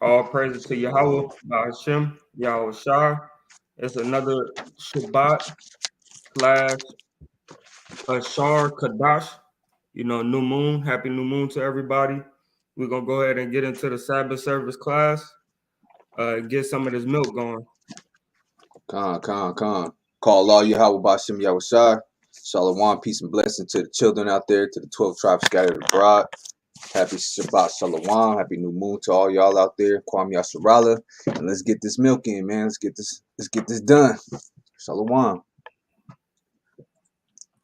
All praises to Yahweh, Hashem, Yahweh Shai. It's another Shabbat slash Ashar Kadash. New moon. Happy new moon to everybody. We're going to go ahead and get into the Sabbath service class. Get some of this milk going. Khan. Call all Yahweh Bashem Yahweh Shai. Shalawam, peace and blessing to the children out there, to the 12 tribes scattered abroad. Happy Shabbat Shalawam. Happy new moon to all y'all out there. KOY YASHARAHLA. And let's get this milk in, man. Let's get this done. Shalawam.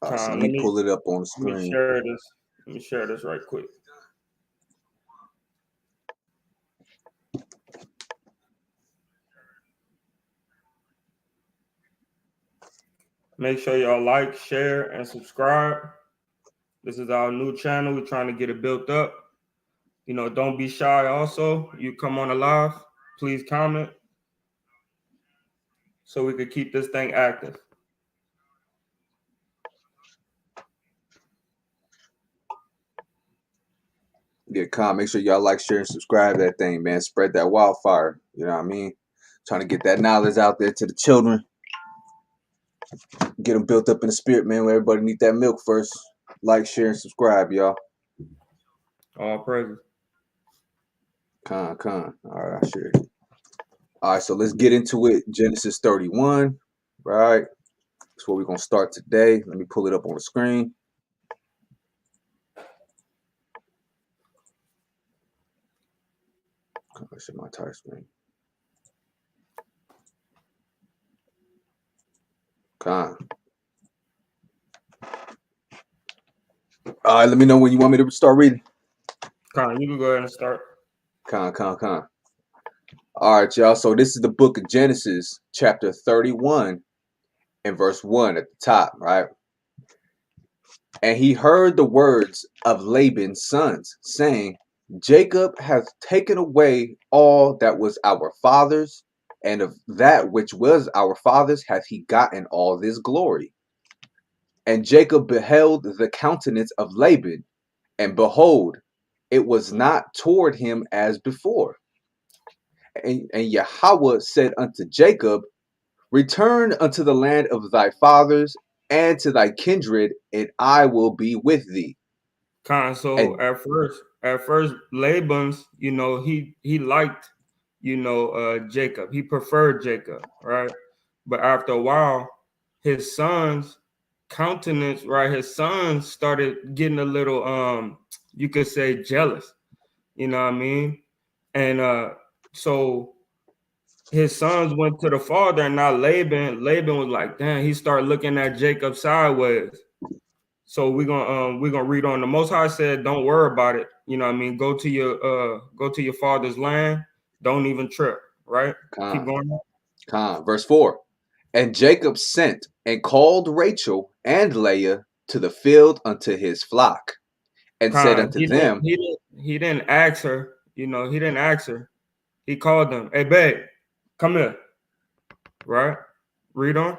So let me pull it up on the screen. Let me share this right quick. Make sure y'all like, share, and subscribe. This is our new channel. We're trying to get it built up. Don't be shy also. You come on the live, please comment so we could keep this thing active. Yeah, make sure y'all like, share, and subscribe to that thing, man. Spread that wildfire. You know what I mean? Trying to get that knowledge out there to the children. Get them built up in the spirit, man. Where everybody need that milk first. Like, share, and subscribe, y'all. All praises. All right, I shared it. All right, so let's get into it. Genesis 31, right? That's where we're going to start today. Let me pull it up on the screen. I should my entire screen. All right, let me know when you want me to start reading. You can go ahead and start. All right, y'all. So this is the book of Genesis, chapter 31, and verse 1 at the top, right? And he heard the words of Laban's sons, saying, Jacob hath taken away all that was our father's, and of that which was our father's hath he gotten all this glory. And Jacob beheld the countenance of Laban, and behold, it was not toward him as before. And Yahweh said unto Jacob, Return unto the land of thy fathers and to thy kindred, and I will be with thee. So at first, Laban's, he liked, Jacob. He preferred Jacob, right? But after a while, his son's countenance, right? His sons started getting a little, you could say, jealous. You know what I mean? And so his sons went to the father, and now Laban was like, damn, he started looking at Jacob sideways. So we're gonna read on. The Most High said, don't worry about it. You know what I mean? Go to your father's land. Don't even trip, right? Keep going. Verse 4. And Jacob sent and called Rachel and Leah to the field unto his flock, and said unto them, he didn't ask her, he didn't ask her. He called them, hey babe, come here. Right? Read on.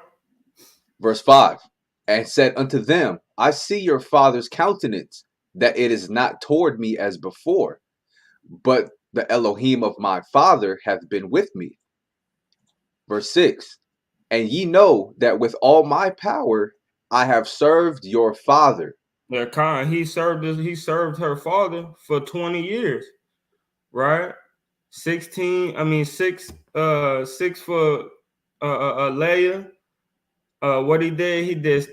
Verse 5. And said unto them, I see your father's countenance, that it is not toward me as before, but the Elohim of my father hath been with me. Verse 6. And ye know that with all my power I have served your father. Yeah, he served her father for 20 years, right? 6 for Leah. What he did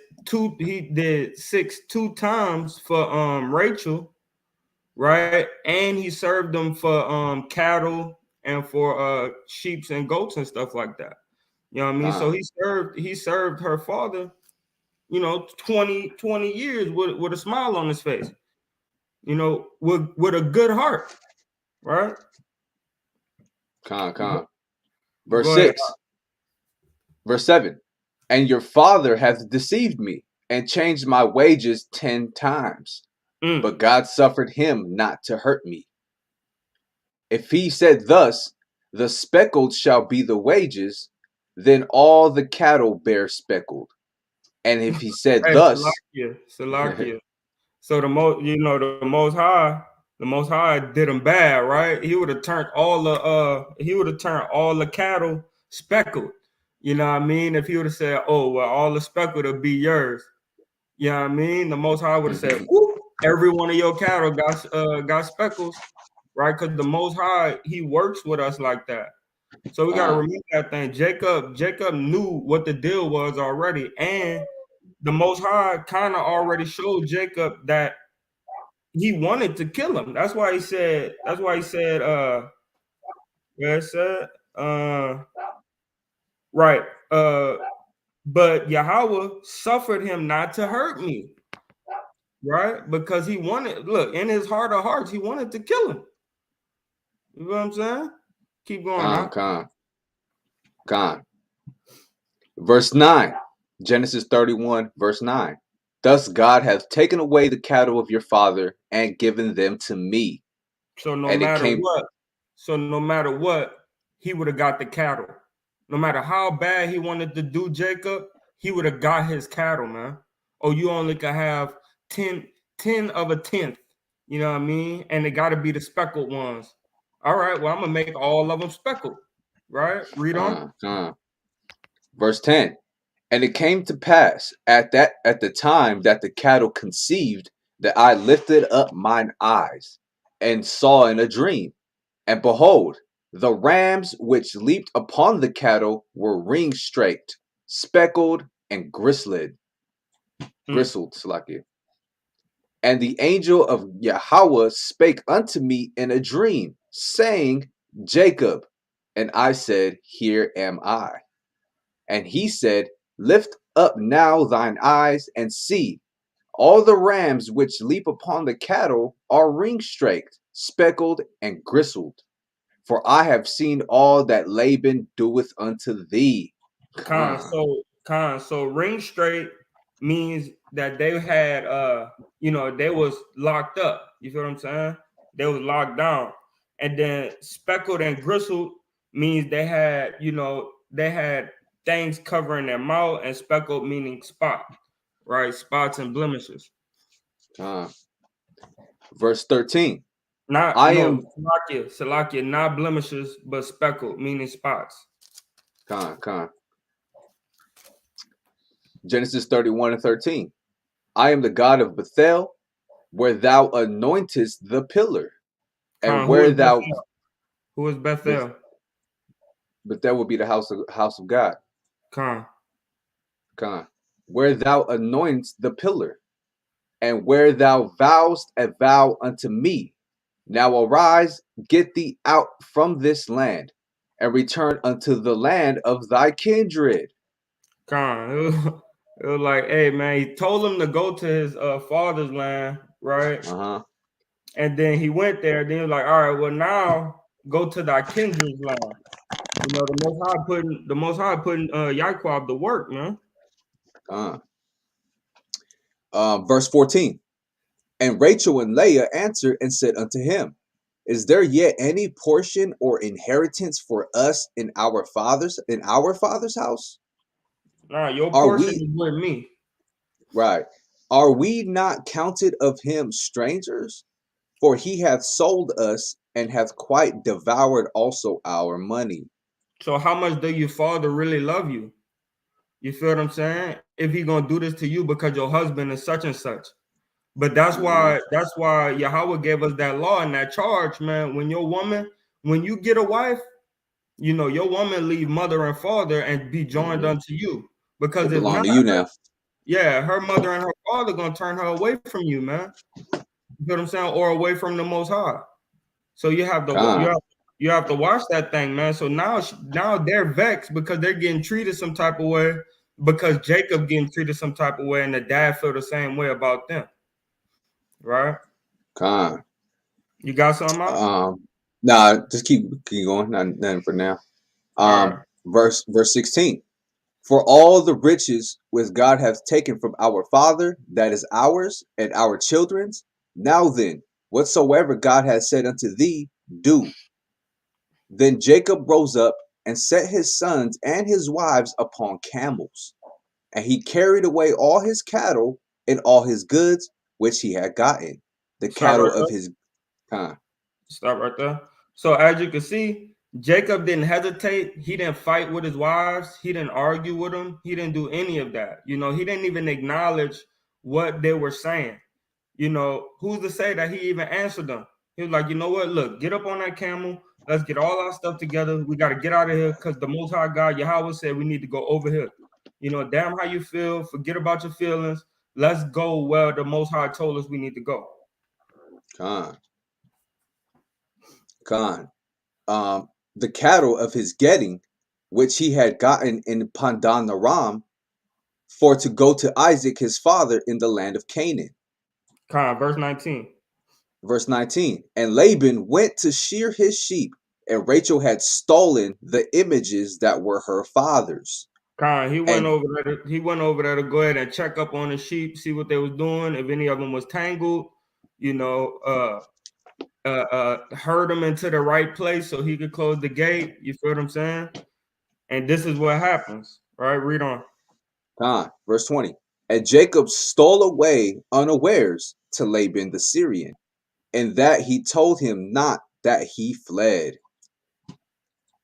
6 2 times for Rachel, right? And he served them for cattle and for sheep and goats and stuff like that. You know what I mean? So he served her father, 20 years with a smile on his face, with a good heart, right? Verse 6. Verse 7. And your father hath deceived me and changed my wages 10 times. But God suffered him not to hurt me. If he said thus, the speckled shall be the wages, then all the cattle bear speckled. And if he said thus, Salakia. So the Most High, The Most High did him bad, right? He would have turned all the cattle speckled. You know what I mean? If he would have said, "Oh, well, all the speckled will be yours," you know what I mean? The Most High would have said, "Whoop, every one of your cattle got speckles," right? Because the Most High, He works with us like that. So we got to remember that thing. Jacob knew what the deal was already, and the Most High kind of already showed Jacob that he wanted to kill him. That's why he said. Yeah, it said, right. But Yahweh suffered him not to hurt me, right? Because he wanted. Look, in his heart of hearts, he wanted to kill him. You know what I'm saying? Keep going, huh? Con. Verse 9. Genesis 31, verse 9. Thus God hath taken away the cattle of your father and given them to me. So no And it matter came. what, he would have got the cattle. No matter how bad he wanted to do Jacob, he would have got his cattle, man. Oh, you only could have 10 of a tenth. You know what I mean? And it got to be the speckled ones. All right, well, I'm gonna make all of them speckled. Right? Read on. Verse 10. And it came to pass at the time that the cattle conceived, that I lifted up mine eyes and saw in a dream, and behold, the rams which leaped upon the cattle were ring-straked, speckled, and gristled. Salakia. And the angel of Yahweh spake unto me in a dream, saying, Jacob. And I said, Here am I. And he said, Lift up now thine eyes and see. All the rams which leap upon the cattle are ring-straked, speckled, and gristled. For I have seen all that Laban doeth unto thee. So ring straight means that they had they was locked up. You feel what I'm saying? They was locked down. And then speckled and gristled means they had things covering their mouth, and speckled meaning spot, right? Spots and blemishes. Verse 13. Salakia, not blemishes, but speckled, meaning spots. Genesis 31 and 13. I am the God of Bethel, where thou anointest the pillar, and where thou. Who is Bethel? Bethel would be the house of God. Khan. Where thou anointest the pillar, and where thou vowest a vow unto me. Now arise, get thee out from this land, and return unto the land of thy kindred. Khan. It was like, hey man, he told him to go to his father's land, right? And then he went there. Then he was like, all right, well now go to thy kindred's land. You know, the Most High putting Yaquab to work, man. Verse 14. And Rachel and Leah answered and said unto him, Is there yet any portion or inheritance for us in our father's house? Nah, your portion is with me. Right. Are we not counted of him strangers? For he hath sold us and hath quite devoured also our money. So how much do your father really love you? You feel what I'm saying? If he gonna do this to you because your husband is such and such. But that's why Yahweh gave us that law and that charge, man. When you get a wife, you know, your woman leave mother and father and be joined unto you. Because if not, to you now. Her mother and her father gonna turn her away from you, man. You know what I'm saying? Or away from the Most High. So you have to watch that thing, man. So now they're vexed because they're getting treated some type of way, because Jacob getting treated some type of way, and the dad feel the same way about them. Right? You got something else? Nah, just keep going. Nothing for now. Verse 16. For all the riches which God hath taken from our father, that is ours and our children's. Now then, whatsoever God hath said unto thee, do. Then Jacob rose up and set his sons and his wives upon camels, and he carried away all his cattle and all his goods which he had gotten. The cattle of his Con. Stop right there. So as you can see, Jacob didn't hesitate. He didn't fight with his wives. He didn't argue with them. He didn't do any of that. You know, he didn't even acknowledge what they were saying. You know, who's to say that he even answered them? He was like, you know what? Look, get up on that camel. Let's get all our stuff together. We got to get out of here because the Most High God, Yahweh, said we need to go over here. You know, damn how you feel. Forget about your feelings. Let's go where the Most High told us we need to go. Con. The cattle of his getting, which he had gotten in Pandan Aram, for to go to Isaac his father in the land of Canaan. Verse 19. Verse 19. And Laban went to shear his sheep, and Rachel had stolen the images that were her father's. He went over there. He went over there to go ahead and check up on the sheep, see what they was doing, if any of them was tangled. You know, herd them into the right place so he could close the gate. You feel what I'm saying? And this is what happens, right? Read on. Verse 20. And Jacob stole away unawares to Laban the Syrian, and that he told him not that he fled.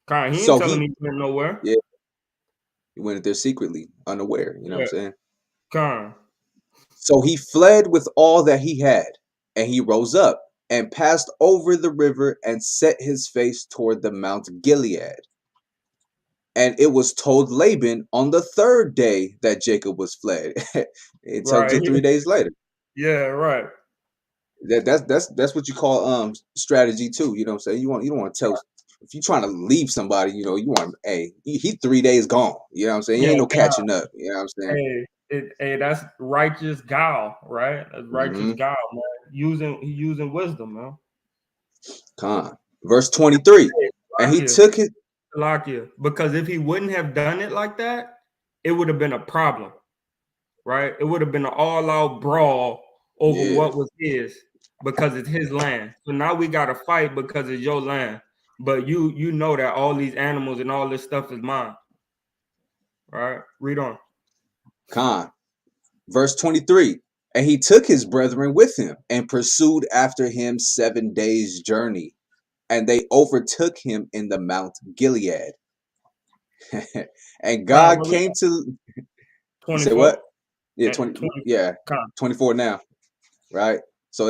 He ain't So telling me he went nowhere. Yeah, he went there secretly, unaware. You know what I'm saying? So he fled with all that he had, and he rose up and passed over the river and set his face toward the Mount Gilead. And it was told Laban on the third day that Jacob was fled. It tells him 3 days later. Yeah, right. That's what you call strategy too. You know what I'm saying? You don't want to tell, if you're trying to leave somebody, you know, you want, hey, he 3 days gone. You know what I'm saying? He ain't no catching up. You know what I'm saying? Hey, that's righteous guile, right? That's righteous guile, man. Using wisdom, man. Verse 23. And he took it. Because if he wouldn't have done it like that, it would have been a problem, right? It would have been an all-out brawl over what was his, because it's his land. So now we got to fight because it's your land. But you know that all these animals and all this stuff is mine. All right, read on. Verse 23. And he took his brethren with him and pursued after him 7 days' journey. And they overtook him in the Mount Gilead. And God came to 24. You say what? Yeah, 20. Yeah, 24 now, right? So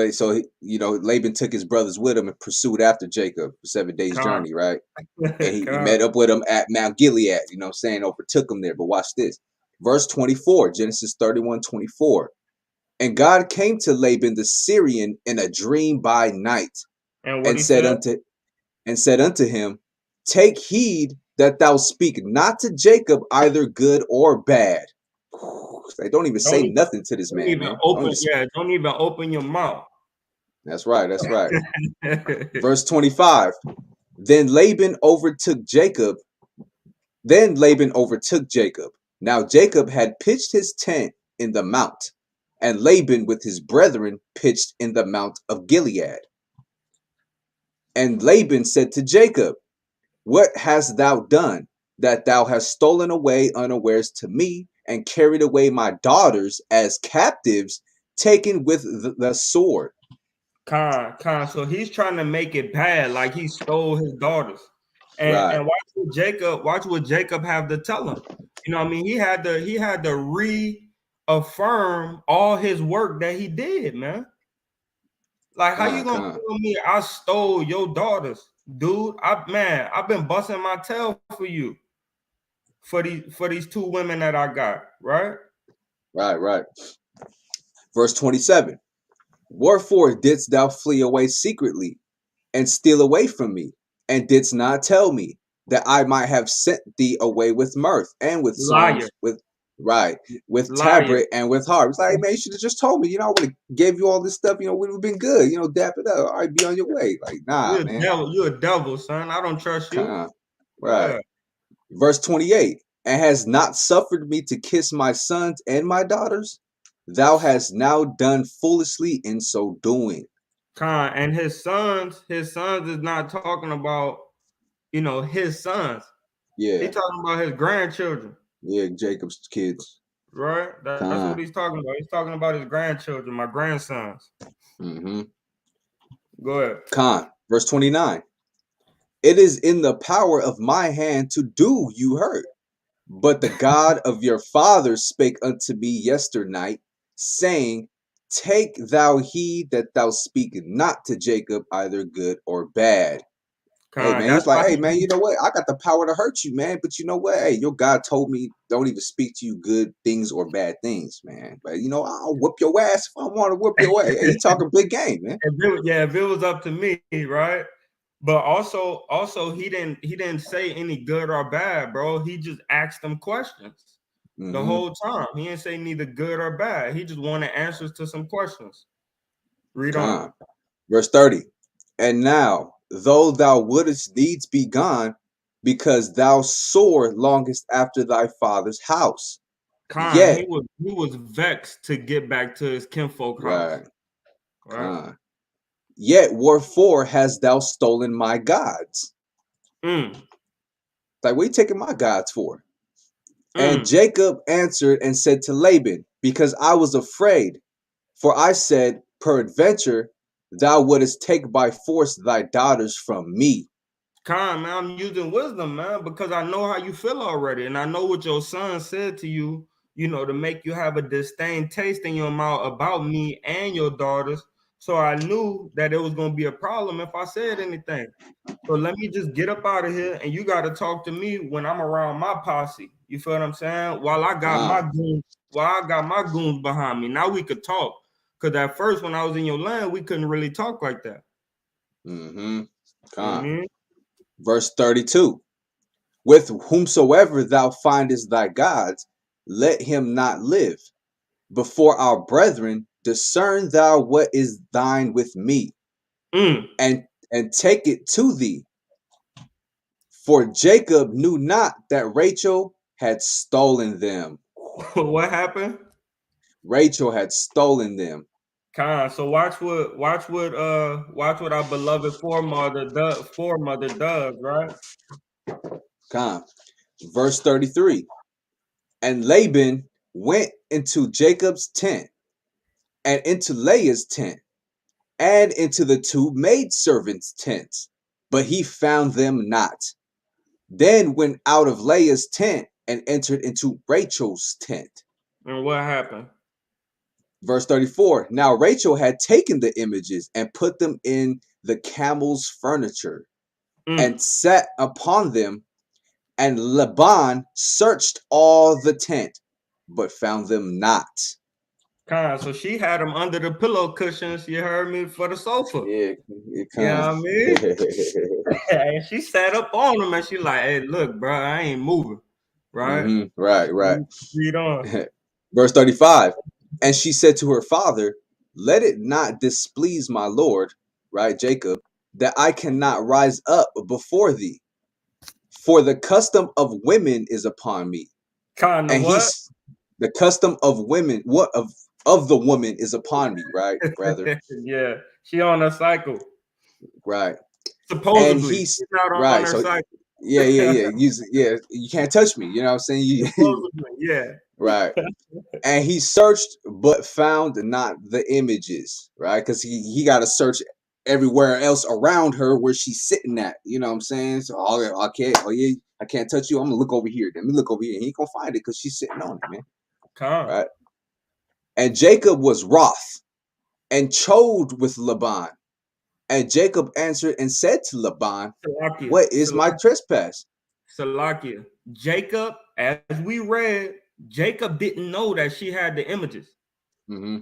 Laban took his brothers with him and pursued after Jacob for 7 days' journey, right? And he met up with him at Mount Gilead. You know what I'm saying? Overtook him there. But watch this, verse 24, Genesis 31:24. And God came to Laban the Syrian in a dream by night, and said unto him, take heed that thou speak not to Jacob either good or bad. They don't even say nothing to this man. Don't even open your mouth. That's right. Verse 25. Then Laban overtook Jacob. Now Jacob had pitched his tent in the mount, and Laban with his brethren pitched in the Mount of Gilead. And Laban said to Jacob, what hast thou done, that thou hast stolen away unawares to me, and carried away my daughters as captives, taken with the sword? So he's trying to make it bad, like he stole his daughters. And watch what Jacob have to tell him. You know what I mean? He had to reaffirm all his work that he did, man. Like, how you gonna tell me I stole your daughters, dude? I've been busting my tail for you, for these 2 women that I got, right? Right. Verse 27. Wherefore didst thou flee away secretly, and steal away from me, and didst not tell me, that I might have sent thee away with mirth, and with songs, with tabret, and with harp? It's like, man, you should have just told me. You know, I would have gave you all this stuff. You know, would have been good. You know, dap it up. All right, be on your way. Like, nah, man. You're a devil, son. I don't trust you. Right. Yeah. Verse 28. And has not suffered me to kiss my sons and my daughters? Thou hast now done foolishly in so doing. And his sons is not talking about, his sons. Yeah. He's talking about his grandchildren. Yeah, Jacob's kids. Right? That's what he's talking about. He's talking about his grandchildren, my grandsons. Go ahead. Verse 29. It is in the power of my hand to do you hurt. But the God of your fathers spake unto me yesternight, saying, Take thou heed that thou speak not to Jacob either good or bad. Hey man, he's That's like, why hey he man, you used. know what? I got the power to hurt you, man. But you know what? Hey, your God told me don't even speak to you good things or bad things, man. But you know, I'll whoop your ass if I want to whoop your ass. Hey, he talking big game, man. If it was up to me, right? But also he didn't say any good or bad, bro. He just asked them questions the Mm-hmm. whole time. He didn't say neither good or bad. He just wanted answers to some questions. Read on. Con. Verse 30. And now, though thou wouldest needs be gone, because thou sore longest after thy father's house, Khan, yet, he was vexed to get back to his kinfolk house. right, Right? Con, yet wherefore hast thou stolen my gods? Mm, Like, what are you taking my gods for? And mm. Jacob answered and said to Laban, because I was afraid, for I said, peradventure, thou wouldest take by force thy daughters from me. Khan, man, I'm using wisdom, man, because I know how you feel already, and I know what your son said to you, to make you have a disdain taste in your mouth about me and your daughters. So I knew that it was gonna be a problem if I said anything. So let me just get up out of here, and you got to talk to me when I'm around my posse. You feel what I'm saying? Con, While I got my goons behind me. Now we could talk. Cause at first, when I was in your land, we couldn't really talk like that. mm-hmm, You know what I con. mean? Verse 32. With whomsoever thou findest thy gods, let him not live. Before our brethren, discern thou what is thine with me, Mm. and take it to thee. For Jacob knew not that Rachel had stolen them. What happened? Rachel had stolen them. So watch what our beloved foremother does, right? Come. Verse 33. And Laban went into Jacob's tent, and into Leah's tent, and into the two maidservants' tents, but he found them not. Then went out of Leah's tent and entered into Rachel's tent. And what happened? Verse 34. Now Rachel had taken the images and put them in the camel's furniture Mm. and sat upon them, and Laban searched all the tent, but found them not. So she had him under the pillow cushions, you heard me, for the sofa. Yeah, it You know what I comes. mean? And she sat up on him and she like, hey, look, bro, I ain't moving. Right? Right, right. Read on. Verse 35. And she said to her father, let it not displease my lord, right, Jacob, that I cannot rise up before thee, for the custom of women is upon me. Kind of And what? the custom of women, what of the woman is upon me, right, rather, Yeah, she on her cycle. right. And Supposedly. he's She's not on right. her So cycle. yeah. Yeah, you can't touch me. You know what I'm saying? Supposedly, yeah. Right. And he searched but found not the images, right? Because he got to search everywhere else around her where she's sitting at. You know what I'm saying? So I can't touch you. I'm gonna look over here. Let me look over here. And he ain't gonna find it because she's sitting on it, man. Come. Right. And Jacob was wroth and chode with Laban. And Jacob answered and said to Laban, Salakia. what is my trespass? Salakia. Jacob, as we read, Jacob didn't know that she had the images. Mm-hmm.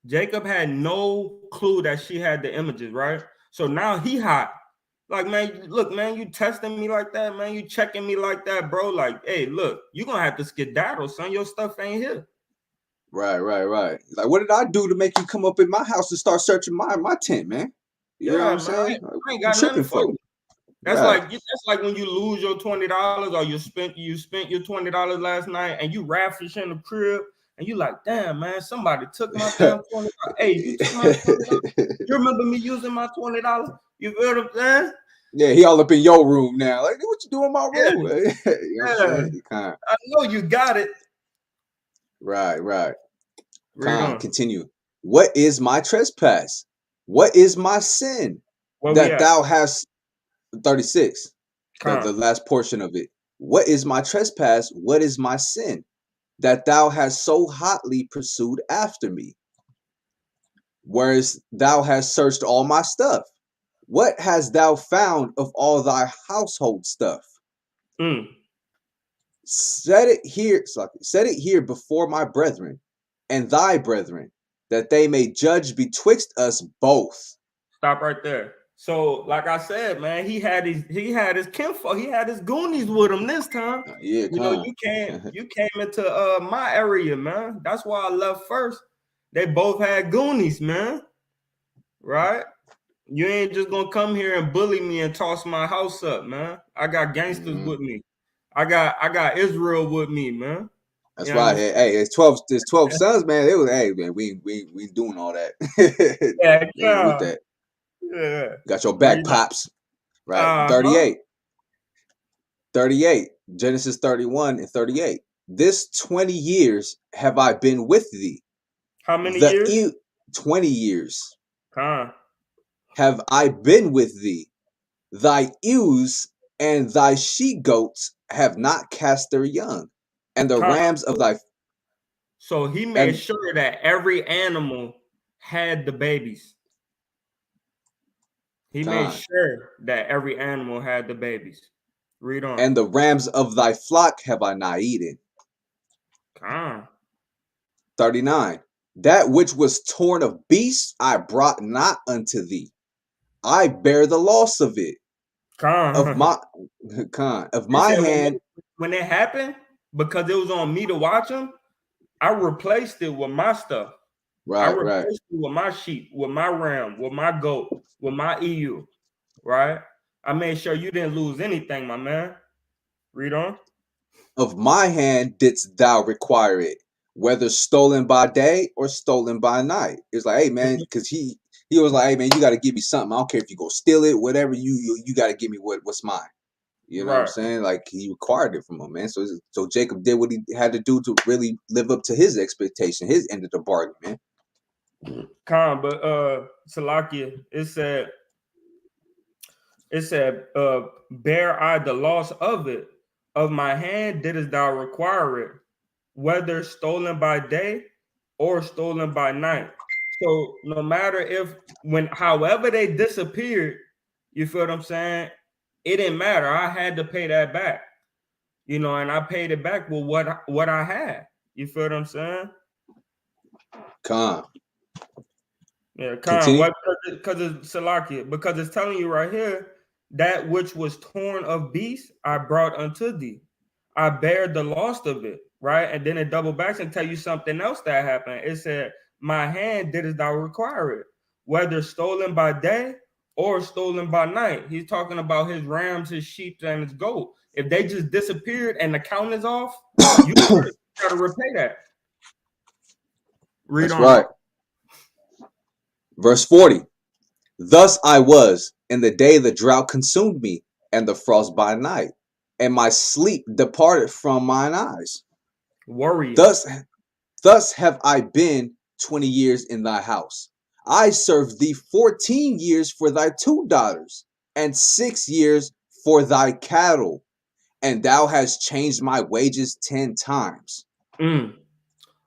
Jacob had no clue that she had the images, right? So now he hot. Like, man, look, man, you testing me like that, man. You checking me like that, bro. Like, hey, look, you're gonna have to skedaddle, son. Your stuff ain't here. Right. Like, what did I do to make you come up in my house and start searching my tent, man? You know what Yeah, I'm man. saying? I ain't You got nothing tripping for for? you. Right. That's like when you lose your $20 or you spent your $20 last night and you rafish in the crib and you like, damn, man, somebody took my damn $20. Hey, you took my $20. You remember me using my $20? You feel what I'm saying? Yeah, he all up in your room now. Like, what you doing in my Yeah, room? You know what I'm yeah. saying? You kind of, I know you got it. right. Read on. Continue. What is my trespass? What is my sin Where we that at? thou hast 36, the Con. last portion of it. What is my trespass? What is my sin that thou hast so hotly pursued after me? Whereas thou hast searched all my stuff. What hast thou found of all thy household stuff? Mm. Set it here, set it here before my brethren and thy brethren, that they may judge betwixt us both. Stop right there. So, like I said, man, he had his kinfolk, he had his goonies with him this time. Yeah, You know, come. you came into my area, man. That's why I left first. They both had goonies, man. Right? You ain't just gonna come here and bully me and toss my house up, man. I got gangsters Mm-hmm. with me. I got Israel with me, man. That's You why, understand? hey, it's 12 sons, man. It was, hey, man, we doing all that. Yeah, We ain't with yeah, that. yeah. Got your back, Read on. pops. Right? Uh-huh. 38. 38. Genesis 31 and 38. This 20 years have I been with thee. How many years? 20 years Con. have I been with thee. Thy ewes and thy she goats have not cast their young, and the Con. rams of thy So he made and sure that every animal had the babies. He made con sure that every animal had the babies. Read on. and the rams of thy flock have I not eaten. Con. 39. That which was torn of beasts I brought not unto thee. I bear the loss of it. Of Con. my of He my said hand. when it happened, because it was on me to watch them, I replaced it with my stuff. I Right, right. replaced it with my sheep, with my ram, with my goat, with my EU. Right? I made sure you didn't lose anything, my man. Read on. Of my hand didst thou require it, whether stolen by day or stolen by night. It's like, hey man, because he was like, hey man, you got to give me something. I don't care if you go steal it, whatever. You got to give me what's mine. You know what I'm Right. saying? Like he required it from him, man. So Jacob did what he had to do to really live up to his expectation, his end of the bargain, man. Con, but Salakia, it said, bear I the loss of it. Of my hand didst thou require it, whether stolen by day or stolen by night. So no matter however they disappeared, you feel what I'm saying? It didn't matter. I had to pay that back, and I paid it back with what I had. You feel what I'm saying? Con. Yeah, Khan. Continue. What? Because it's Salakia. Because it's telling you right here that which was torn of beast, I brought unto thee. I bear the loss of it, right? And then it double backs and tell you something else that happened. It said, "My hand didst thou require it, whether stolen by day or stolen by night." He's talking about his rams, his sheep, and his goat. If they just disappeared and the count is off, you gotta repay that. Read That's on. right. Verse 40. Thus I was in the day the drought consumed me, and the frost by night, and my sleep departed from mine eyes. Worrying. Thus have I been 20 years in thy house. I served thee 14 years for thy 2 daughters, and 6 years for thy cattle, and thou hast changed my wages 10 times. Mm.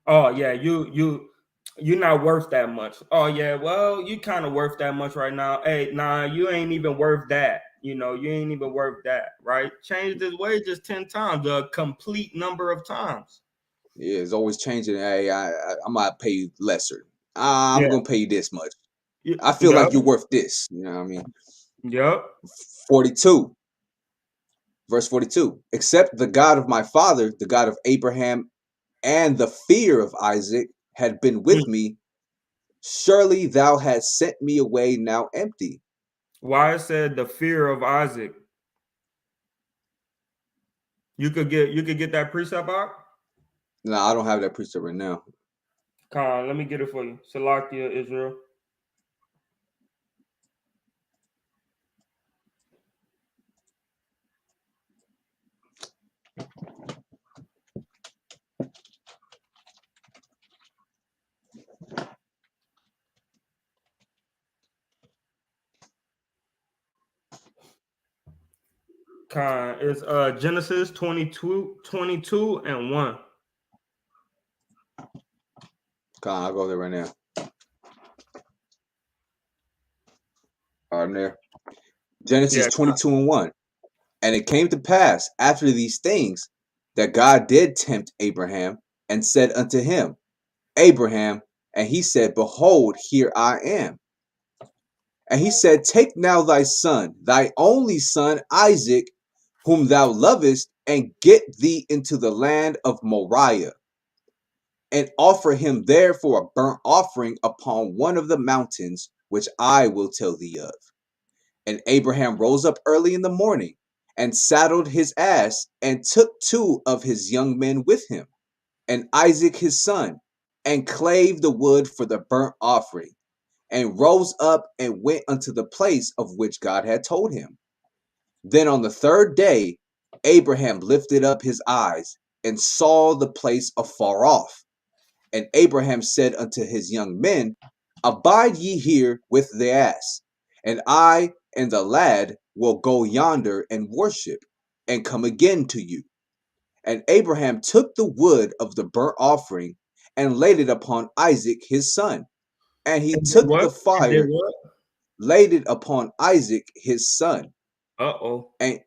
Oh yeah, you're not worth that much. Oh yeah, well, you kind of worth that much right now. Hey, nah, you ain't even worth that. You ain't even worth that, right? Changed his wages 10 times, a complete number of times. Yeah, it's always changing. Hey, I'm gonna pay you lesser. I'm Yeah. gonna pay you this much. I feel Yep. like you're worth this. You know what I mean? Yep. 42, verse 42. Except the God of my father, the God of Abraham, and the fear of Isaac had been Mm. with me, surely thou hadst sent me away now empty. Why it said the fear of Isaac? You could get that precept out. No, I don't have that precept right now. Come on, let me get it for you. Salakia, Israel. It's Genesis 22 and 1. I'll go there right now. All right, there. Genesis 22 and 1. And it came to pass after these things that God did tempt Abraham and said unto him, Abraham, and he said, Behold, here I am. And he said, Take now thy son, thy only son Isaac, whom thou lovest, and get thee into the land of Moriah, and offer him there for a burnt offering upon one of the mountains which I will tell thee of. And Abraham rose up early in the morning, and saddled his ass, and took 2 of his young men with him, and Isaac his son, and clave the wood for the burnt offering, and rose up and went unto the place of which God had told him. Then on the 3rd day, Abraham lifted up his eyes, and saw the place afar off. And Abraham said unto his young men, Abide ye here with the ass, and I and the lad will go yonder and worship, and come again to you. And Abraham took the wood of the burnt offering, and laid it upon Isaac his son. And he took the fire, laid it upon Isaac his son. And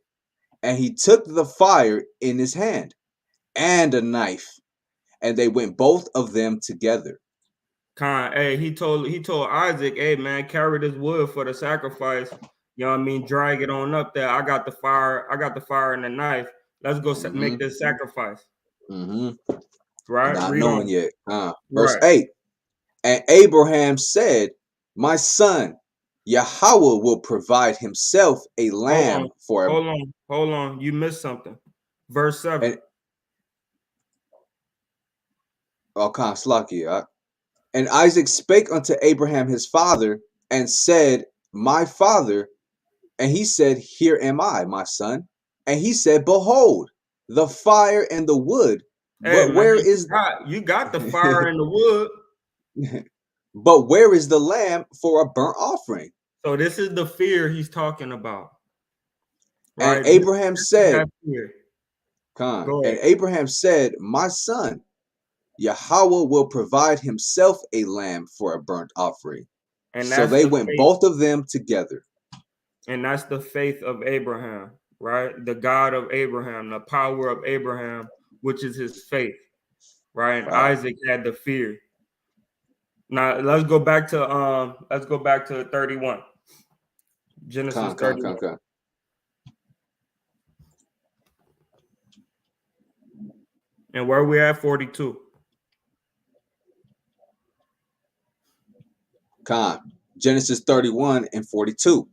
he took the fire in his hand, and a knife, and they went both of them together. Hey, he told Isaac, hey man, carry this wood for the sacrifice. You know what I mean? Drag it on up there. I got the fire and the knife. Let's go make this sacrifice. Right? Not Read knowing on. yet. Verse 8. And Abraham said, My son, Yahweh will provide himself a lamb for Hold on. You missed something. Verse 7. And Isaac spake unto Abraham his father, and said, My father. And he said, Here am I, my son. And he said, Behold, the fire and the wood. Hey, man, you got the fire and the wood. But where is the lamb for a burnt offering? So this is the fear he's talking about. Right? And Abraham said, My son, Yahweh will provide himself a lamb for a burnt offering. And so they went both of them together. And that's the faith of Abraham, right? The God of Abraham, the power of Abraham, which is his faith, right? And Isaac had the fear. Now let's go back to 31. Genesis 31. And where we at? 42. Genesis 31 and 42.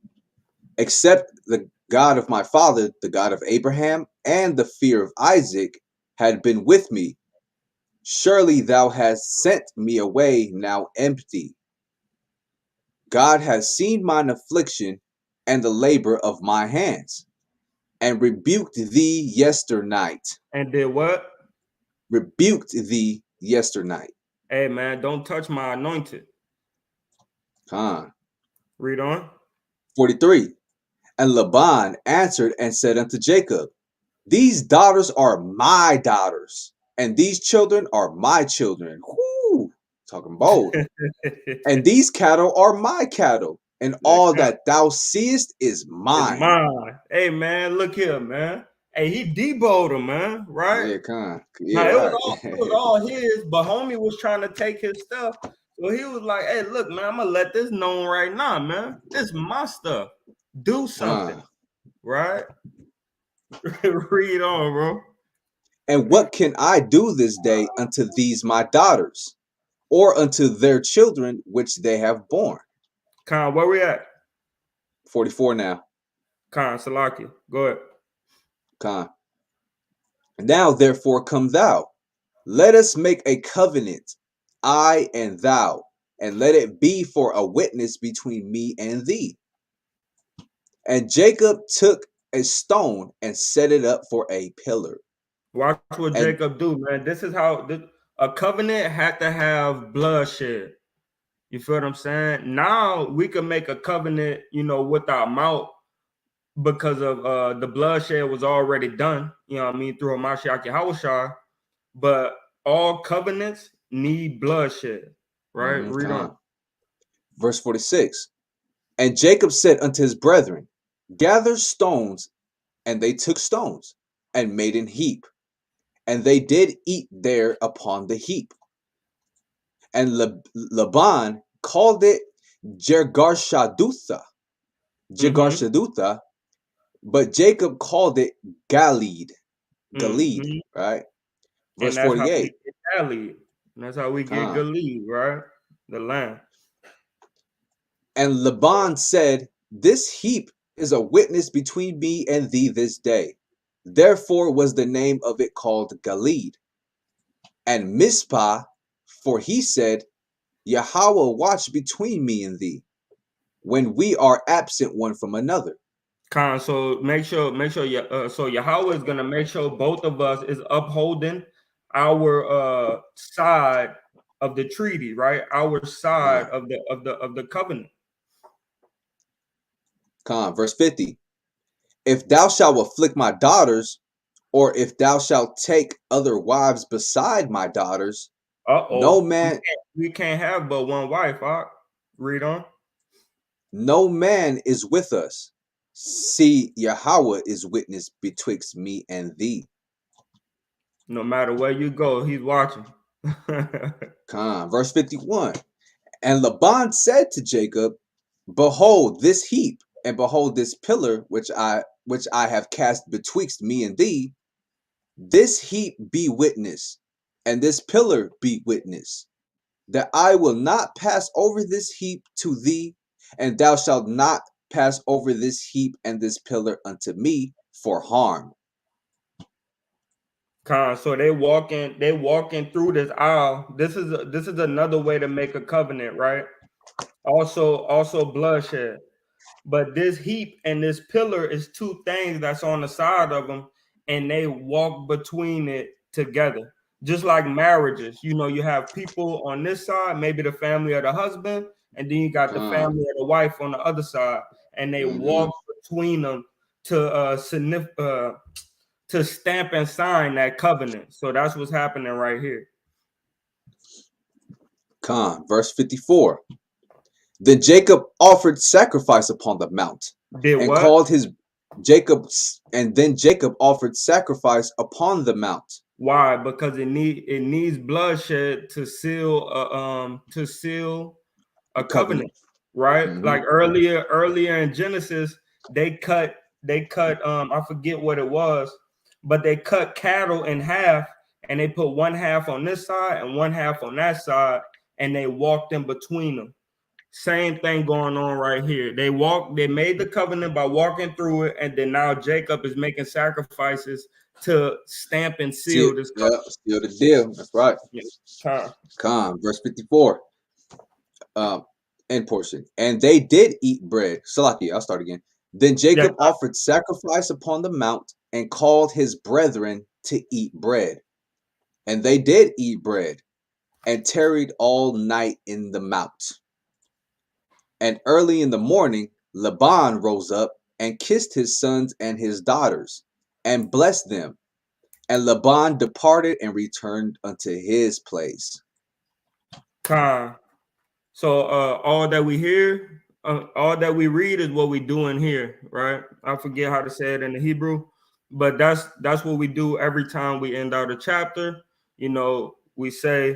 Except the God of my father, the God of Abraham, and the fear of Isaac had been with me, surely thou hast sent me away now empty. God has seen mine affliction and the labor of my hands, and rebuked thee yesternight. And did what? Rebuked thee yesternight. Hey man, don't touch my anointed. Read on. 43. And Laban answered and said unto Jacob, These daughters are my daughters, and these children are my children. Whoo, talking bold. And these cattle are my cattle, and all that thou seest is mine. It's mine. Hey man, look here, man. Hey, he deboed him, man. Right? Yeah, now, it was all his, but homie was trying to take his stuff. So he was like, hey, look, man, I'm gonna let this known right now, man. This is my stuff. Do something. Right? Read on, bro. And what can I do this day unto these my daughters, or unto their children which they have born? Where we at? 44 now. Salaki, go ahead. Now therefore come thou, let us make a covenant, I and thou, and let it be for a witness between me and thee. And Jacob took a stone and set it up for a pillar. Watch what Jacob do, man. This is how a covenant had to have bloodshed. You feel what I'm saying? Now we can make a covenant, with our mouth, because of the bloodshed was already done, you know what I mean, through Hamashiach Yahushua. But all covenants need bloodshed, right? Read on. Verse 46. And Jacob said unto his brethren, gather stones, and they took stones, and made an heap, and they did eat there upon the heap. And Laban called it Jergarshadutha, but Jacob called it Galid, right? Verse And that's how we 48. get Galid. And that's how we get Galid, right? The land. And Laban said, this heap is a witness between me and thee this day. Therefore was the name of it called Galid. And Mizpah, for he said, Yahweh watch between me and thee, when we are absent one from another. So make sure, so Yahweh is gonna make sure both of us is upholding our side of the treaty, right? Our side of the covenant. Verse 50. If thou shalt afflict my daughters, or if thou shalt take other wives beside my daughters, no man we can't have but one wife. Read on. No man is with us. See, Yahweh is witness betwixt me and thee. No matter where you go, he's watching. Verse 51. And Laban said to Jacob, behold this heap, and behold this pillar which I have cast betwixt me and thee. This heap be witness, and this pillar be witness, that I will not pass over this heap to thee, and thou shalt not pass over this heap and this pillar unto me for harm. So they walking through this aisle. This is another way to make a covenant, right? Also bloodshed. But this heap and this pillar is two things that's on the side of them, and they walk between it together. Just like marriages, you have people on this side, maybe the family of the husband, and then you got the family of the wife on the other side, and they walk between them to to stamp and sign that covenant. So that's what's happening right here. Verse 54. Then Jacob offered sacrifice upon the mount, and called his then Jacob offered sacrifice upon the mount. Why? Because it needs bloodshed to seal a covenant, right? Like earlier in Genesis, they cut I forget what it was, but they cut cattle in half, and they put one half on this side and one half on that side, and they walked in between them. Same thing going on right here. They made the covenant by walking through it, and then now Jacob is making sacrifices to stamp and seal this covenant. Seal the deal. That's right. Verse 54. End portion. And they did eat bread. Salaki, I'll start again. Then Jacob offered sacrifice upon the mount, and called his brethren to eat bread. And they did eat bread, and tarried all night in the mount. And early in the morning, Laban rose up and kissed his sons and his daughters, and blessed them. And Laban departed and returned unto his place. So all that we hear, all that we read is what we do in here, right? I forget how to say it in the Hebrew, but that's what we do every time we end out a chapter. We say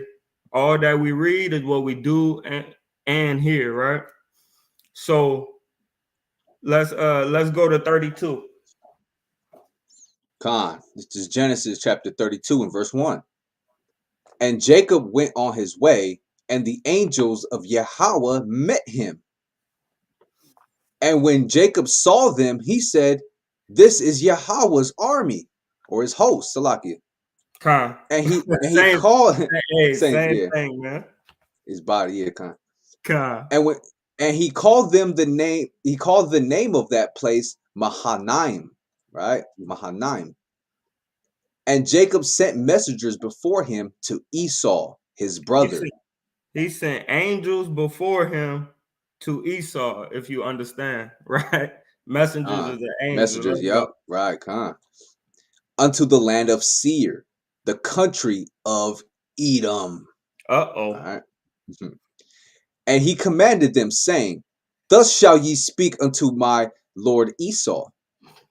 all that we read is what we do and hear, right? So let's go to 32. This is Genesis chapter 32 and verse 1. And Jacob went on his way, and the angels of Yahweh met him. And when Jacob saw them, he said, this is Yahweh's army, or his host, Salakia. And he called same thing, man. His body, yeah, And he called them the name. He called the name of that place Mahanaim, right? Mahanaim. And Jacob sent messengers before him to Esau, his brother. He sent angels before him to Esau, if you understand, right? Messengers is an angel. Messengers, Let's go. yep, right, unto the land of Seir, the country of Edom. All Uh-oh. right. Mhm. And he commanded them, saying, Thus shall ye speak unto my lord Esau.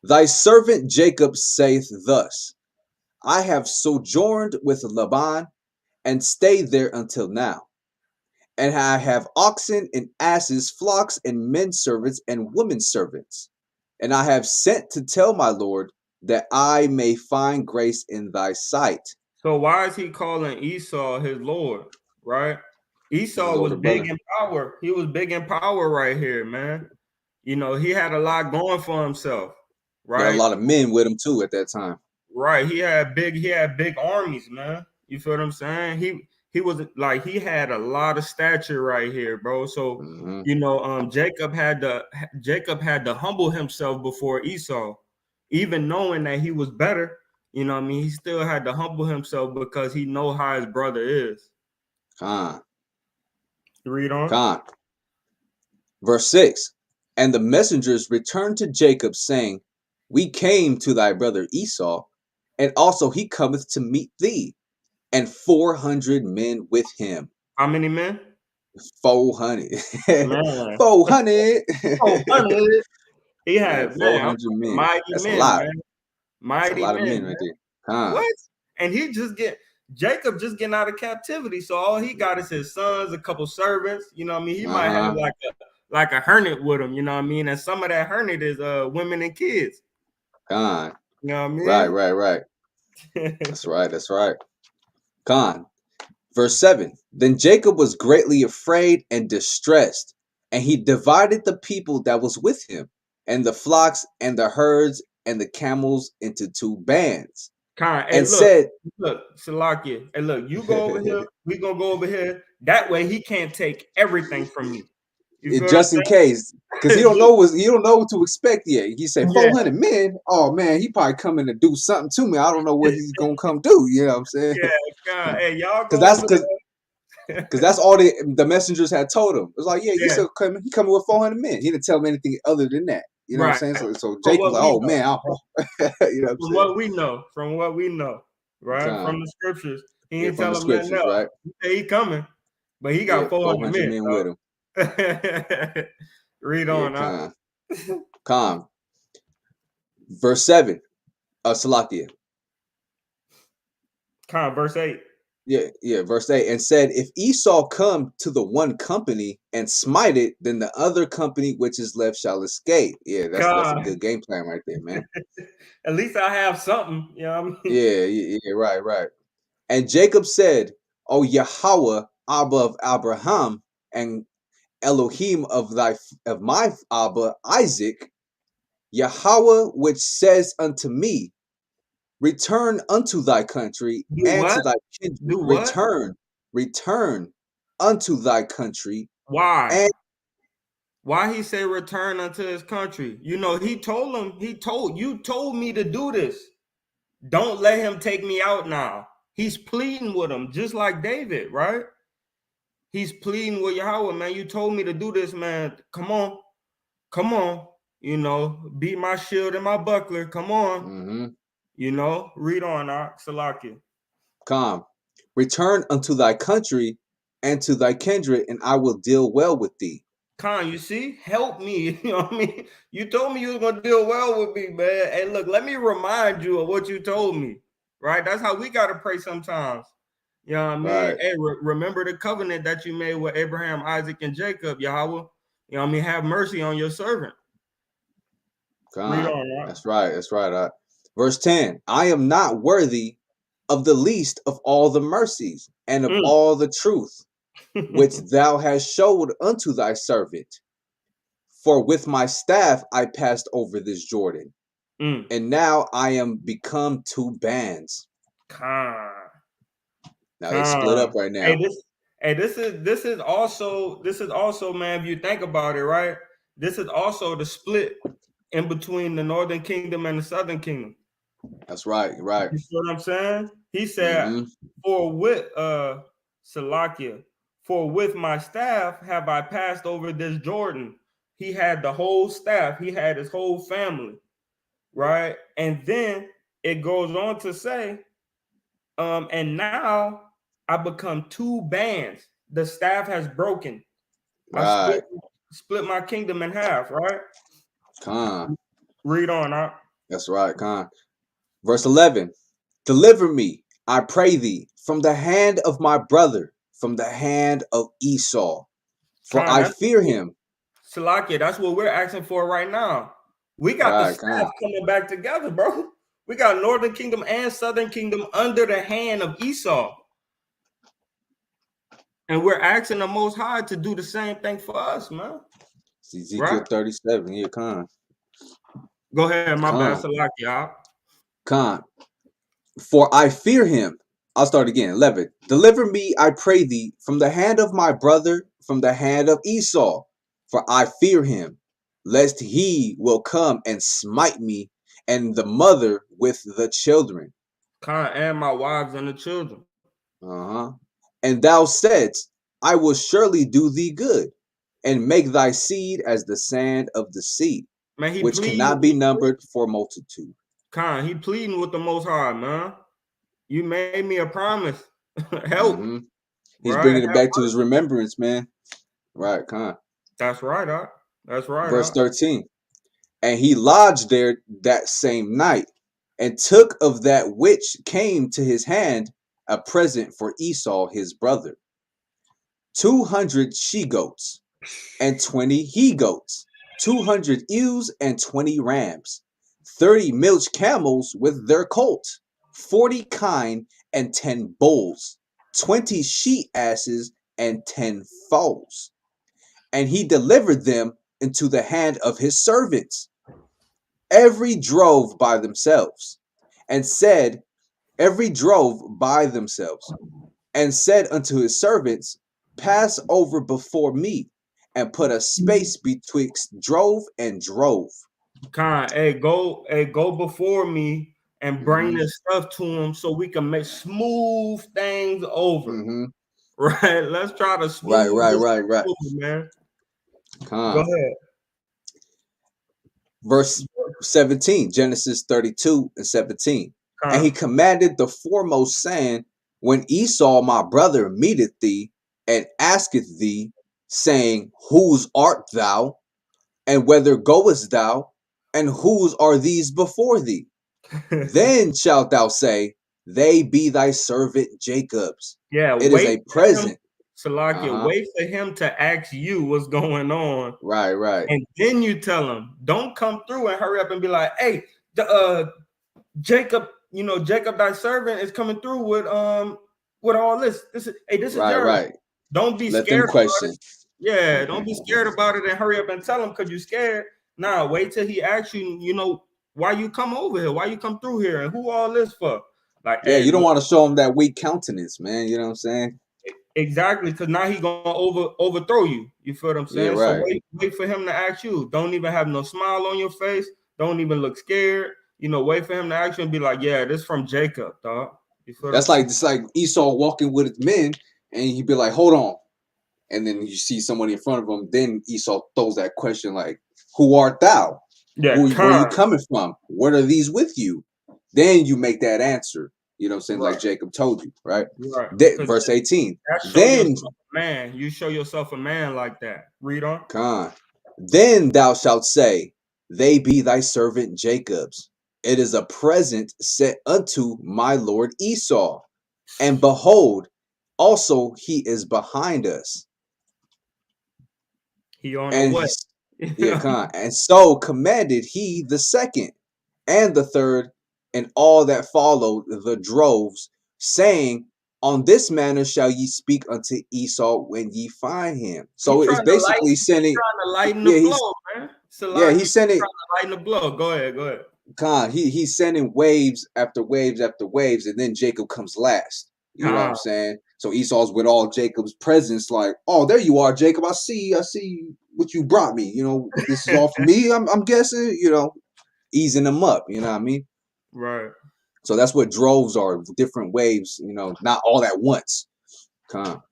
Thy servant Jacob saith thus, I have sojourned with Laban, and stayed there until now. And I have oxen and asses, flocks and men servants and women servants. And I have sent to tell my lord that I may find grace in thy sight. So why is he calling Esau his Lord, right? His Esau was older big brother. in power. He was big in power right here, man. You know, he had a lot going for himself, He had a right? lot of men with him too at that time. Right. He had big armies, man. You feel what I'm saying? He was like he had a lot of stature right here, bro. So, Hmm. Jacob had to humble himself before Esau, even knowing that he was better. You know what I mean? He still had to humble himself because he know how his brother is. Con. Read on. Con. Verse 6. And the messengers returned to Jacob, saying, We came to thy brother Esau, and also he cometh to meet thee, and 400 men with him. How many men? 400. Man. 400. Oh, 100. He Man, had, man, I'm 400 talking men. mighty That's a men, lot. man. That's a Mighty lot of men. men right there. Con. What? And Jacob just getting out of captivity. So all he got is his sons, a couple servants. You know what I mean? He might have Uh-huh. like a hermit with him, you know what I mean? And some of that hermit is women and kids. Con. You know what Right, I right, right. mean? That's right. That's right. Con. Verse 7. Then Jacob was greatly afraid and distressed, and he divided the people that was with him, and the flocks and the herds and the camels into two bands, Hey, and said, look, Shalakia. Hey, look, you go over here, we gonna go over here. That way he can't take everything from me. You feel what I'm just in case, because he don't saying? know what to expect yet. He said Yeah, 400 men. Oh man, he probably coming to do something to me. I don't know what he's gonna come do. You know what I'm saying? yeah, God. Hey, y'all Because go that's over there. because that's all the messengers had told him. It was like, yeah, Yeah, Esau coming. He coming with 400 men. He didn't tell him anything other than that. You know what I'm right. saying? So From Jake was what like, we oh know. man, you know what I'm From saying? what we know, right? Con. From the scriptures, he Yeah, ain't from tell the him nothing scriptures, else. right? He said he coming, but he Yeah, got 400 400 men, men with him. dog. Read Yeah, on, huh? con. Verse 7, Salakia. Verse 8. Yeah, verse 8. And said, if Esau come to the one company and smite it, then the other company which is left shall escape. Yeah, that's a God, good game plan right there, man. at least I have something. You know what I mean? Yeah, right, right. And Jacob said, O Yahweh, Abba of Abraham, and Elohim of my Abba Isaac, Yahweh which says unto me, return unto thy country Do and to what? thy kindred. Do what? Return unto thy country Why? and Why he say return unto his country? You know, you told me to do this. Don't let him take me out now. He's pleading with him, just like David, right? He's pleading with Yahweh, man. You told me to do this, man. Come on. Come on. You know, be my shield and my buckler. Come on. You know, read on, Salaki. come. Return unto thy country and to thy kindred, and I will deal well with thee. Khan, you see, help me. You know what I mean? You told me you was gonna deal well with me, man. Hey, look, let me remind you of what you told me. Right? That's how we gotta pray sometimes. You know what I mean? Right. Hey, remember the covenant that you made with Abraham, Isaac, and Jacob, Yahweh. You know what I mean? Have mercy on your servant. Read Come. on, right? That's right. That's right. Verse 10. I am not worthy of the least of all the mercies and of all the truth which thou hast showed unto thy servant. For with my staff I passed over this Jordan, Mm. and now I am become two bands. Khan. Now they split up Khan. right Hey, now. this is also, man, if you think about it, right? This is also the split in between the northern kingdom and the southern kingdom. That's right. Right. You see what I'm saying? He said, Mm-hmm. for with Salakia, for with my staff have I passed over this Jordan. he had the whole staff, he had his whole family, right? And then it goes on to say, and now I become two bands. The staff has broken. I Right. split my kingdom in half, right? Con. Read on up. That's right, Con. Verse 11. Deliver me, I pray thee, from the hand of my brother, from the hand of Esau. For Con, I that's fear him. Salakia, that's what we're asking for right now. We got the Right, staff Con. coming back together, bro. We got Northern Kingdom and Southern Kingdom under the hand of Esau. And we're asking the Most High to do the same thing for us, man. It's Ezekiel Right? 37. Here, Con. Go ahead, my bad, Con. Salakia. Con. For I fear him. I'll start again. 11. Deliver me, I pray thee, from the hand of my brother, from the hand of Esau. For I fear him, lest he will come and smite me, and the mother with the children. Con, and my wives and the children. Uh-huh. And thou saidst, I will surely do thee good, and make thy seed as the sand of the sea, Man, he which pleading. cannot be numbered for multitude. Con, he pleading with the Most High, man. You made me a promise. Help, Mm-hmm. He's right? bringing it back to his remembrance, man. Right, Con. That's right, huh? That's right, Verse huh? 13. And he lodged there that same night, and took of that which came to his hand a present for Esau his brother, 200 she goats, and 20 he goats, 200 ewes and 20 rams, 30 milch camels with their colts, 40 kine and 10 bulls, 20 she asses and 10 foals. And he delivered them into the hand of his servants, every drove by themselves, and said, every drove by themselves, and said unto his servants, pass over before me, and put a space betwixt drove and drove. Con, hey, go before me and bring Mm-hmm. this stuff to him so we can make smooth things over. Mm-hmm. Right? Let's try to Right, smooth right, this right, thing right. over, man. Go Con. ahead. Verse 17, Genesis 32 and 17. And he Con. commanded the foremost, saying, when Esau my brother meeteth thee, and asketh thee, saying, whose art thou? And whither goest thou? And whose are these before thee? Then shalt thou say, they be thy servant Jacob's. Yeah, It is wait a for him, present. Salakia, Uh-huh. wait for him to ask you what's going on. Right, right. And then you tell him, don't come through and hurry up and be like, hey, Jacob, Jacob, thy servant, is coming through with all this. This is Right, yours. right. Don't be Let them scared about it. question. Yeah, don't be scared about it and hurry up and tell him because you're scared. Nah, wait till he asks you, why you come over here, why you come through here, and who all this for? Like, Yeah, hey, you don't look, want to show them that weak countenance, man. You know what I'm saying? exactly, because now he gonna overthrow you. You feel what I'm Yeah, saying? So right. wait for him to ask you. Don't even have no smile on your face. Don't even look scared. Wait for him to ask you and be like, yeah, this from Jacob, dog. You feel what I'm That's saying? like it's like Esau walking with his men, and he'd be like, "Hold on," and then you see somebody in front of him. Then Esau throws that question like, "Who art thou? Yeah, Where you Khan. coming from? What are these with you?" Then you make that answer. You know what I'm saying? Like Right, Jacob told you, right? right. Because Verse 18. that show Then, yourself a man. You show yourself a man like that. Read on. Khan, then thou shalt say, they be thy servant Jacob's. It is a present set unto my lord Esau. And behold, also he is behind us. He on the And way. he, yeah, Khan. And so commanded he the second and the third and all that followed the droves, saying, on this manner shall ye speak unto Esau when ye find him. He So it's trying to basically sending, lighten the yeah, blow, man. he's Salaki sending, trying to lighten the blow. Go ahead, go ahead. Khan, he's sending waves after waves after waves, and then Jacob comes last. You know what I'm Khan. saying? So Esau's with all Jacob's presence, like, oh, there you are, Jacob. I see what you brought me. You know, this is all for me. I'm guessing. You know, easing him up. You know what I mean? Right. So that's what droves are, different waves. You know, not all at once. Khan.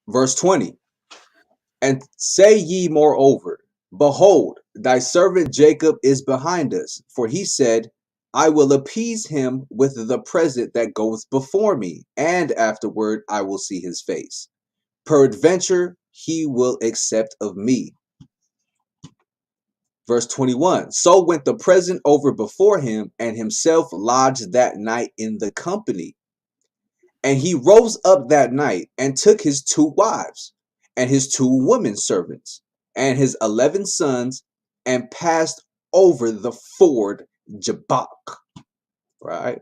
Verse 20. And say ye moreover, behold, thy servant Jacob is behind us. For he said, I will appease him with the present that goeth before me, and afterward I will see his face. Peradventure he will accept of me. Verse 21. So went the present over before him, and himself lodged that night in the company. And he rose up that night and took his 2 wives and his 2 women servants and his 11 sons and passed over the ford Jabbok. Right?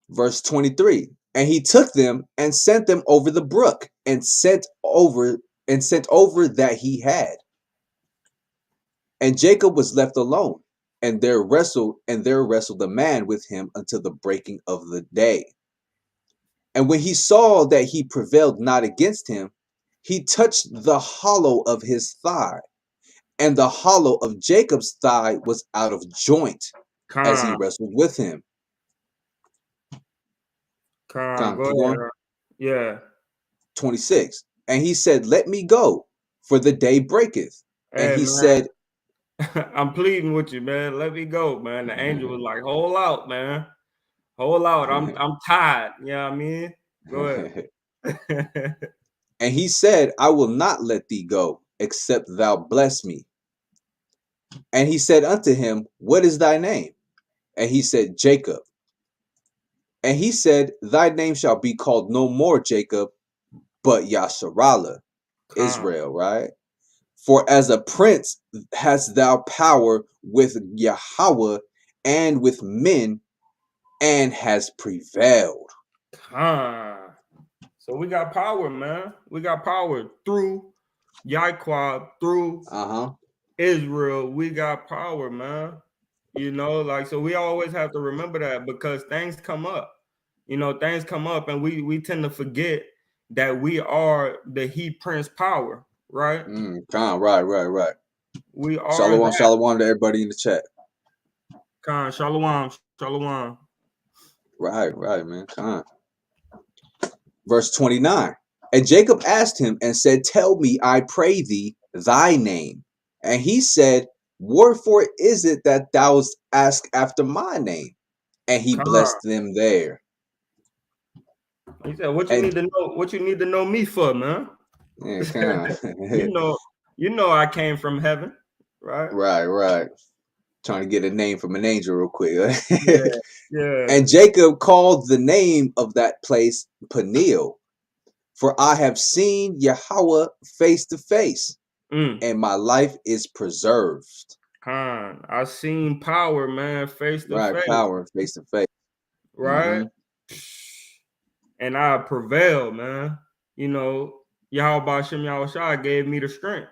Verse 23. And he took them and sent them over the brook and sent over that he had. And Jacob was left alone, and there wrestled a man with him until the breaking of the day. And when he saw that he prevailed not against him, he touched the hollow of his thigh, and the hollow of Jacob's thigh was out of joint as he Con, wrestled with him. go Keep ahead. going. Yeah. 26. And he said, Let me go, for the day breaketh. And Hey, he man. said, I'm pleading with you, man. Let me go, man. The angel was like, hold out, man. Hold out. I'm tired. You know what I mean? Go ahead. And he said, I will not let thee go, except thou bless me. And he said unto him, What is thy name? And he said, Jacob. And he said, Thy name shall be called no more Jacob, but YASHARAHLA, Con, Israel, right? For as a prince hast thou power with Yahweh and with men, and has prevailed. con. So we got power, man. We got power through Yaquab, through Uh-huh. Israel. We got power, man. You know, like, so we always have to remember that, because things come up. You know, things come up, and we tend to forget that we are the He Prince power, right? Right. We are Shalom, that. shalom to everybody in the chat. Khan, shalom, shalom. Right, man. Verse 29. And Jacob asked him and said, Tell me, I pray thee, thy name. And he said, Wherefore is it that thou ask after my name? And he Khan. blessed them there. He said, "What you And need to know? What you need to know me for, man? yeah, kind you know, you know, I came from heaven, right? right. Trying to get a name from an angel real quick. Yeah, yeah. And Jacob called the name of that place Peniel, for I have seen Yahweh face to face, Mm. and my life is preserved. Khan, I seen power, man, face to Right, face, power face to face. right? And I prevailed, man. You know, Yahweh Shem Yahushua gave me the strength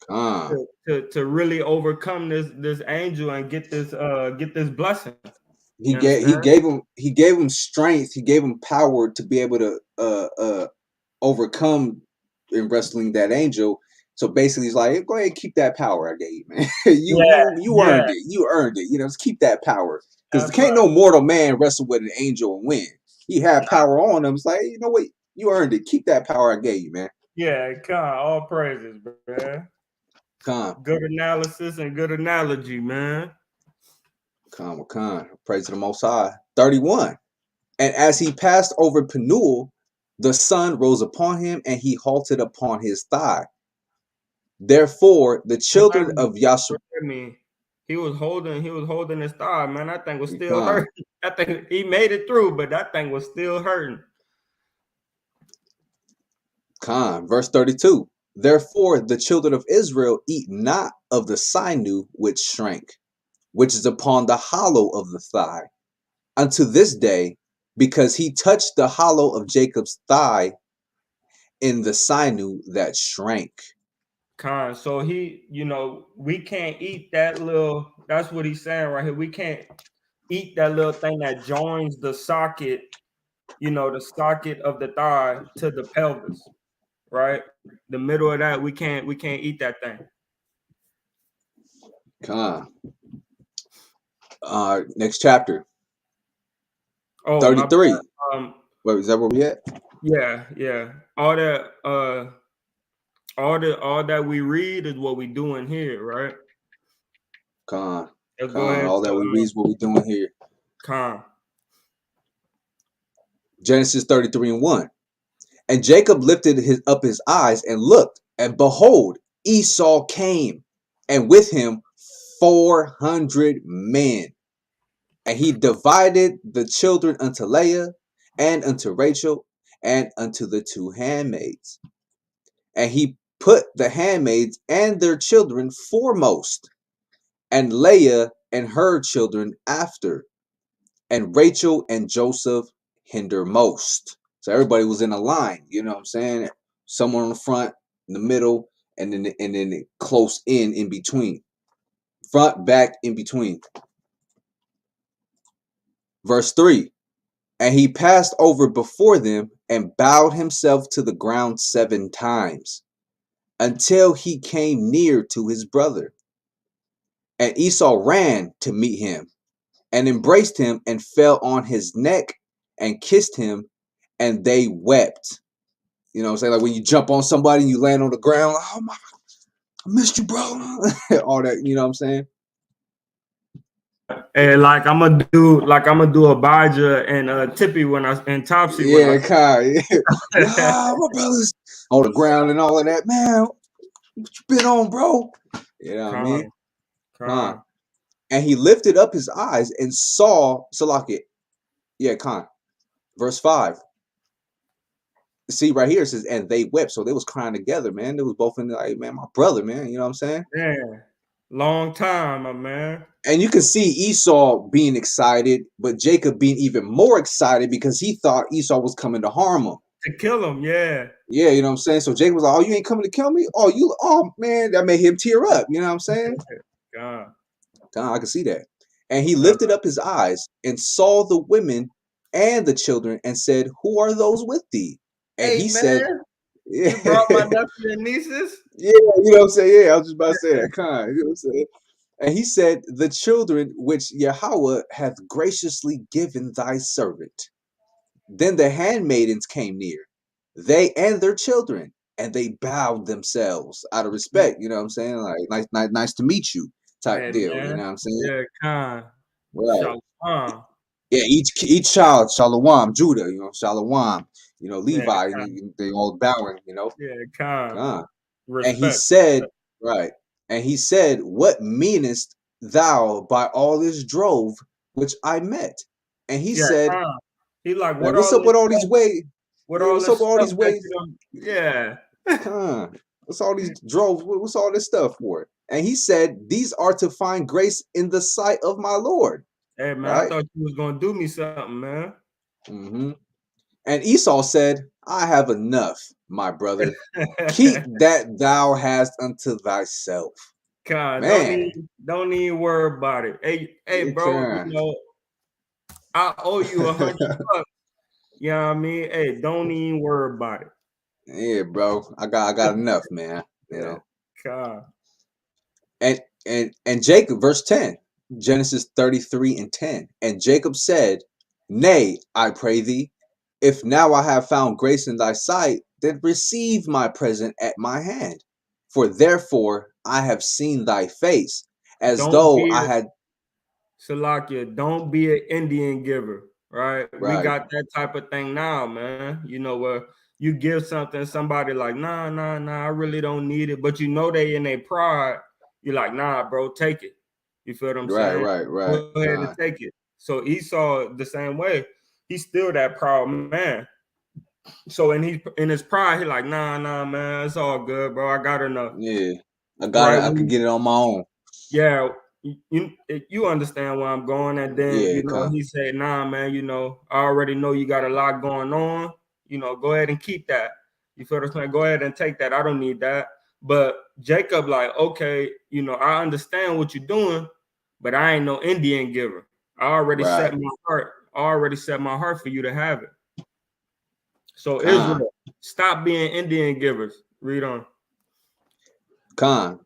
Con. to really overcome this angel and get this blessing. He You gave understand? he gave him strength. He gave him power to be able to overcome in wrestling that angel. So basically, he's like, go ahead, and keep that power I gave you, man. Yeah, you yeah. earned it. You earned it. You know, just keep that power because That's can't right. no mortal man wrestle with an angel and win. He had power on him. It's like, you know what? You earned it. Keep that power I gave you, man. Yeah, Khan, all praises, man. Con, Good analysis and good analogy, man. con. Praise to the Most High. 31. And as he passed over Penuel, the sun rose upon him, and he halted upon his thigh. Therefore, the children Remind me, of Yasharahla, remind me. He was holding his thigh, man. That thing was still hurting. That thing, he made it through, but that thing was still hurting. verse 32. Therefore, the children of Israel eat not of the sinew which shrank, which is upon the hollow of the thigh, unto this day, because he touched the hollow of Jacob's thigh in the sinew that shrank. Con, so he, you know, we can't eat that little. That's what he's saying right here. We can't eat that little thing that joins the socket, you know, the socket of the thigh to the pelvis, right? The middle of that, we can't eat that thing. Con. Next chapter, Oh, my 33. bad. Wait, is that where we at? Yeah. All that all that we read is what we doing here, right? Con, Let's go con. ahead All that we read to is what we doing here. Con. Genesis 33:1. And Jacob lifted up his eyes and looked, and behold, Esau came, and with him 400 men. And he divided the children unto Leah, and unto Rachel, and unto the two handmaids. And he put the handmaids and their children foremost, and Leah and her children after, and Rachel and Joseph hindermost. So everybody was in a line, you know what I'm saying? Someone on the front, in the middle, and then close in between. Front, back, in between. Verse 3. And he passed over before them and bowed himself to the ground 7 times, until he came near to his brother. And Esau ran to meet him, and embraced him, and fell on his neck, and kissed him, and they wept. You know what I'm saying? Like when you jump on somebody and you land on the ground, like, oh my, I missed you, bro. All that, you know what I'm saying? And like I'm gonna do Abijah and Tippy when I and Topsy when I Yeah, Kai. Yeah, my brother's on the ground and all of that. Man, what you been on, bro? You know what I mean? Con, Khan. con. And he lifted up his eyes and saw Salakia. Yeah, Khan. Verse 5. See right here it says, and they wept. So they was crying together, man. They was both in the, like, man, my brother, man. You know what I'm saying? Man, long time, my man. And you can see Esau being excited, but Jacob being even more excited because he thought Esau was coming to harm him. To kill him, yeah. Yeah, you know what I'm saying? So Jacob was like, oh, you ain't coming to kill me? Oh, man, that made him tear up. You know what I'm saying? God, I can see that. And he God. lifted up his eyes and saw the women and the children and said, who are those with thee? And Hey he said, man, yeah, you brought my nephew and nieces? yeah, you know what I'm saying? Yeah, I was just about to say that. Kind, you know what I'm saying? And he said, the children which Yahweh hath graciously given thy servant. Then the handmaidens came near, they and their children, and they bowed themselves out of respect. You know what I'm saying? Like, nice to meet you type Hey deal. You man, know what I'm saying? yeah, Khan. Right. Shalom. Yeah, each child, Shalawam, Judah, Shalawam, Yeah, Levi, Khan. they all bowing. Yeah, Khan. God. And he Respect. said, right, and he said, what meanest thou by all this drove which I met? And he Yeah, said, Khan. He like, like, what's up with all these ways? what Yeah, all what's up this with all stuff these that ways? you don't, yeah. What's all these droves? What's all this stuff for? And he said, these are to find grace in the sight of my Lord. Hey man, I Right? thought you was gonna do me something, man. Mm-hmm. And Esau said, I have enough, my brother. Keep that thou hast unto thyself. God, Man, don't even worry about it. Hey, it bro, can. I owe you $100. You know what I mean? Hey, don't even worry about it. Yeah, bro. I got enough, man. You Yeah, know. God. And Jacob, verse 10, Genesis 33:10. And Jacob said, nay, I pray thee, if now I have found grace in thy sight, then receive my present at my hand. For therefore I have seen thy face, as Don't though be I had Salakia, don't be an Indian giver, right? We right, got that type of thing now, man. You know where you give something, somebody like, nah, I really don't need it, but you know they in their pride. You're like, nah, bro, take it. You feel what I'm saying? right. Go ahead and take it. So Esau the same way. He's still that proud man. So in his pride, he like, nah, man, it's all good, bro. I got enough, Yeah. I got it. right? I could get it on my own. Yeah, you understand where I'm going, and then Yeah, he said, "Nah, man, I already know you got a lot going on. Go ahead and keep that. You feel what I'm saying? Go ahead and take that. I don't need that." But Jacob, like, okay, I understand what you're doing, but I ain't no Indian giver. I already set right. my heart. I already set my heart for you to have it. So Con. Israel, stop being Indian givers. Read on. Con.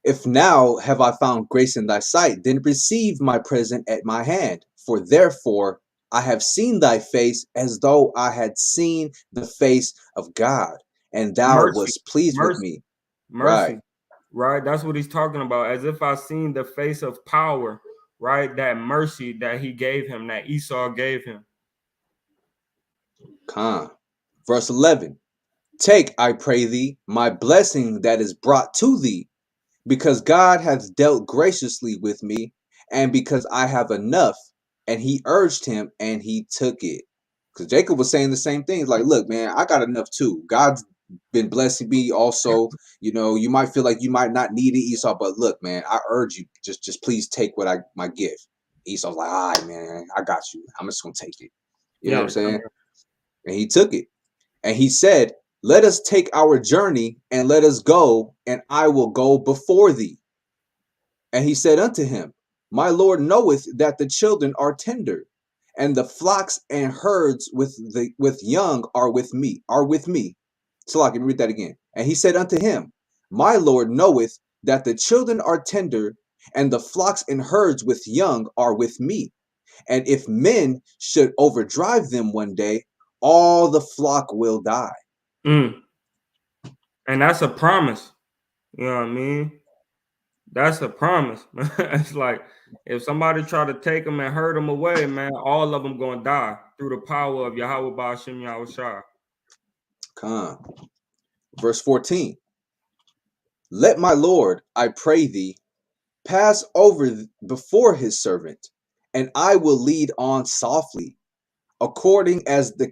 If now have I found grace in thy sight, then receive my present at my hand. For therefore I have seen thy face as though I had seen the face of God, and thou Mercy, wast pleased with mercy. me. Mercy. Right? That's what he's talking about. As if I seen the face of power, right? That mercy that he gave him, that Esau gave him. Verse 11. Take, I pray thee, my blessing that is brought to thee, because God hath dealt graciously with me, and because I have enough. And he urged him, and he took it. Because Jacob was saying the same thing. Like, look, man, I got enough too. God's been blessing me also. You know, you might feel like you might not need it, Esau, but look, man, I urge you, just please take what my gift. Esau's like, all right, man, I got you. I'm just gonna take it. You know what I'm saying? And he took it. And he said, let us take our journey, and let us go, and I will go before thee. And he said unto him, my Lord knoweth that the children are tender, and the flocks and herds with young are with me. So I can read that again. And he said unto him, my Lord knoweth that the children are tender, and the flocks and herds with young are with me. And if men should overdrive them one day, all the flock will die. And that's a promise. You know what I mean? That's a promise. It's like if somebody try to take them and hurt them away, man, all of them gonna die through the power of Yahweh Ba'ashem Yahushua. Verse 14. Let my Lord, I pray thee, pass over before his servant, and I will lead on softly, according as the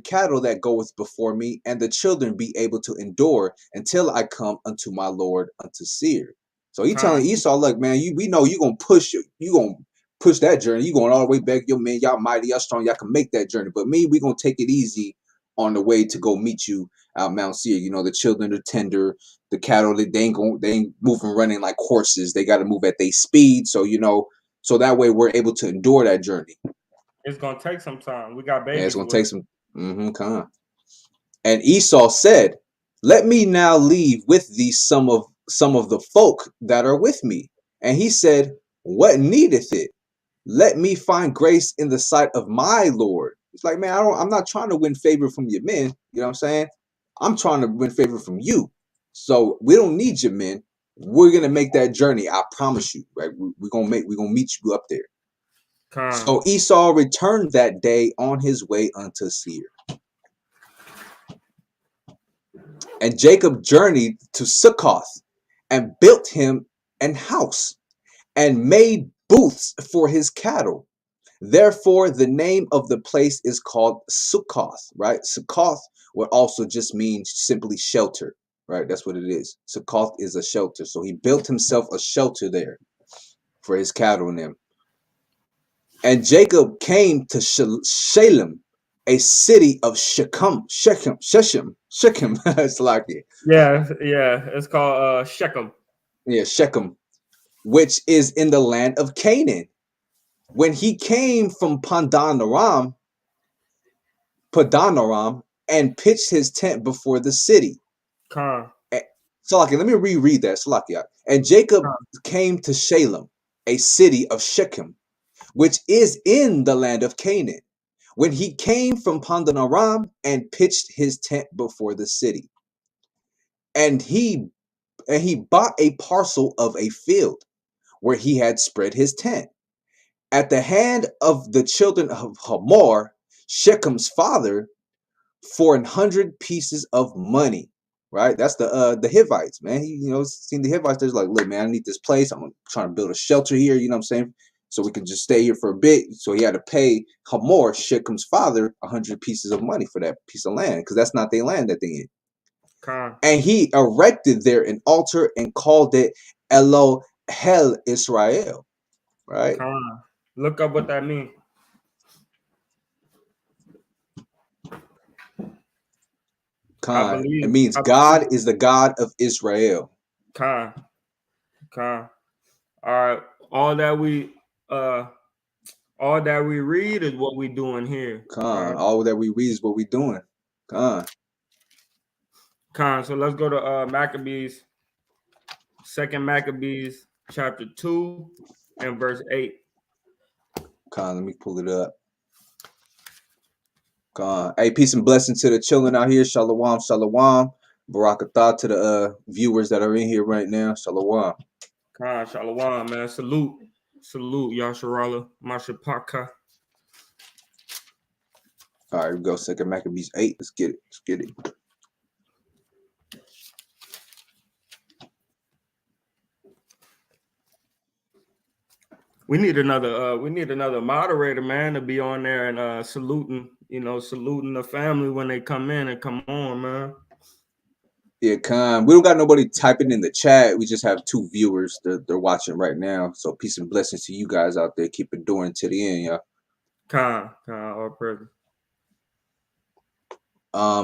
cattle that goeth before me, and the children be able to endure until I come unto my Lord unto Seir. So he telling Esau, look, man, we know you gonna push it, you gonna push that journey, you going all the way back, yo man, y'all mighty, y'all strong, y'all can make that journey. But me, we gonna take it easy on the way to go meet you out Mount Seir. You know, the children are tender, the cattle they ain't moving running like horses, they gotta move at their speed. So you know, so that way we're able to endure that journey. It's gonna take some time. We got babies. Yeah, it's gonna take some. And Esau said, let me now leave with thee some of the folk that are with me. And he said, what needeth it? Let me find grace in the sight of my Lord. It's like, man, I'm not trying to win favor from your men. You know what I'm saying? I'm trying to win favor from you. So we don't need your men. We're gonna make that journey. I promise you. Right? We're gonna meet you up there. So Esau returned that day on his way unto Seir. And Jacob journeyed to Succoth, and built him an house, and made booths for his cattle. Therefore, the name of the place is called Succoth, right? Succoth would also just mean simply shelter, right? That's what it is. Succoth is a shelter. So he built himself a shelter there for his cattle and them. And Jacob came to Shalem, a city of Shechem. It's like it. Yeah, it's called Shechem. Yeah, Shechem, which is in the land of Canaan. When he came from Padanaram, and pitched his tent before the city. Salakia, let me reread that. Salakia. And Jacob came to Shalem, a city of Shechem, which is in the land of Canaan, when he came from Padanaram and pitched his tent before the city. And he bought a parcel of a field where he had spread his tent, at the hand of the children of Hamor, Shechem's father, for 100 pieces of money. Right? That's the Hivites, man. He, seen the Hivites. There's like, look, man, I need this place. I'm trying to build a shelter here. You know what I'm saying? So we can just stay here for a bit. So he had to pay Hamor, Shechem's father, 100 pieces of money for that piece of land, because that's not their land that they in. And he erected there an altar and called it Elohel Israel. Right? Look up what that means. It means God is the God of Israel. All right. All that we read is what we doing here. All that we read is what we doing. So let's go to Maccabees, 2 Maccabees chapter 2 and verse 8. Let me pull it up. Hey, peace and blessing to the children out here. Shalawam, shalawam. Barakatah to the viewers that are in here right now. Shalawam. Khan, Shalawam, man. Salute, YASHARAHLA, Mashapaka. All right, we go. Second Maccabees 8. Let's get it. Let's get it. We need another moderator, man, to be on there and saluting the family when they come in and come on, man. Yeah, Khan. We don't got nobody typing in the chat. We just have 2 viewers. They're watching right now. So peace and blessings to you guys out there. Keep enduring to the end, y'all. Khan, all present.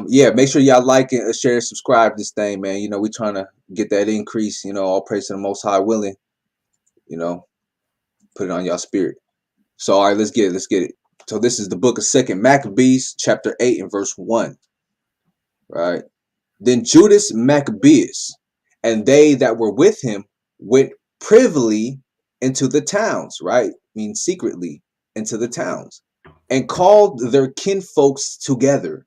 Yeah, make sure y'all like and share, subscribe this thing, man. You know, we trying to get that increase. You know, all praise to the Most High willing. You know, put it on y'all spirit. So, all right, let's get it. Let's get it. So, this is the book of Second Maccabees, chapter 8 and verse 1. Right. Then Judas Maccabeus and they that were with him went privily into the towns, right? Means secretly into the towns, and called their kinfolks together,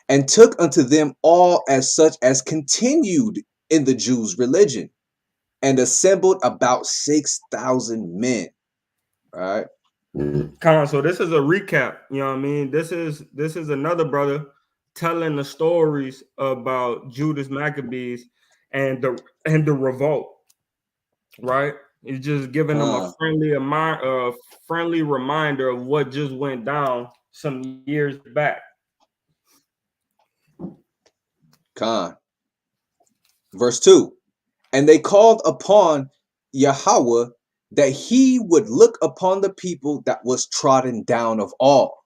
and took unto them all as such as continued in the Jews' religion, and assembled about 6,000 men. Right. Khan, so this is a recap. You know what I mean? This is another brother telling the stories about Judas Maccabees and the revolt. Right? He's just giving them a friendly reminder of what just went down some years back. Khan. Verse 2. And they called upon Yahweh that he would look upon the people that was trodden down of all,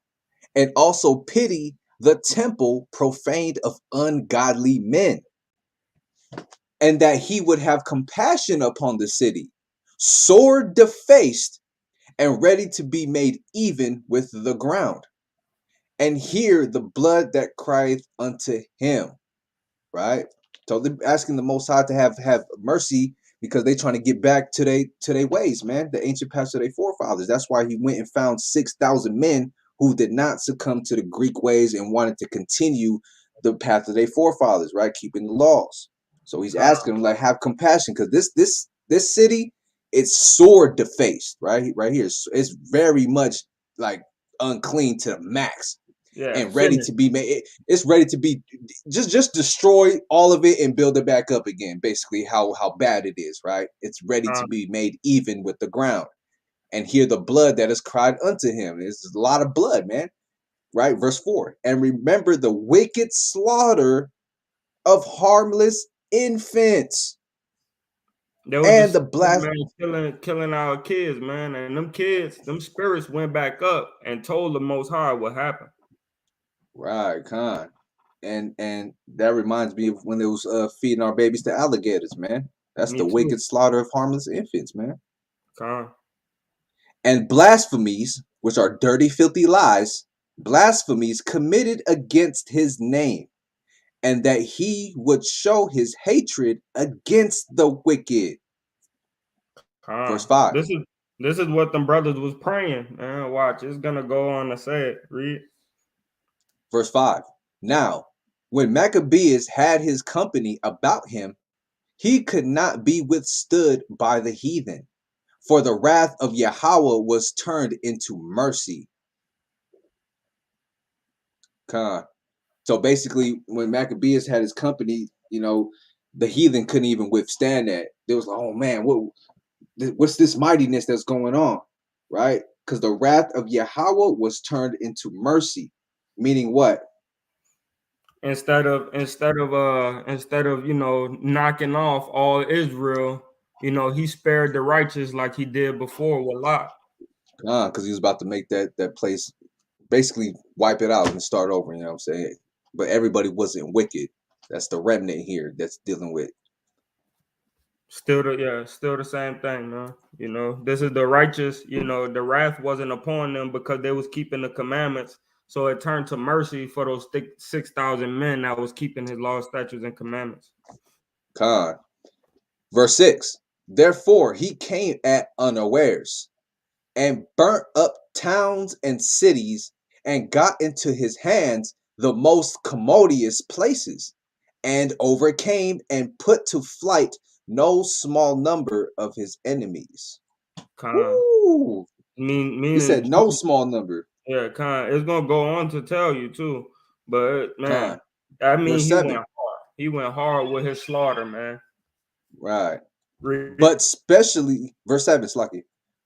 and also pity the temple profaned of ungodly men, and that he would have compassion upon the city, sore defaced and ready to be made even with the ground, and hear the blood that crieth unto him. Right? So they're asking the Most High to have mercy because they trying to get back to their ways, man. The ancient past of their forefathers. That's why he went and found 6,000 men who did not succumb to the Greek ways and wanted to continue the path of their forefathers, right? Keeping the laws. So he's asking them, like, have compassion, because this city, it's sore defaced, right? Right here. It's very much like unclean to the max. Yeah, And ready finished. to be made. It's ready to be just destroy all of it and build it back up again. Basically, how bad it is, right? It's ready to be made even with the ground, and hear the blood that is cried unto him. It's a lot of blood, man. Right, verse 4. And remember the wicked slaughter of harmless infants, There was a and the man killing our kids, man, and them spirits went back up and told the Most High what happened. Right, Khan. And that reminds me of when they was feeding our babies to alligators, man. That's Me the too. wicked slaughter of harmless infants, man. Khan. And blasphemies, which are dirty, filthy lies, blasphemies committed against his name, and that he would show his hatred against the wicked. Verse 5. This is what them brothers was praying, man. Watch, it's gonna go on to say it. Read. Verse 5. Now, when Maccabeus had his company about him, he could not be withstood by the heathen, for the wrath of Yahweh was turned into mercy. Con. So basically, when Maccabeus had his company, you know, the heathen couldn't even withstand that. They was like, oh man, what's this mightiness that's going on, right? Because the wrath of Yahweh was turned into mercy, meaning what? Instead of knocking off all Israel, he spared the righteous like he did before with Lot. Because he was about to make that place basically wipe it out and start over. You know what I'm saying? But everybody wasn't wicked. That's the remnant here that's dealing with. Still the same thing, man. This is the righteous. The wrath wasn't upon them because they was keeping the commandments. So it turned to mercy for those 6,000 men that was keeping his laws, statutes, and commandments. Con. Verse 6. Therefore he came at unawares, and burnt up towns and cities, and got into his hands the most commodious places, and overcame and put to flight no small number of his enemies. Con. Woo! He Meaning, said no small number. yeah, con. It's gonna go on to tell you too, but man, Con. I mean, Verse he went 7. hard. He went hard with his slaughter, man. Right. Read. But specially, verse 7, Slucky.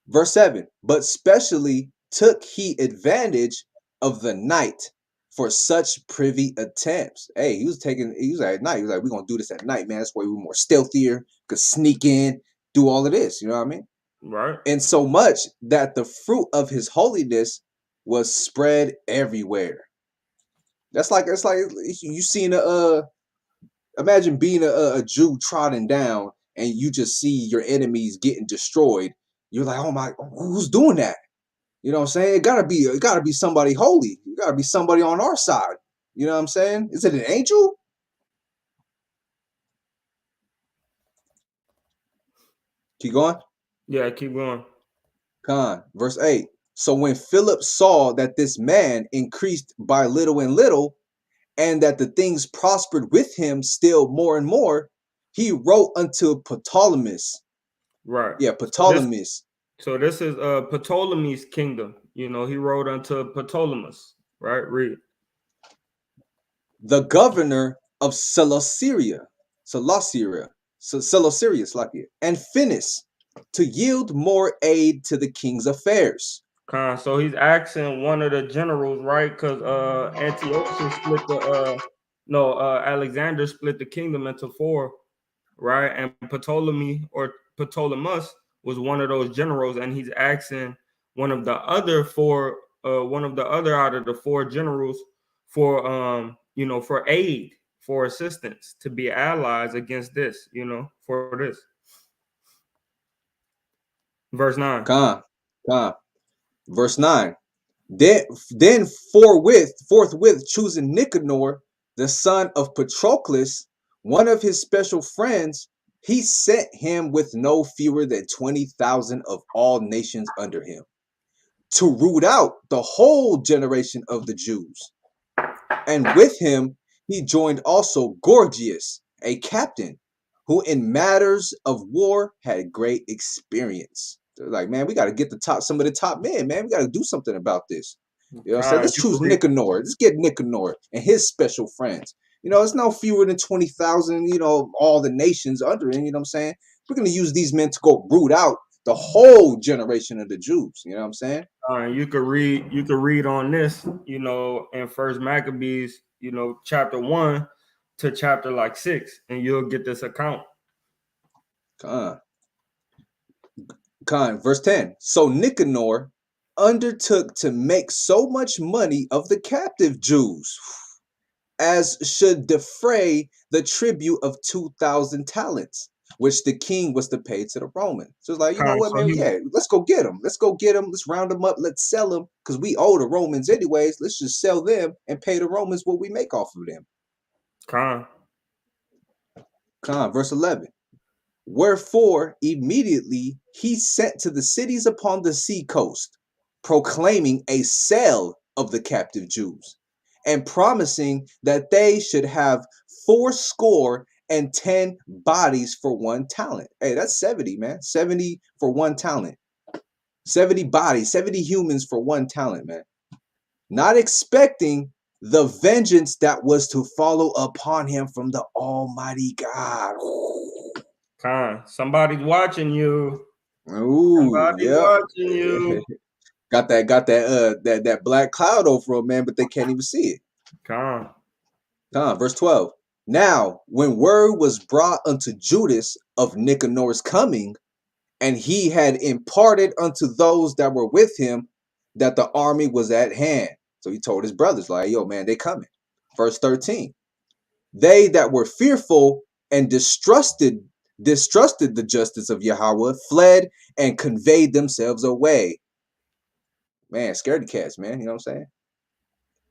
Verse 7, but specially took he advantage of the night for such privy attempts. Hey, he was like at night. He was like, we're gonna do this at night, man. That's why we're more stealthier, could sneak in, do all of this. You know what I mean? Right. And so much that the fruit of his holiness was spread everywhere. That's like it's like you seen imagine being a Jew trotting down and you just see your enemies getting destroyed. You're like, oh my, who's doing that? You know what I'm saying? It gotta be somebody holy. It gotta be somebody on our side. You know what I'm saying? Is it an angel? Keep going. Yeah, keep going. Verse 8. So when Philip saw that this man increased by little and little, and that the things prospered with him still more and more, he wrote unto Ptolemy. Right. Yeah, So this, Ptolemy, so this is Ptolemy's kingdom. You know, he wrote unto Ptolemus. Right. Read. the governor of Celesyria, and Finis, to yield more aid to the king's affairs. Con. So he's asking one of the generals, right? Because Antiochus split the no Alexander split the kingdom into four, right? And Ptolemy or Ptolemus was one of those generals, and he's asking one of the other out of the four generals for for aid, for assistance to be allies against this, for this. Verse 9. Con, con. Verse 9. Then forthwith choosing Nicanor, the son of Patroclus, one of his special friends, he sent him with no fewer than 20,000 of all nations under him, to root out the whole generation of the Jews. And with him he joined also Gorgias, a captain, who in matters of war had great experience. They're like, man, we got to get some of the top men, man. We got to do something about this. You know what I'm saying? Con, Let's choose Nicanor. Let's get Nicanor and his special friends. You know, it's no fewer than 20,000, all the nations under him. You know what I'm saying? We're going to use these men to go root out the whole generation of the Jews. You know what I'm saying? you could read on this, in First Maccabees, chapter 1 to chapter like 6, and you'll get this account. Verse 10. So Nicanor undertook to make so much money of the captive Jews as should defray the tribute of 2,000 talents, which the king was to pay to the Romans. So it's like, you know what, So man? Yeah, let's go get them. Let's go get them. Let's round them up. Let's sell them because we owe the Romans anyways. Let's just sell them and pay the Romans what we make off of them. Verse 11. Wherefore immediately he sent to the cities upon the sea coast, proclaiming a sale of the captive Jews, and promising that they should have 80 bodies for 1 talent. Hey, that's 70, man. 70 for 1 talent. 70 bodies, 70 humans for 1 talent, man. Not expecting the vengeance that was to follow upon him from the Almighty God. Somebody's watching you. Ooh, Somebody's yep. watching you. got that black cloud over him, man, but they can't even see it. Verse 12. Now, when word was brought unto Judas of Nicanor's coming, and he had imparted unto those that were with him that the army was at hand. So he told his brothers, like, yo, man, they coming. Verse 13. They that were fearful and distrusted the justice of Yahweh fled and conveyed themselves away. Man, scaredy cats, man. You know what I'm saying?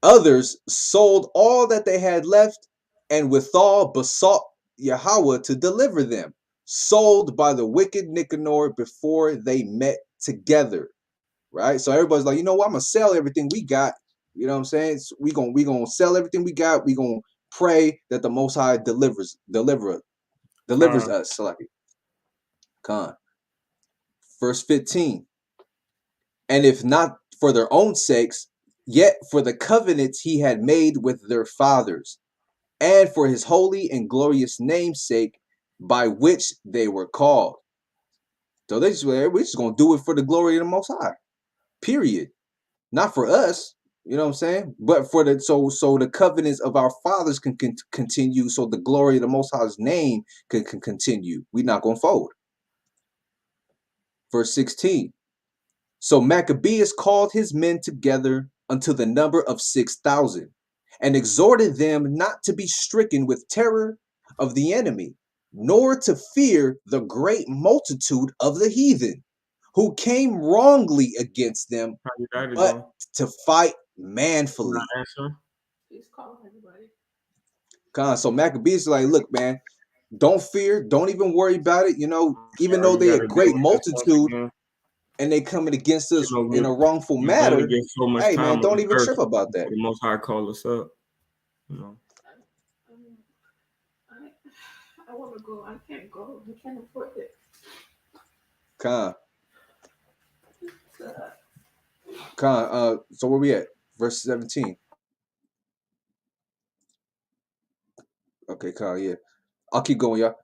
Others sold all that they had left and withal besought Yahweh to deliver them, sold by the wicked Nicanor before they met together. Right? So everybody's like, you know what? I'm going to sell everything we got. You know what I'm saying? So we gonna sell everything we got. We gonna pray that the Most High delivers us. Salaki. Khan. Verse 15. And if not for their own sakes, yet for the covenants he had made with their fathers, and for his holy and glorious name's sake, by which they were called. So we're just gonna do it for the glory of the Most High. Period. Not for us, you know what I'm saying? But for the so the covenants of our fathers can continue, so the glory of the Most High's name can continue. We're not gonna fold. Verse 16. So Maccabeus called his men together unto the number of 6,000, and exhorted them not to be stricken with terror of the enemy, nor to fear the great multitude of the heathen, who came wrongly against them, but to fight manfully. He's calling everybody. So Maccabeus is like, look, man, don't fear, don't even worry about it. You know, even though they a great multitude, and they coming against us in a wrongful matter, hey man, don't even trip about that. The Most High call us up. You know. I want to go. I can't go. I can't afford it. So where we at? Verse 17. Okay, yeah. I'll keep going, y'all.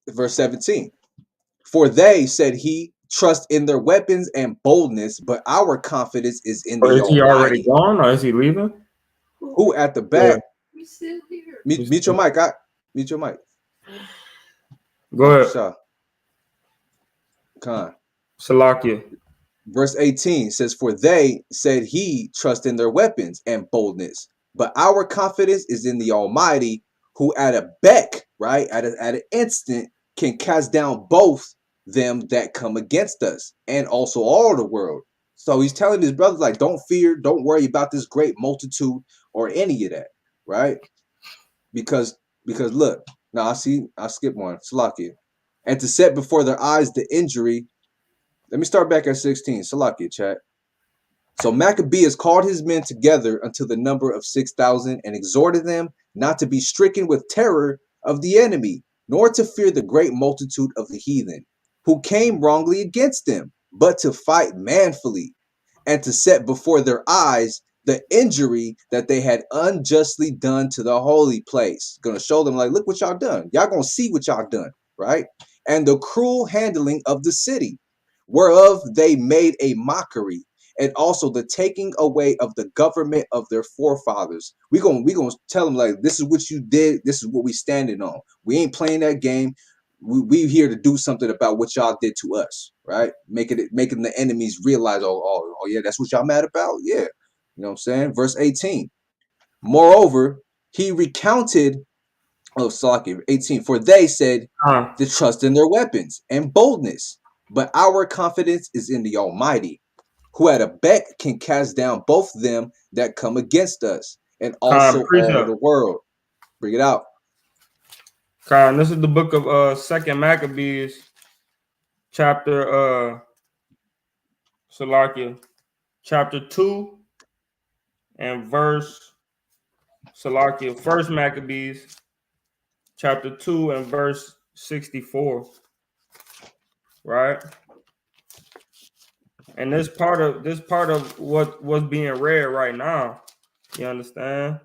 Verse 17. For they, said he, trust in their weapons and boldness, but our confidence is in the Almighty. Is he already gone, or is he leaving? Who at the back? We still here. Mute your mic. Mute your mic. Go ahead. Salakia. Verse 18 says, for they, said he, trust in their weapons and boldness, but our confidence is in the Almighty, who at a beck, right, at an instant, can cast down both them that come against us, and also all the world. So he's telling his brothers, like, don't fear, don't worry about this great multitude or any of that, right? Because look, now I skip one, Salakia. And to set before their eyes the injury. Let me start back at 16. Salakia, chat. So Maccabeus called his men together unto the number of 6,000, and exhorted them not to be stricken with terror of the enemy, nor to fear the great multitude of the heathen, who came wrongly against them, but to fight manfully, and to set before their eyes the injury that they had unjustly done to the holy place. Gonna show them, like, look what y'all done. Y'all gonna see what y'all done, right? And the cruel handling of the city, whereof they made a mockery, and also the taking away of the government of their forefathers. We gonna tell them, like, this is what you did, this is what we standing on. We ain't playing that game. We here to do something about what y'all did to us, right? Making the enemies realize, oh yeah, that's what y'all mad about? Yeah. You know what I'm saying? Verse 18. Moreover, he recounted, Salaki, 18, for they said to trust in their weapons and boldness, but our confidence is in the Almighty, who at a beck can cast down both them that come against us, and also all the world. Bring it out. This is the book of Second Maccabees, chapter Salakia, chapter 2 and verse Salakia. First Maccabees, chapter 2 and verse 64. Right? And this part of what was being read right now, you understand?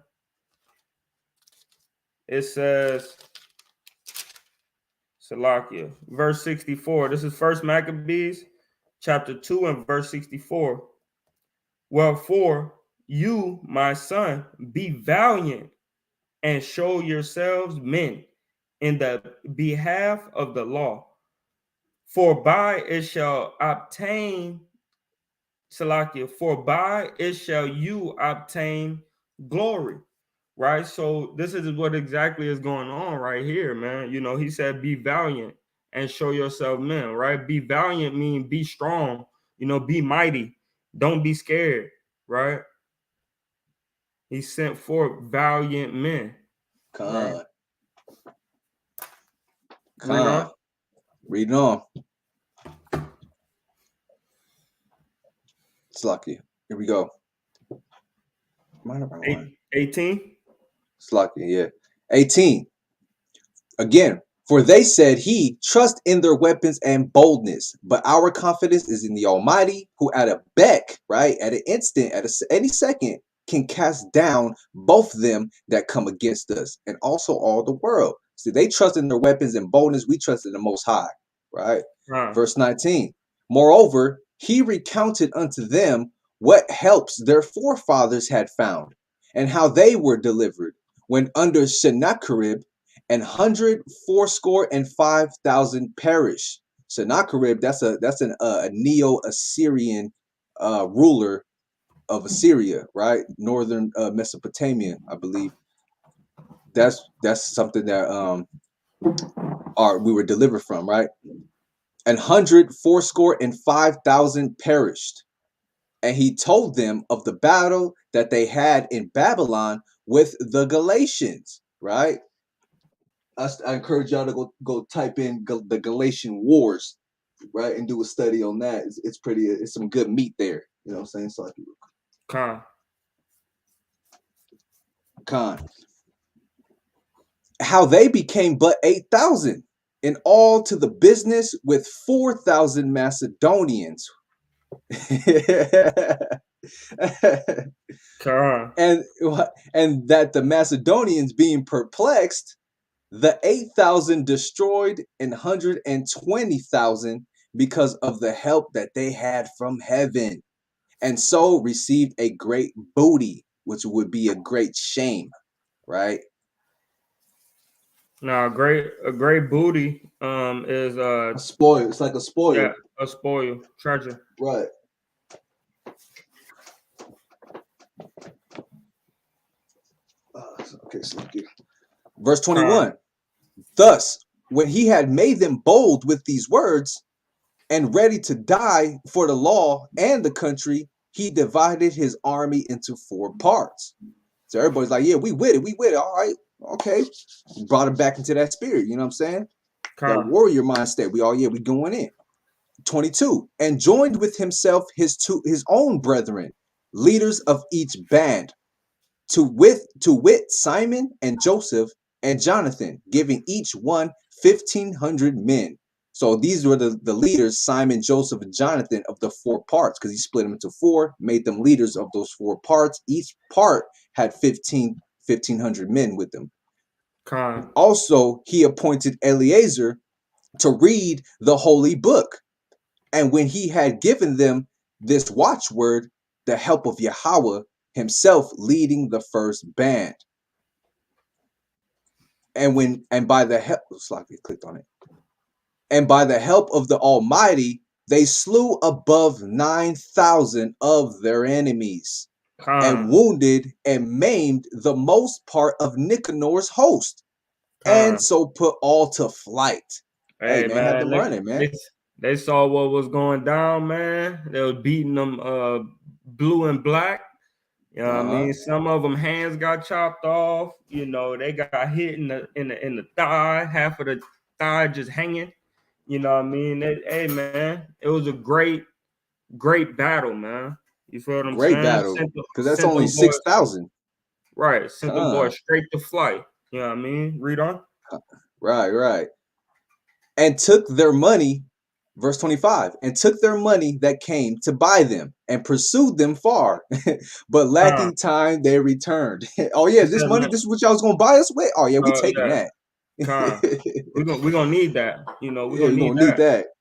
It says, Salakia, verse 64. This is First Maccabees, chapter 2 and verse 64. Wherefore, you, my son, be valiant and show yourselves men in the behalf of the law. For by it shall obtain, Salakia, for by it shall you obtain glory. Right? So this is what exactly is going on right here, man. You know, he said, be valiant and show yourself men, right? Be valiant mean be strong, you know, be mighty. Don't be scared, right? He sent forth valiant men. Right? Read on. It's lucky. Here we go. 18. It's lucky, yeah. 18. Again, for they said he trust in their weapons and boldness, but our confidence is in the Almighty, who at a beck, right, at an instant, any second, can cast down both them that come against us, and also all the world. See, they trust in their weapons and boldness. We trust in the Most High, right? Verse 19. Moreover, he recounted unto them what helps their forefathers had found, and how they were delivered when under Sennacherib 185,000 perish. Sennacherib, that's a Neo-Assyrian ruler of Assyria, right? Northern Mesopotamia, I believe. That's something that we were delivered from, right? 185,000 perished. And he told them of the battle that they had in Babylon with the Galatians, right? I encourage y'all to go type in the Galatian Wars, right, and do a study on that. It's some good meat there. You know what I'm saying? So Khan. How they became but 8,000 in all to the business with 4,000 Macedonians. and that the Macedonians being perplexed, the 8,000 destroyed and 120,000 because of the help that they had from heaven, and so received a great booty, which would be a great shame, right? Now, a great booty is a spoil. It's like a spoil. Yeah, a spoil, treasure. Right. Okay, so verse 21. Thus, when he had made them bold with these words, and ready to die for the law and the country, he divided his army into 4 parts. So everybody's like, yeah, we with it. All right, okay. Brought him back into that spirit, you know what I'm saying? That warrior mindset. We going in. 22. And joined with himself his own brethren, leaders of each band, to wit Simon and Joseph and Jonathan, giving each one 1,500 men. So these were the leaders, Simon, Joseph, and Jonathan, of the 4 parts, because he split them into 4, made them leaders of those 4 parts. Each part had 1,500 men with them. Also, he appointed Eleazar to read the holy book. And when he had given them this watchword, the help of Yahweh, himself leading the first band. And by the help, clicked on it. And by the help of the Almighty, they slew above 9,000 of their enemies, and wounded and maimed the most part of Nicanor's host, and so put all to flight. Hey man, had them running, man. They saw what was going down, man. They were beating them blue and black. You know what I mean? Some of them hands got chopped off. You know, they got hit in the thigh, half of the thigh just hanging. You know what I mean? Hey man, it was a great battle, man. You feel what I'm saying? Great battle, because that's only 6,000. Right, sent them boys straight to flight. You know what I mean? Read on. Right. And took their money. Verse 25, and took their money that came to buy them, and pursued them far, but lacking time, they returned. Oh yeah, this money, this is what y'all was gonna buy us with. Oh yeah, we taking that. We're gonna need that. You know, we're gonna need that.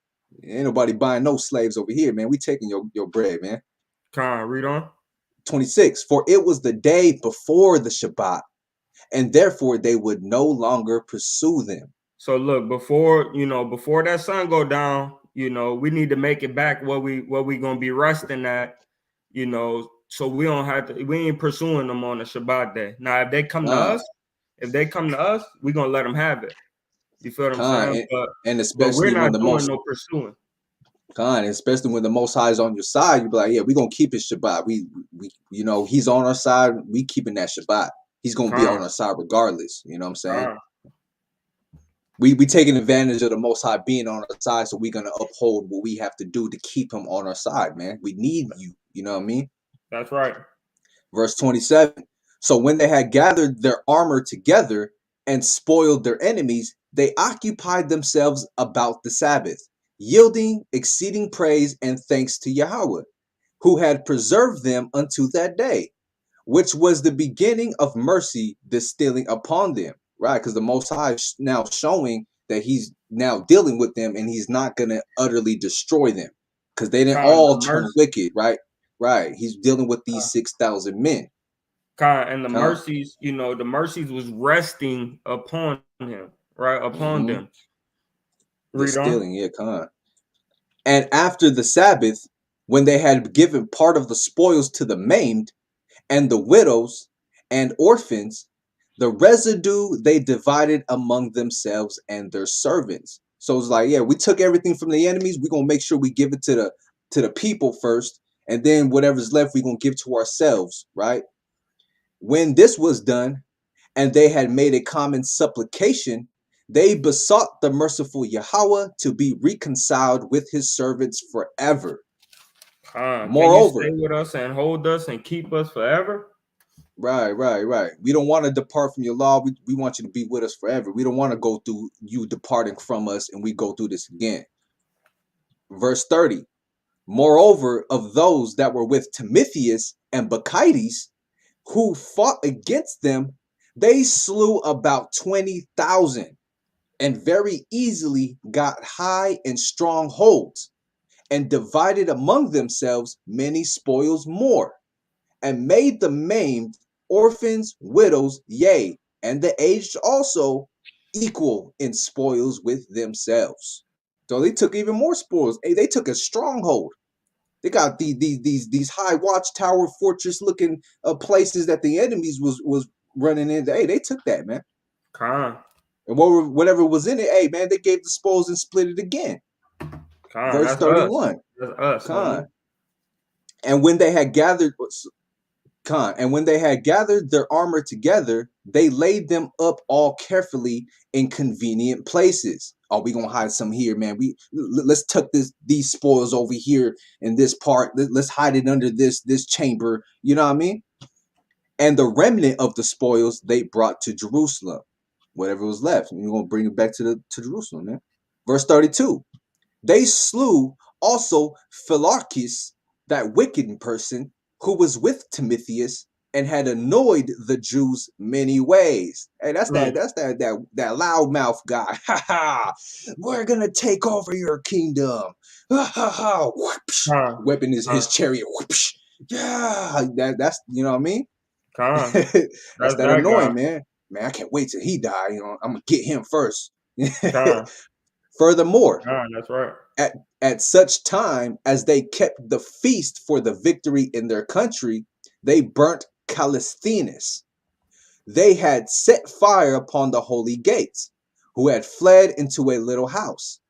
Ain't nobody buying no slaves over here, man. We taking your bread, man. Read on. 26, for it was the day before the Shabbat, and therefore they would no longer pursue them. So look, before that sun go down, we need to make it back where we gonna be resting at, so we don't have to. We ain't pursuing them on the Shabbat day. Now, if they come to us, we gonna let them have it. You feel what I'm saying? And especially but we're not when doing no pursuing. Especially when the Most High is on your side, you be like, yeah, we gonna keep his Shabbat. We he's on our side. We keeping that Shabbat. He's gonna be on our side regardless. You know what I'm saying? We taking advantage of the Most High being on our side, so we're gonna uphold what we have to do to keep him on our side, man. We need you. You know what I mean? That's right. Verse 27. So when they had gathered their armor together and spoiled their enemies, they occupied themselves about the Sabbath, yielding exceeding praise and thanks to Yahweh, who had preserved them unto that day, which was the beginning of mercy distilling upon them, right? Because the Most High is now showing that he's now dealing with them and he's not going to utterly destroy them because they didn't Con, the all turn mercy, wicked, right? Right. He's dealing with these 6,000 men. Con, and the Con. mercies, the mercies was resting upon him, right? Upon Mm-hmm. them. Read on. Distilling, yeah, con. And after the Sabbath, when they had given part of the spoils to the maimed, and the widows and orphans, the residue they divided among themselves and their servants. So it's like, yeah, we took everything from the enemies. We're gonna make sure we give it to the people first, and then whatever's left, we're gonna give to ourselves, right? When this was done, and they had made a common supplication, they besought the merciful Yahweh to be reconciled with his servants forever. Con, can you stay Moreover, with us and hold us and keep us forever? right. We don't want to depart from your law. We want you to be with us forever. We don't want to go through you departing from us and we go through this again. Verse 30. Moreover, of those that were with Timotheus and Bacchides, who fought against them, they slew about 20,000 and very easily got high and strong holds and divided among themselves many spoils more, and made the maimed, orphans, widows, yea, and the aged also, equal in spoils with themselves. So they took even more spoils. Hey, they took a stronghold. They got these high watchtower fortress looking places that the enemies was running into. Hey, they took that, man. Con, And whatever was in it, hey man, they gave the spoils and split it again. Verse that's us. 31. That's us, Con. homie. And when they had gathered and when they had gathered their armor together, they laid them up all carefully in convenient places. Oh, we gonna hide some here, man. Let's tuck these spoils over here in this part. Let's hide it under this chamber. You know what I mean? And the remnant of the spoils they brought to Jerusalem, whatever was left. And you're gonna bring it back to Jerusalem, man. Verse 32. They slew also Philarchus, that wicked person, who was with Timotheus and had annoyed the Jews many ways. Hey, that's that loudmouth guy. Ha ha! We're gonna take over your kingdom. Ha ha ha! Whoopsh. Con, Weapon is his con, chariot. Whoopsh. Yeah, that's you know what I mean. con. That's That's that that guy. annoying, man. Man, I can't wait till he die. I'm gonna get him first. Con, Furthermore, that's right. at such time as they kept the feast for the victory in their country, they burnt Callisthenes. They had set fire upon the holy gates, who had fled into a little house.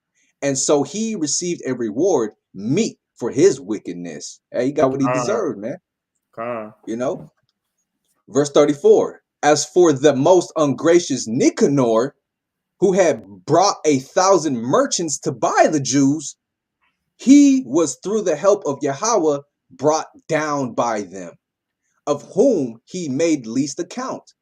And so he received a reward meet for his wickedness. Hey, he got what he Con, deserved, man. con, You know? Verse 34. As for the most ungracious Nicanor, who had brought 1,000 merchants to buy the Jews, he was through the help of Yahweh brought down by them, of whom he made least account,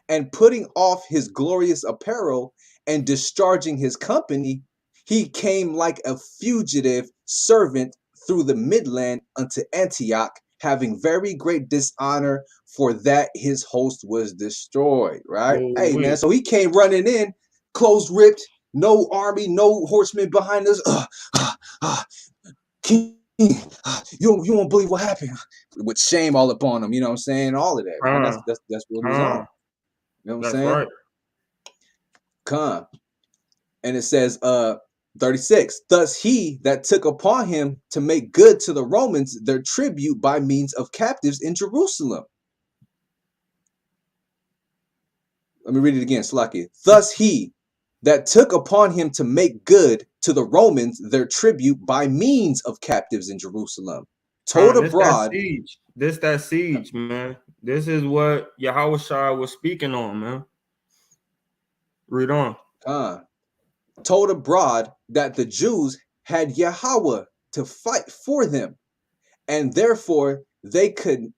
and putting off his glorious apparel and discharging his company, he came like a fugitive servant through the midland unto Antioch, having very great dishonor, for that his host was destroyed. Right? oh Hey man, wait, so he came running in, clothes ripped, no army, no horsemen behind us. King, you won't believe what happened. With shame all upon him, you know what I'm saying? All of that, man. con, That's what it was on. con. You know what I'm That's saying? right. Come. And it says 36. Thus he that took upon him to make good to the Romans their tribute by means of captives in Jerusalem. Let me read it again, Slaki. Thus he that took upon him to make good to the Romans their tribute by means of captives in Jerusalem, told Con, this that abroad. siege. This that siege, man. This is what Yahweh Shai was speaking on, man. Read on. Told abroad that the Jews had Yahweh to fight for them, and therefore they could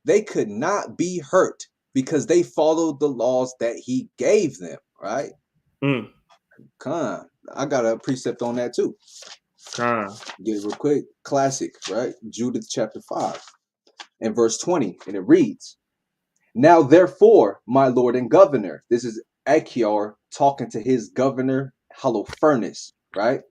not be hurt because they followed the laws that he gave them. right? Mm. Con. I got a precept on that too. Con. Get it real quick. Classic, right? Judith chapter 5 and verse 20. And it reads, "Now therefore, my lord and governor," this is Achior talking to his governor, Holofernes, right?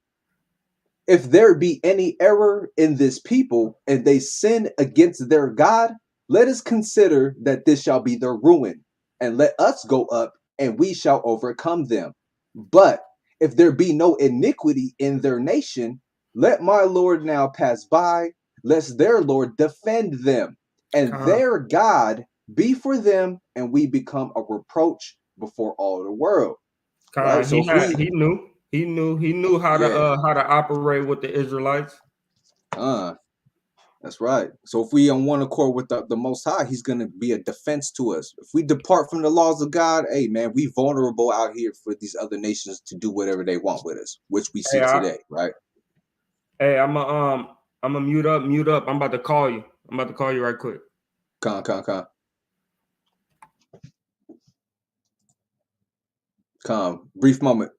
"If there be any error in this people, and they sin against their God, let us consider that this shall be their ruin, and let us go up, and we shall overcome them. But if there be no iniquity in their nation, let my Lord now pass by, lest their Lord defend them, and Con. their God be for them, and we become a reproach before all the world." Right? Con. So if we, He knew how yeah, to operate with the Israelites. uh that's right. So if we on one accord with the Most High, He's going to be a defense to us. If we depart from the laws of God, hey man, we vulnerable out here for these other nations to do whatever they want with us, which we see today, right? Hey, I'm a mute up. I'm about to call you. I'm about to call you right quick. Con. Brief moment.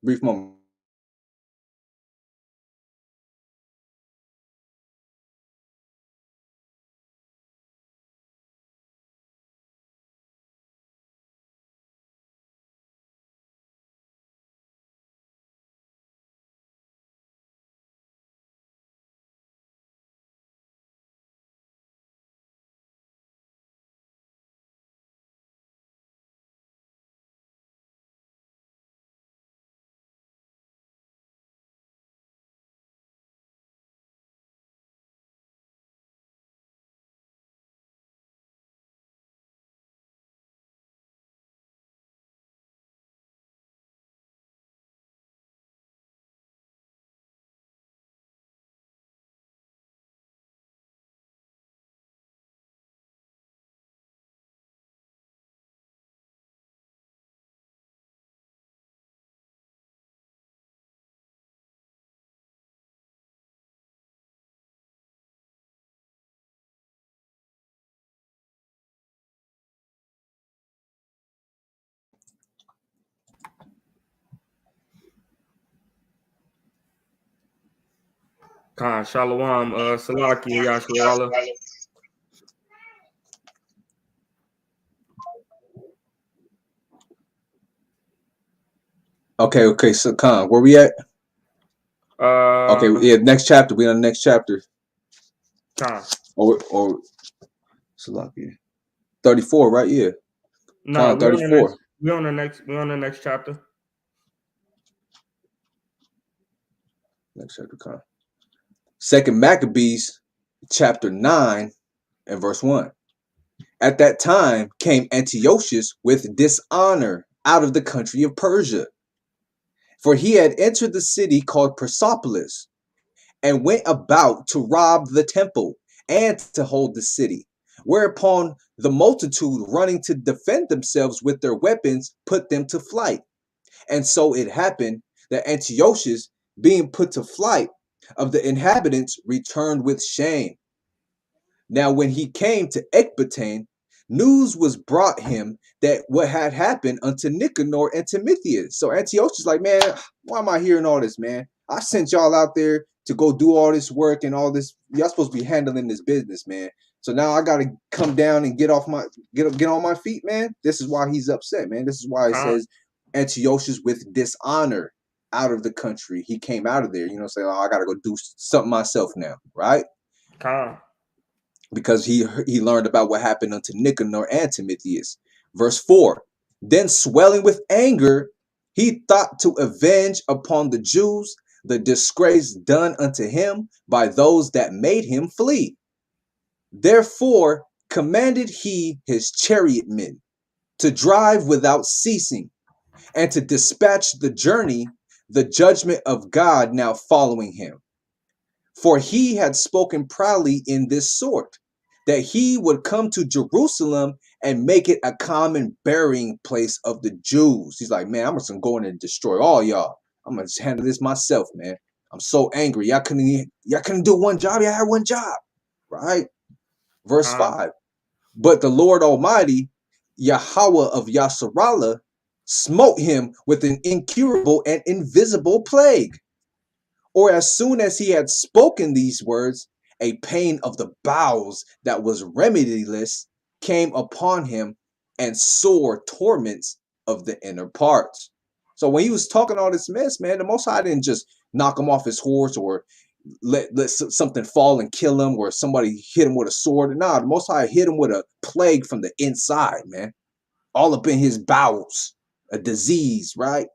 Con. Shalawam. Salaki. YASHARAHLA. Okay. So where we at? Okay, yeah, next chapter. We on the next chapter. Con. Or Salakia. 34, right? Yeah. No, 34. we're on the next chapter. Next chapter, Second Maccabees, chapter 9 and verse 1. "At that time came Antiochus with dishonor out of the country of Persia, for he had entered the city called Persepolis, and went about to rob the temple and to hold the city. Whereupon the multitude, running to defend themselves with their weapons, put them to flight. And so it happened that Antiochus, being put to flight of the inhabitants, returned with shame. Now when he came to Ecbatane, news was brought him that what had happened unto Nicanor and Timotheus." So Antiochus is like, man, why am I hearing all this, man? I sent y'all out there to go do all this work and all this. Y'all supposed to be handling this business, man. So now I gotta come down and get on my feet, man. This is why he's upset, man. This is why it Con. says Antiochus with dishonor out of the country. He came out of there, saying, oh, I gotta go do something myself now, right? Con. Because he learned about what happened unto Nicanor and Timotheus. Verse 4, "Then swelling with anger, he thought to avenge upon the Jews the disgrace done unto him by those that made him flee. Therefore commanded he his chariotmen to drive without ceasing, and to dispatch the journey, the judgment of God now following him. For he had spoken proudly in this sort, that he would come to Jerusalem and make it a common burying place of the Jews." He's like, man, I'm just gonna go in and destroy all y'all. I'm gonna just handle this myself, man. I'm so angry. Y'all couldn't do one job. Y'all had one job, right? Verse Con. 5. "But the Lord Almighty, Yahweh of YASHARAHLA, smote him with an incurable and invisible plague. Or as soon as he had spoken these words, a pain of the bowels that was remediless came upon him, and sore torments of the inner parts. So when he was talking all this mess, man, the Most High didn't just knock him off his horse or let something fall and kill him, or somebody hit him with a sword. Nah, the Most High hit him with a plague from the inside, man, all up in his bowels, a disease, right?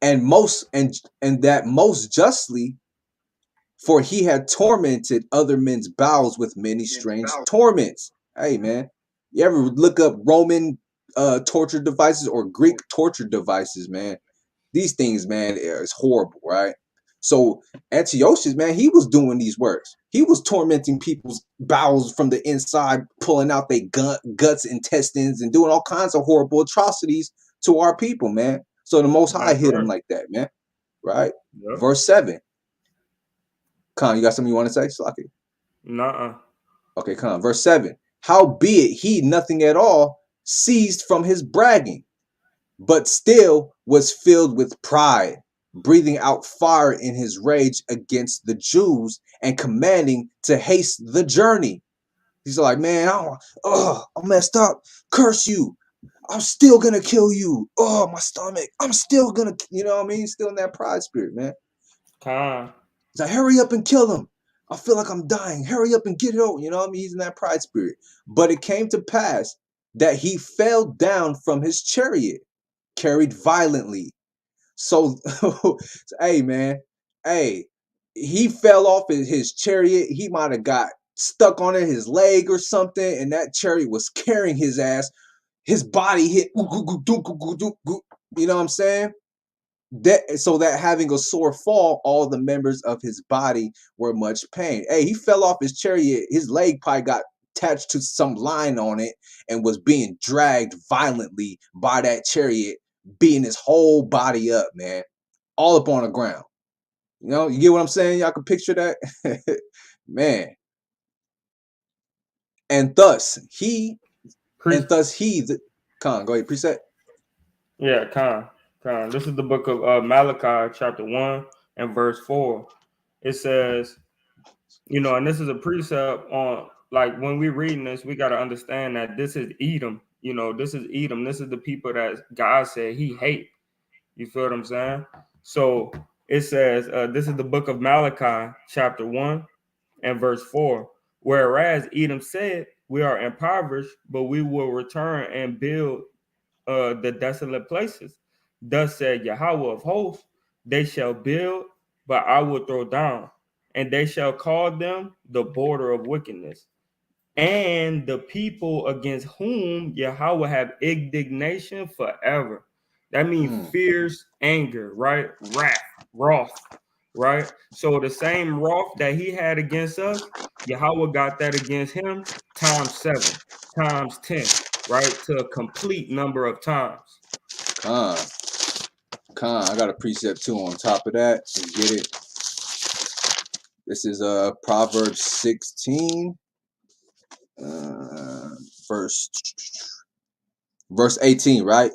And that most justly, for he had tormented other men's bowels with many strange torments. Hey, man, you ever look up Roman torture devices or Greek torture devices, man? These things, man, is horrible, right? So Antiochus, man, he was doing these works. He was tormenting people's bowels from the inside, pulling out their guts, intestines, and doing all kinds of horrible atrocities to our people, man. So the Most High That's hit him right. like that, man. Right? Yep. Verse 7. Khan, you got something you want to say, Slaki? Nuh-uh. Okay, Khan. Verse 7. Howbeit he nothing at all ceased from his bragging, but still was filled with pride, breathing out fire in his rage against the Jews and commanding to haste the journey. He's like, man, I'm messed up. Curse you. I'm still gonna kill you. Oh, my stomach. I'm still gonna, you know what I mean? Still in that pride spirit, man. Con. He's like, hurry up and kill him. I feel like I'm dying. Hurry up and get it over. You know what I mean? He's in that pride spirit. But it came to pass that he fell down from his chariot, carried violently. So, hey, man, hey, he fell off his chariot. He might have got stuck on it, his leg or something, and that chariot was carrying his ass. His body hit, you know what I'm saying? So that having a sore fall, all the members of his body were much pain. Hey, he fell off his chariot. His leg probably got attached to some line on it and was being dragged violently by that chariot, beating his whole body up, man, all up on the ground. You know, you get what I'm saying? Y'all can picture that, man. And thus he, Pre- the Khan, go ahead, preset. yeah, con. Con. This is the book of Malachi, chapter 1 and verse 4. It says, and this is a precept on, like, when we're reading this, we got to understand that this is Edom. This is Edom. This is the people that God said he hate. You feel what I'm saying? So it says, this is the book of Malachi, chapter 1 and verse 4. Whereas Edom said, we are impoverished, but we will return and build the desolate places. Thus said Yahweh of hosts, they shall build, but I will throw down, and they shall call them the border of wickedness, and the people against whom Yahweh have indignation forever. That means fierce anger, right? Wrath, right? So the same wrath that he had against us, Yahweh got that against him times 7, times 10, right? To a complete number of times. Khan, I got a precept too on top of that. Let's get it. This is Proverbs 16, verse 18, right?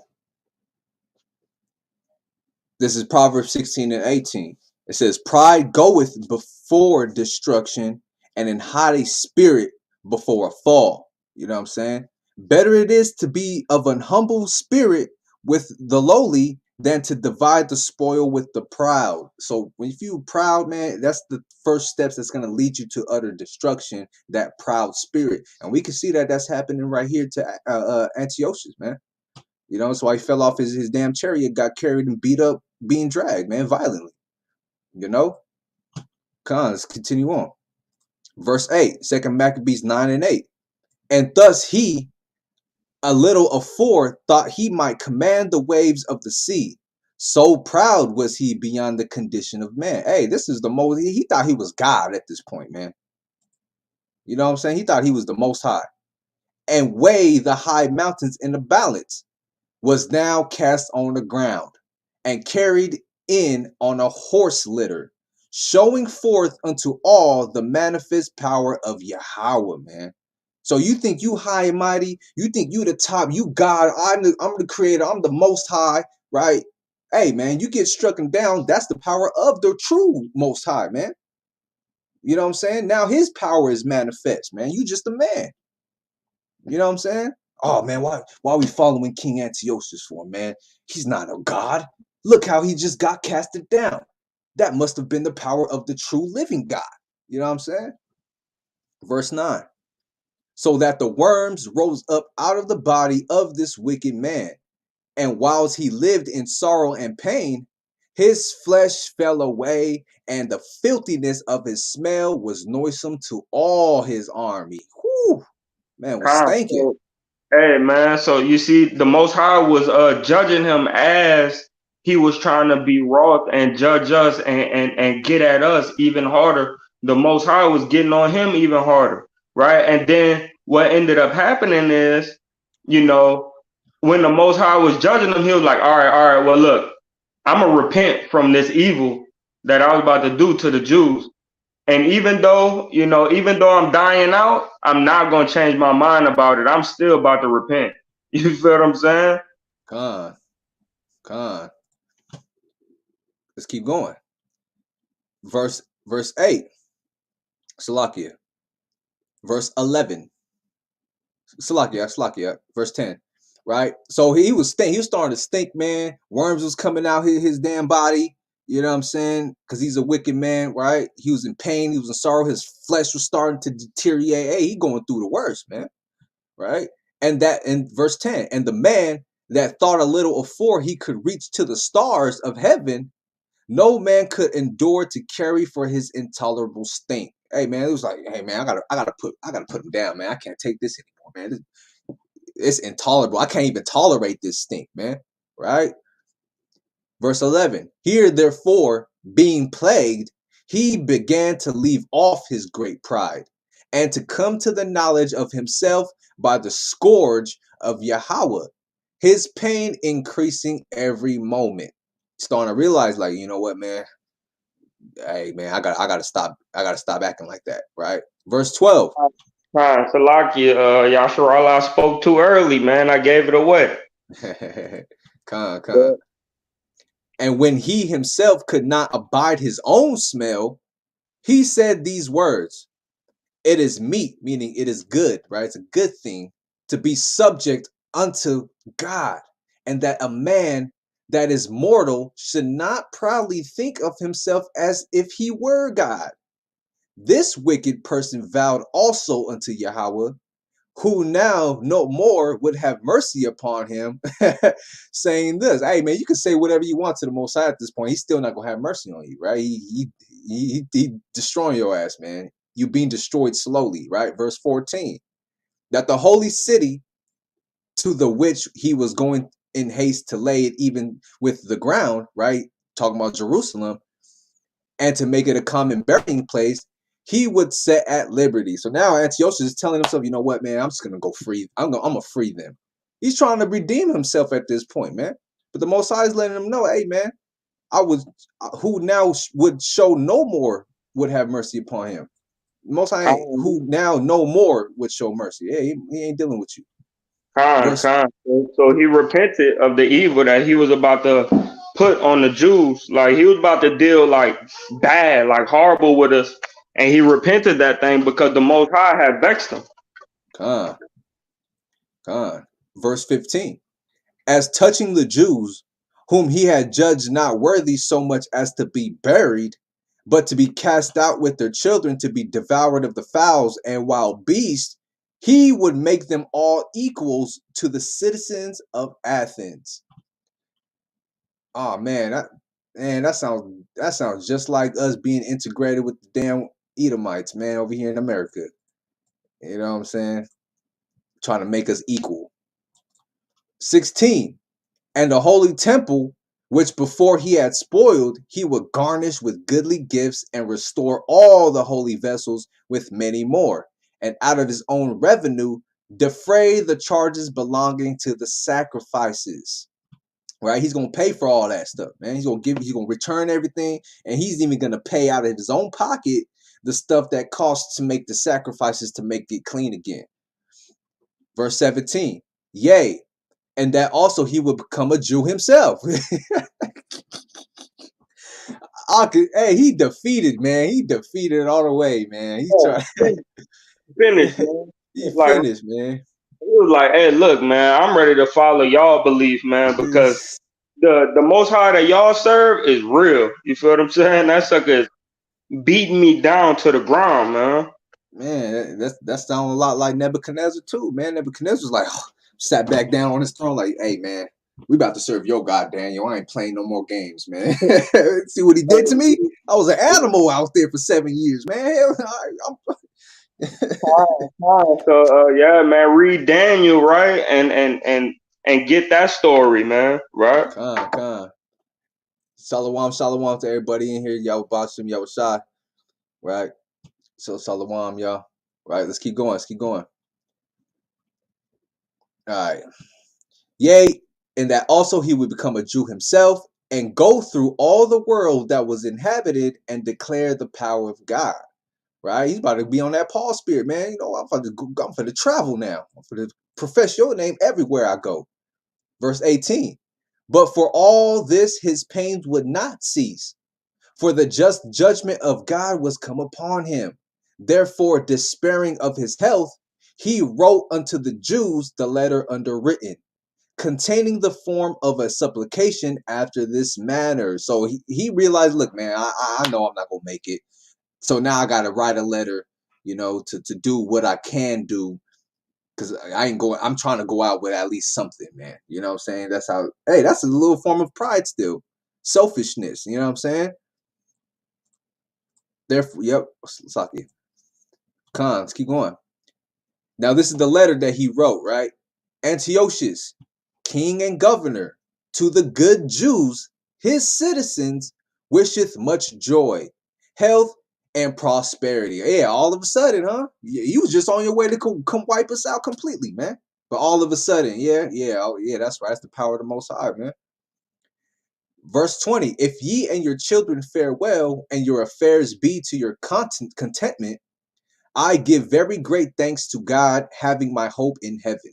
This is Proverbs 16 and 18. It says, pride goeth before destruction, and an haughty spirit before a fall. You know what I'm saying? Better it is to be of an humble spirit with the lowly than to divide the spoil with the proud. So when you feel proud, man, that's the first steps that's going to lead you to utter destruction, that proud spirit. And we can see that that's happening right here to Antiochus, man. You know, so he fell off his damn chariot, got carried and beat up, being dragged, man, violently. You know? Come on, let's continue on. Verse 8, 2 Maccabees 9 and 8. And thus he, a little afore, thought he might command the waves of the sea. So proud was he beyond the condition of man. Hey, this is the most, he thought he was God at this point, man. You know what I'm saying? He thought he was the most high. And weigh the high mountains in the balance, was now cast on the ground and carried in on a horse litter, showing forth unto all the manifest power of Yahweh, man. So you think you high and mighty? You think you the top? You God? I'm the creator. I'm the most high, right? Hey man, you get struck down. That's the power of the true most high, man. You know what I'm saying? Now his power is manifest, man. You just a man. You know what I'm saying? Oh man, why are we following King Antiochus for, man? He's not a god. Look how he just got casted down. That must have been the power of the true living God. You know what I'm saying? Verse 9. So that the worms rose up out of the body of this wicked man, and whilst he lived in sorrow and pain, his flesh fell away, and the filthiness of his smell was noisome to all his army. Whew, man was stinking. Hey man, so you see, the Most High was judging him as he was trying to be wroth and judge us and get at us even harder. The Most High was getting on him even harder, right? And then what ended up happening is, you know, when the Most High was judging him, he was like, all right, well, look, I'm gonna repent from this evil that I was about to do to the Jews. And even though, even though I'm dying out, I'm not going to change my mind about it. I'm still about to repent. You feel what I'm saying? Con. Let's keep going. Verse 8. Salakia. Verse 11. Salakia. Verse 10. Right? So he was starting to stink, man. Worms was coming out his damn body. You know what I'm saying? Because he's a wicked man, right? He was in pain. He was in sorrow. His flesh was starting to deteriorate. Hey, he going through the worst, man. Right? And that in verse 10, and the man that thought a little afore he could reach to the stars of heaven, no man could endure to carry for his intolerable stink. Hey man, it was like, hey man, I gotta put him down, man. I can't take this anymore, man. It's intolerable. I can't even tolerate this stink, man. Right? Verse 11. Here therefore, being plagued, he began to leave off his great pride, and to come to the knowledge of himself by the scourge of Yahweh, his pain increasing every moment. Starting to realize, like, you know what, man? Hey man, I gotta stop acting like that, right? Verse 12. Salaki, YASHARAHLA spoke too early, man. I gave it away. Con. And when he himself could not abide his own smell, he said these words: it is meet, meaning it is good, right? It's a good thing to be subject unto God, and that a man that is mortal should not proudly think of himself as if he were God. This wicked person vowed also unto Yahweh, who now no more would have mercy upon him, saying this: hey man, you can say whatever you want to the Most High at this point. He's still not gonna have mercy on you, right? He destroying your ass, man. You being destroyed slowly, right? Verse 14. That the holy city, to the which he was going in haste to lay it even with the ground, right? Talking about Jerusalem, and to make it a common burying place, he would set at liberty. So now Antiochus is telling himself, you know what, man, I'm just gonna go free. I'm gonna free them. He's trying to redeem himself at this point, man. But the Most High is letting him know, hey, man, who now would show no more would have mercy upon him. Most High, who now no more would show mercy. Yeah, he ain't dealing with you. So he repented of the evil that he was about to put on the Jews. Like he was about to deal like bad, like horrible with us. And he repented that thing because the Most High had vexed him. Verse 15. As touching the Jews, whom he had judged not worthy so much as to be buried, but to be cast out with their children to be devoured of the fowls and wild beasts, he would make them all equals to the citizens of Athens. Oh man, that sounds just like us being integrated with the damn Edomites, man, over here in America. You know what I'm saying? Trying to make us equal. 16. And the holy temple, which before he had spoiled, he would garnish with goodly gifts and restore all the holy vessels with many more. And out of his own revenue, defray the charges belonging to the sacrifices. Right? He's going to pay for all that stuff, man. He's going to return everything. And he's even going to pay out of his own pocket the stuff that costs to make the sacrifices to make it clean again. Verse 17. Yea, and that also he would become a Jew himself. Hey, he defeated, man. He defeated all the way, man. He's Oh, trying. finished, man. He Like finished, man. he was like, "Hey, look, man, I'm ready to follow y'all belief, man, because the Most High that y'all serve is real. You feel what I'm saying? That sucker is beating me down to the ground, man." Man, that sounds a lot like Nebuchadnezzar too, man. Nebuchadnezzar was like, sat back down on his throne, like, hey, man, we about to serve your God, Daniel. I ain't playing no more games, man. See what he did to me? I was an animal out there for 7 years, man. So yeah, man, read Daniel, right, and get that story, man, right? Con. Shalawam to everybody in here. Y'all Bashim, y'all Shah, right? So Shalawam, y'all. Right, let's keep going. All right. Yea, and that also he would become a Jew himself and go through all the world that was inhabited and declare the power of God. Right? He's about to be on that Paul spirit, man. You know, I'm for to travel now. I'm for to profess your name everywhere I go. Verse 18. But for all this, his pains would not cease, for the just judgment of God was come upon him. Therefore, despairing of his health, he wrote unto the Jews the letter underwritten, containing the form of a supplication after this manner. So he realized, look, man, I know I'm not gonna make it. So now I gotta write a letter, you know, to do what I can do. Cause I'm trying to go out with at least something, man. You know what I'm saying? That's how, hey, that's a little form of pride still. Selfishness, you know what I'm saying? Therefore, yep, Saki. Cons, keep going. Now, this is the letter that he wrote, right? Antiochus, king and governor, to the good Jews, his citizens, wisheth much joy, health, and prosperity. Yeah, all of a sudden, huh? You was just on your way to come wipe us out completely, man. But all of a sudden, yeah, that's right. That's the power of the Most High, man. Verse 20, if ye and your children fare well, and your affairs be to your contentment, I give very great thanks to God, having my hope in heaven.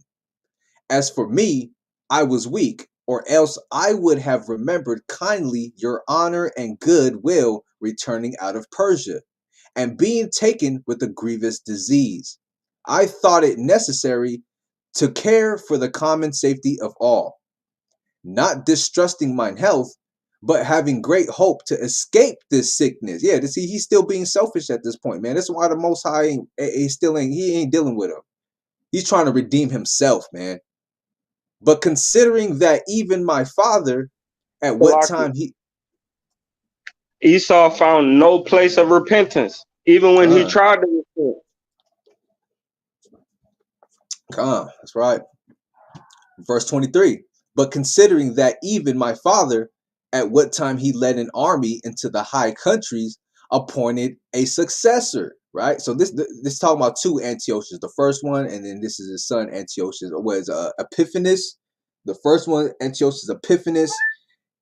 As for me, I was weak, or else I would have remembered kindly your honor and good will returning out of Persia, and being taken with a grievous disease. I thought it necessary to care for the common safety of all, not distrusting mine health, but having great hope to escape this sickness. Yeah, to see he's still being selfish at this point, man. That's why the Most High he ain't dealing with him. He's trying to redeem himself, man. But considering that even my father, at what time Esau found no place of repentance, even when he tried to repent. That's right. Verse 23. But considering that even my father, at what time he led an army into the high countries, appointed a successor. Right. So this talking about two Antiochus. The first one, and then this is his son Antiochus, or was Epiphanes. The first one, Antiochus Epiphanes,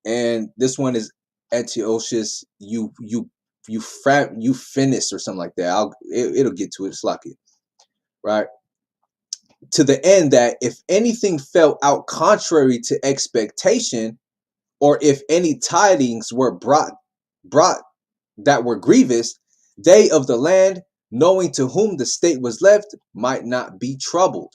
and this one is Antiochus Euphrates or something like that. It'll get to it. It's lucky, right? To the end that if anything fell out contrary to expectation, or if any tidings were brought that were grievous, they of the land, knowing to whom the state was left, might not be troubled.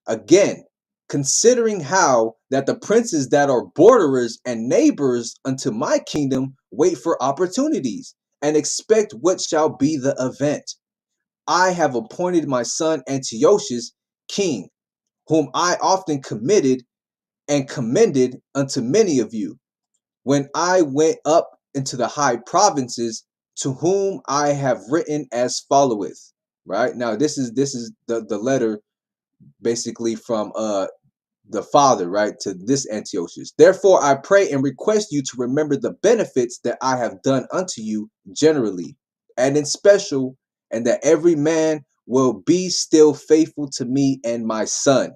Again, considering how that the princes that are borderers and neighbors unto my kingdom wait for opportunities, and expect what shall be the event, I have appointed my son Antiochus king, whom I often committed and commended unto many of you, when I went up into the high provinces, to whom I have written as followeth. Right now, this is the letter basically from the father, right, to this Antiochus. Therefore, I pray and request you to remember the benefits that I have done unto you generally, and in special, and that every man will be still faithful to me and my son.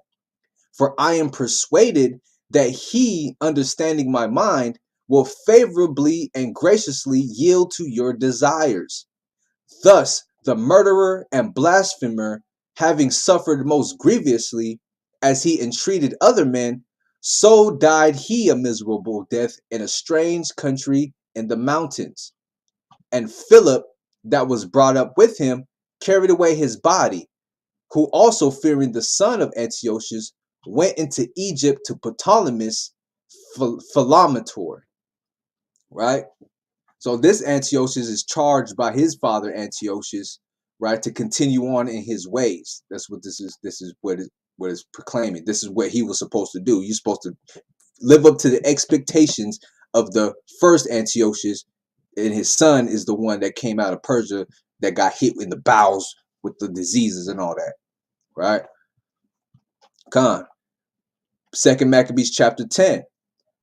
For I am persuaded that he, understanding my mind, will favorably and graciously yield to your desires. Thus, the murderer and blasphemer, having suffered most grievously, as he entreated other men, so died he a miserable death in a strange country in the mountains. And Philip, that was brought up with him, carried away his body, who also fearing the son of Antiochus, went into Egypt to Ptolemy Philometor. Right? So this Antiochus is charged by his father Antiochus, right, to continue on in his ways. That's what this is. This is what it's proclaiming. This is what he was supposed to do. You're supposed to live up to the expectations of the first Antiochus, and his son is the one that came out of Persia that got hit in the bowels with the diseases and all that. Right? Con. Second Maccabees chapter 10.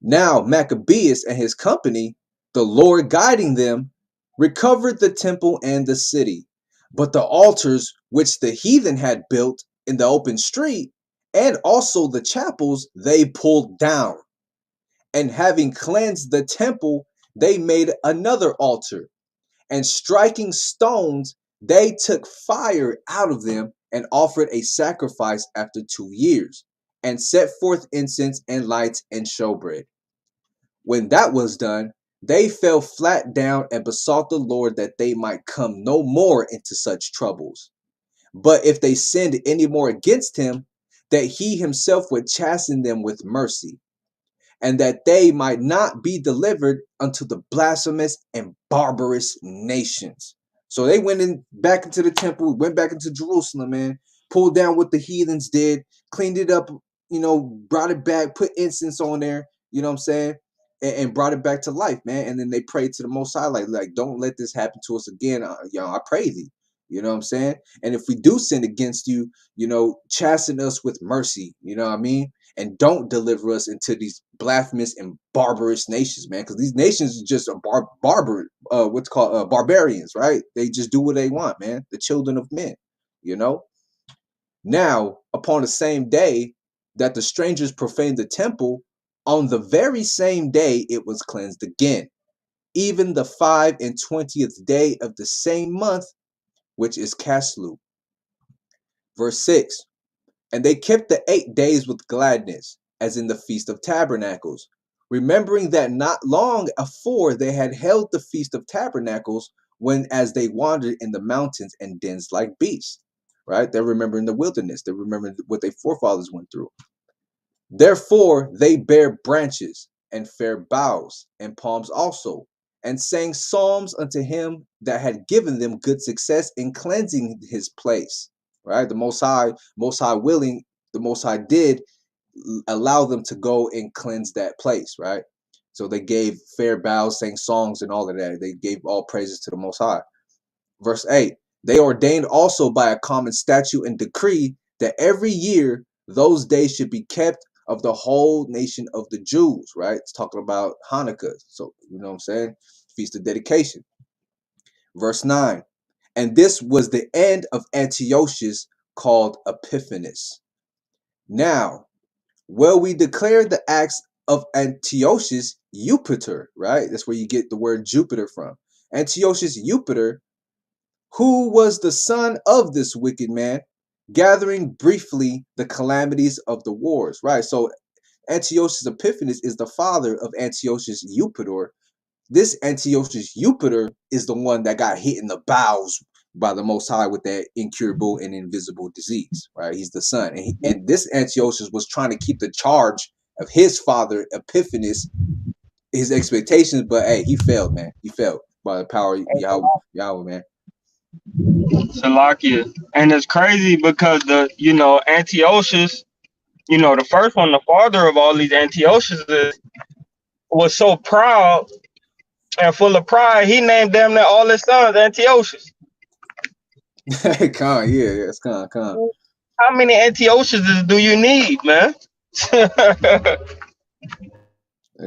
Now Maccabeus and his company, the Lord guiding them, recovered the temple and the city. But the altars which the heathen had built in the open street, and also the chapels, they pulled down. And having cleansed the temple, they made another altar. And striking stones, they took fire out of them and offered a sacrifice after 2 years, and set forth incense and lights and showbread. When that was done, they fell flat down and besought the Lord that they might come no more into such troubles. But if they sinned any more against him, that he himself would chasten them with mercy, and that they might not be delivered unto the blasphemous and barbarous nations. So they went in back into the temple, went back into Jerusalem, man, pulled down what the heathens did, cleaned it up, brought it back, put incense on there, you know what I'm saying? And brought it back to life, man. And then they prayed to the Most High, like, don't let this happen to us again. I pray thee. You know what I'm saying? And if we do sin against you, chasten us with mercy. You know what I mean? And don't deliver us into these blasphemous and barbarous nations, man. Because these nations are just barbarians, right? They just do what they want, man. The children of men, Now, upon the same day that the strangers profaned the temple, on the very same day it was cleansed again, even the 25th day of the same month, which is Caslu. Verse 6. And they kept the 8 days with gladness, as in the Feast of Tabernacles, remembering that not long afore they had held the Feast of Tabernacles, when as they wandered in the mountains and dens like beasts. Right? They're remembering the wilderness. They're remembering what their forefathers went through. Therefore they bare branches and fair boughs and palms also, and sang psalms unto him that had given them good success in cleansing his place. Right? The Most High willing, the Most High did allow them to go and cleanse that place. Right? So they gave fair boughs, sang songs, and all of that. They gave all praises to the Most High. Verse 8. They ordained also by a common statute and decree that every year those days should be kept of the whole nation of the Jews, right? It's talking about Hanukkah. So, you know what I'm saying? Feast of dedication. Verse 9. And this was the end of Antiochus, called Epiphanes. Now, we declare the acts of Antiochus Eupator, right? That's where you get the word Jupiter from. Antiochus Eupator, who was the son of this wicked man, gathering briefly the calamities of the wars, right? So Antiochus Epiphanes is the father of Antiochus Eupator. This Antiochus Eupator is the one that got hit in the bowels by the Most High with that incurable and invisible disease, right? He's the son. And this Antiochus was trying to keep the charge of his father, Epiphanes, his expectations, but hey, he failed, man. He failed by the power of Yahweh, man. Salakia. And it's crazy because Antiochus, the first one, the father of all these Antiochuses, was so proud and full of pride, he named them all his sons Antiochus. Con, yeah, it's con. How many Antiochuses do you need, man?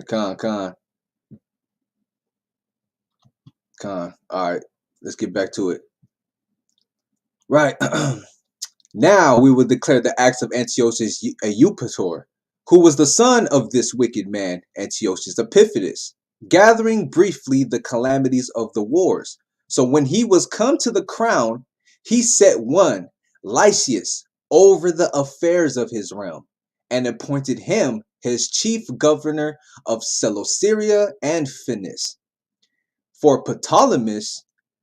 Con. All right, let's get back to it. Right. Now we will declare the acts of Antiochus Eupator, who was the son of this wicked man, Antiochus Epiphanes, gathering briefly the calamities of the wars. So when he was come to the crown, he set one, Lysias, over the affairs of his realm, and appointed him his chief governor of Seleucia and Phenice. For Ptolemy,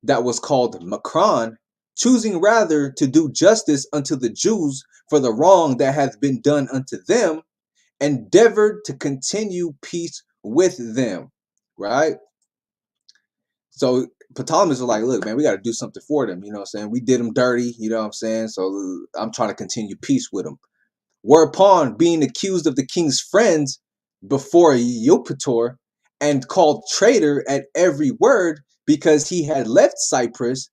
that was called Macron, choosing rather to do justice unto the Jews for the wrong that hath been done unto them, endeavored to continue peace with them. Right? So Ptolemy was like, look, man, we got to do something for them. You know what I'm saying? We did them dirty. You know what I'm saying? So I'm trying to continue peace with them. Whereupon, being accused of the king's friends before Eupator and called traitor at every word because he had left Cyprus,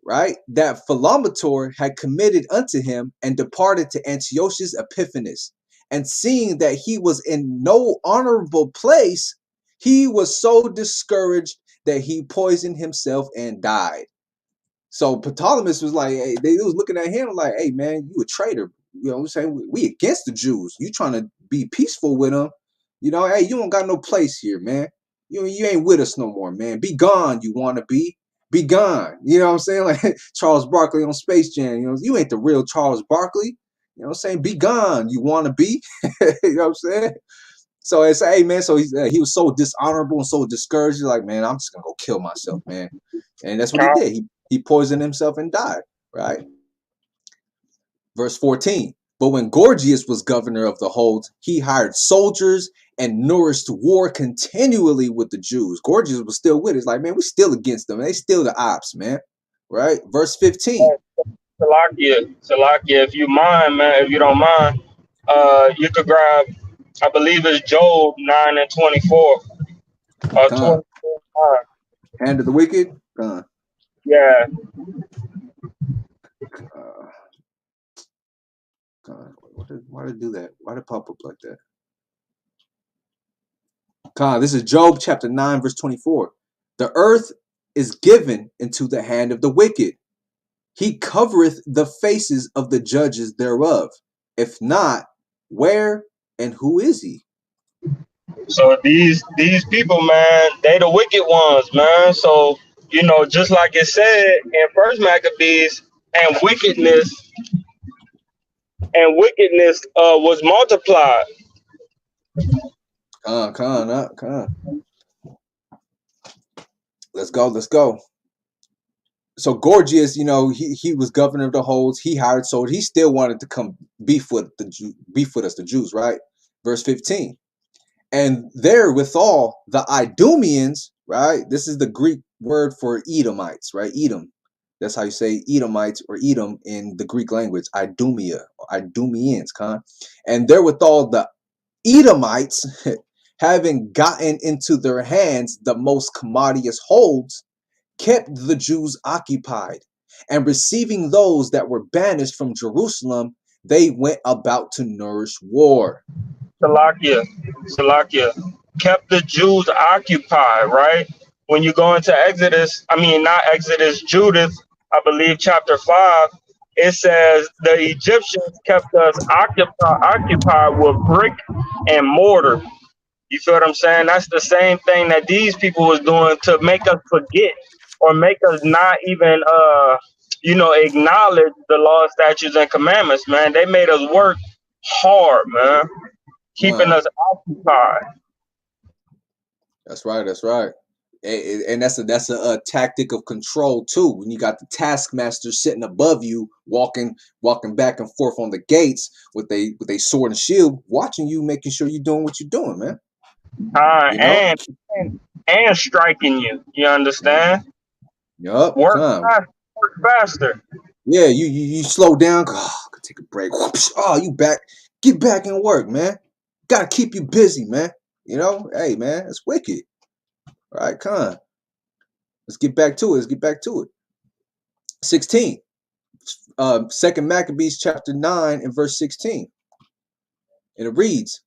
right, that Philometor had committed unto him and departed to Antiochus Epiphanes. And seeing that he was in no honorable place, he was so discouraged that he poisoned himself and died. So Ptolemy was like, hey, they was looking at him like, hey, man, you a traitor. You know what I'm saying? We against the Jews. You trying to be peaceful with them. You know, hey, you don't got no place here, man. You ain't with us no more, man. Be gone, you want to be. Be gone. You know what I'm saying? Like Charles Barkley on Space Jam. You know, you ain't the real Charles Barkley. You know what I'm saying? Be gone, you want to be. You know what I'm saying? So it's, hey, man, so he was so dishonorable and so discouraged. He's like, man, I'm just going to go kill myself, man. And that's what he did. He poisoned himself and died, right? Verse 14. But when Gorgias was governor of the hold, he hired soldiers and nourished war continually with the Jews. Gorgias was still with it. It's like, man, we're still against them. They still the ops, man. Right? Verse 15. Salakia, if you mind, man, if you don't mind, you could grab, I believe it's Job 9 and 24. Con. 24. Hand of the wicked. Con. Yeah. Why did it do that? Why did it pop up like that? Con, this is Job chapter 9, verse 24. The earth is given into the hand of the wicked. He covereth the faces of the judges thereof. If not, where and who is he? So these people, man, they the wicked ones, man. So, you know, just like it said in First Maccabees, and wickedness was multiplied. Con. Let's go. So Gorgias, you know, he was governor of the holds. He hired soldiers. He still wanted to come beef with us, the Jews, right? Verse 15. And therewithal, the Idumeans, right? This is the Greek word for Edomites, right? Edom. That's how you say Edomites or Edom in the Greek language. Idumea or Idumeans, and therewithal, the Edomites, having gotten into their hands the most commodious holds, kept the Jews occupied, and receiving those that were banished from Jerusalem, they went about to nourish war. Salakia, kept the Jews occupied, right? When you go into not Exodus, Judith, I believe chapter 5, it says the Egyptians kept us occupied with brick and mortar. You feel what I'm saying? That's the same thing that these people was doing to make us forget or make us not even acknowledge the law, statutes, and commandments, man. They made us work hard, man, keeping us occupied. That's right. And that's a tactic of control too. When you got the taskmaster sitting above you, walking back and forth on the gates with a sword and shield, watching you, making sure you're doing what you're doing, man. You know? and striking you. You understand? Yup. Work faster. Yeah, you slow down. Oh, could take a break. Oh, you back. Get back in work, man. Gotta keep you busy, man. You know, hey, man, it's wicked. All right, let's get back to it. 16. Second Maccabees chapter 9 and verse 16. And it reads,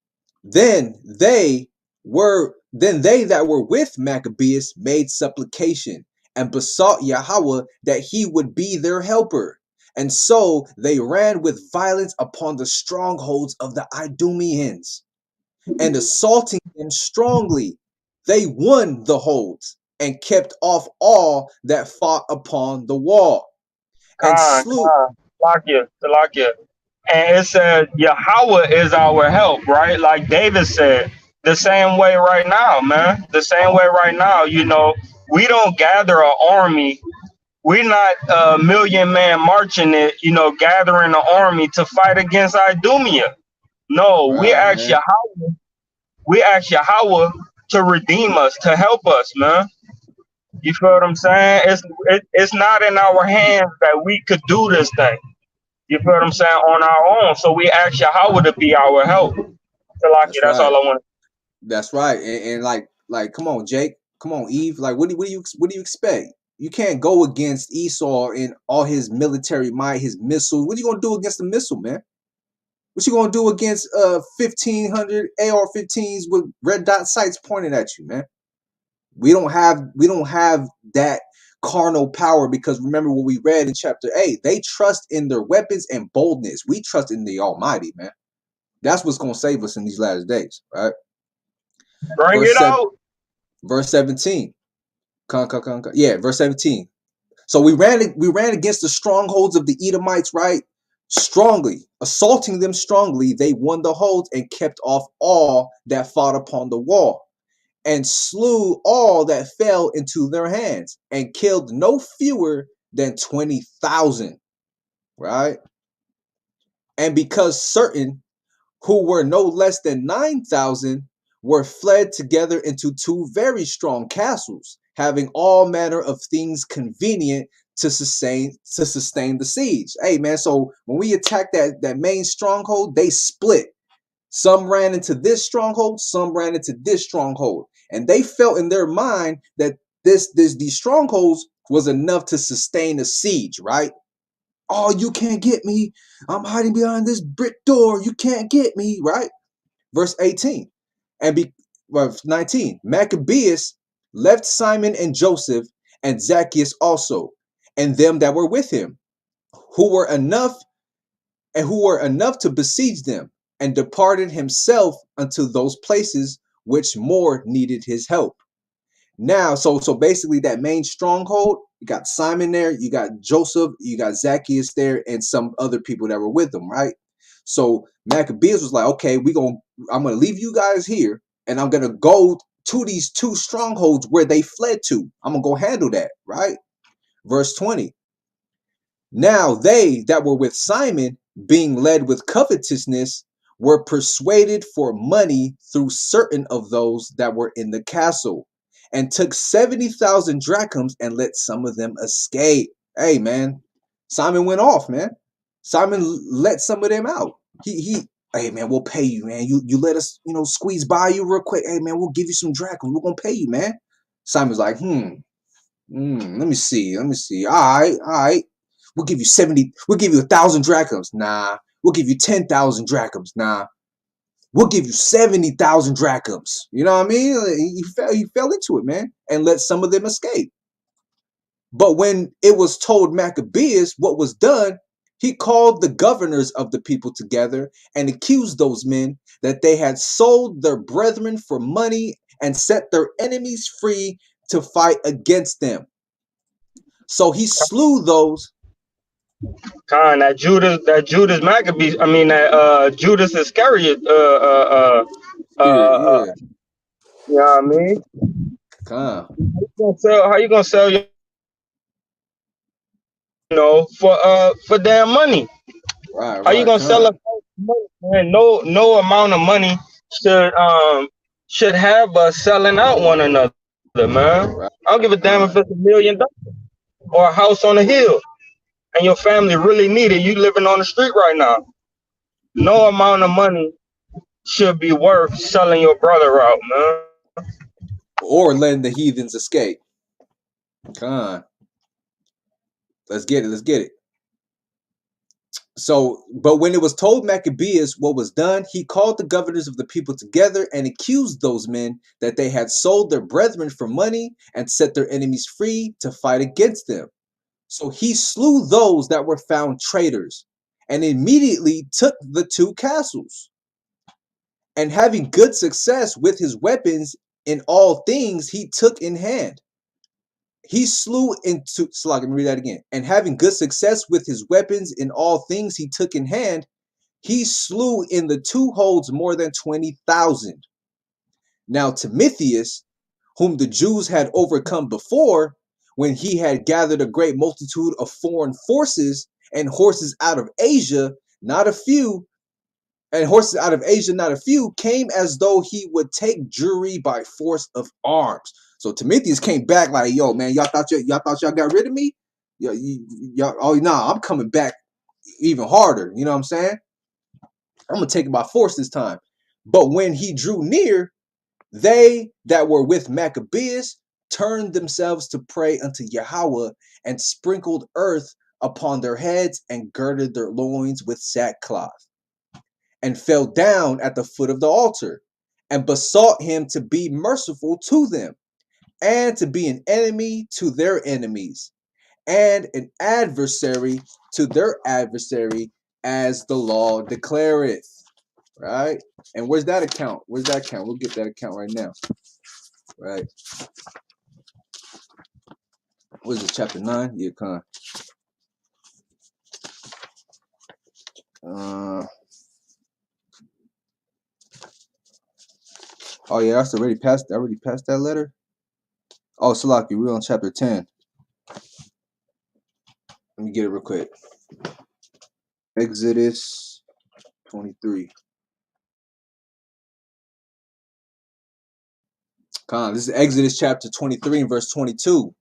Then they that were with Maccabeus made supplication and besought Yahweh that he would be their helper. And so they ran with violence upon the strongholds of the Idumeans, and assaulting them strongly, they won the holds and kept off all that fought upon the wall, and slew. Salakia. and it said Yahweh is our help, right? Like David said, the same way right now, man. The same way right now, we don't gather an army. We're not a million man marching it, gathering an army to fight against Idumea. No, Right, man. We ask Yahweh to redeem us, to help us, man. You feel what I'm saying? It's not in our hands that we could do this thing. You feel what I'm saying? On our own. So we ask Yahweh to be our help. Salaki, That's that's right. all I want. That's right. And like, come on, Jake. Come on, Eve. Like, what do you expect? You can't go against Esau and all his military might, his missiles. What are you gonna do against the missile, man? What you gonna do against 1,500 AR-15s with red dot sights pointing at you, man? We don't have that carnal power, because remember what we read in chapter 8. They trust in their weapons and boldness. We trust in the Almighty, man. That's what's gonna save us in these last days, right? Bring Verse it 7, out. verse 17. Yeah, verse 17. So we ran against the strongholds of the Edomites, right? Strongly, assaulting them strongly, they won the holds and kept off all that fought upon the wall, and slew all that fell into their hands, and killed no fewer than 20,000, right? And because certain who were no less than 9,000 were fled together into two very strong castles, having all manner of things convenient to sustain the siege. Hey man, so when we attacked that main stronghold, they split. Some ran into this stronghold, some ran into this stronghold, and they felt in their mind that these strongholds was enough to sustain a siege, right? Oh, you can't get me. I'm hiding behind this brick door. You can't get me, right? Verse 18. Verse 19. Maccabeus left Simon and Joseph and Zacchaeus also, and them that were with him, who were enough to besiege them, and departed himself unto those places which more needed his help. Now, so basically that main stronghold, you got Simon there, you got Joseph, you got Zacchaeus there, and some other people that were with them, right? So Maccabeus was like, okay, I'm gonna leave you guys here, and I'm gonna go to these two strongholds where they fled to. I'm gonna go handle that, right? Verse 20. Now they that were with Simon, being led with covetousness, were persuaded for money through certain of those that were in the castle, and took 70,000 drachms and let some of them escape. Hey man, Simon went off, man. Simon let some of them out. Hey man, we'll pay you, man. You let us, squeeze by you real quick. Hey man, we'll give you some drachms. We're gonna pay you, man. Simon's like, let me see. All right. We'll give you 70. We'll give you 1,000 drachms. Nah. We'll give you 10,000 drachms. Nah. We'll give you 70,000 drachms. You know what I mean? He fell into it, man, and let some of them escape. But when it was told Maccabeus what was done, he called the governors of the people together and accused those men that they had sold their brethren for money and set their enemies free to fight against them. So he slew those. That Judas Maccabees, I mean that Judas Iscariot, Spirit, uh, yeah. you know what I mean? Con. How you gonna sell your, for damn money? Right, How you right, gonna sell con. us for money, man? No amount of money should should have us selling out one another, man. I Right, don't give a damn if it's con. $1,000,000 or a house on a hill, and your family really need it. You living on the street right now. No amount of money should be worth selling your brother out, man. Or letting the heathens escape. Con. Let's get it. Let's get it. So, but when it was told Maccabeus what was done, he called the governors of the people together and accused those men that they had sold their brethren for money and set their enemies free to fight against them. So he slew those that were found traitors and immediately took the two castles. And having good success with his weapons in all things he took in hand, he slew into, let me read that again. And having good success with his weapons in all things he took in hand, he slew in the two holds more than 20,000. Now Timotheus, whom the Jews had overcome before, when he had gathered a great multitude of foreign forces and horses out of Asia, not a few, not a few, came as though he would take Jewry by force of arms. So Timotheus came back like, yo, man, y'all thought y'all got rid of me? Y'all, oh, nah, I'm coming back even harder. You know what I'm saying? I'm going to take it by force this time. But when he drew near, they that were with Maccabeus turned themselves to pray unto Yahweh and sprinkled earth upon their heads and girded their loins with sackcloth and fell down at the foot of the altar and besought him to be merciful to them and to be an enemy to their enemies and an adversary to their adversary as the law declareth. Right? And where's that account? Where's that account? We'll get that account right now. Right? What is it? Chapter 9? Yeah, con. Oh yeah, that's already passed. I already passed that letter. Oh, Salaki, we're on chapter 10. Let me get it real quick. Exodus 23. Con, this is Exodus chapter 23 and verse 22.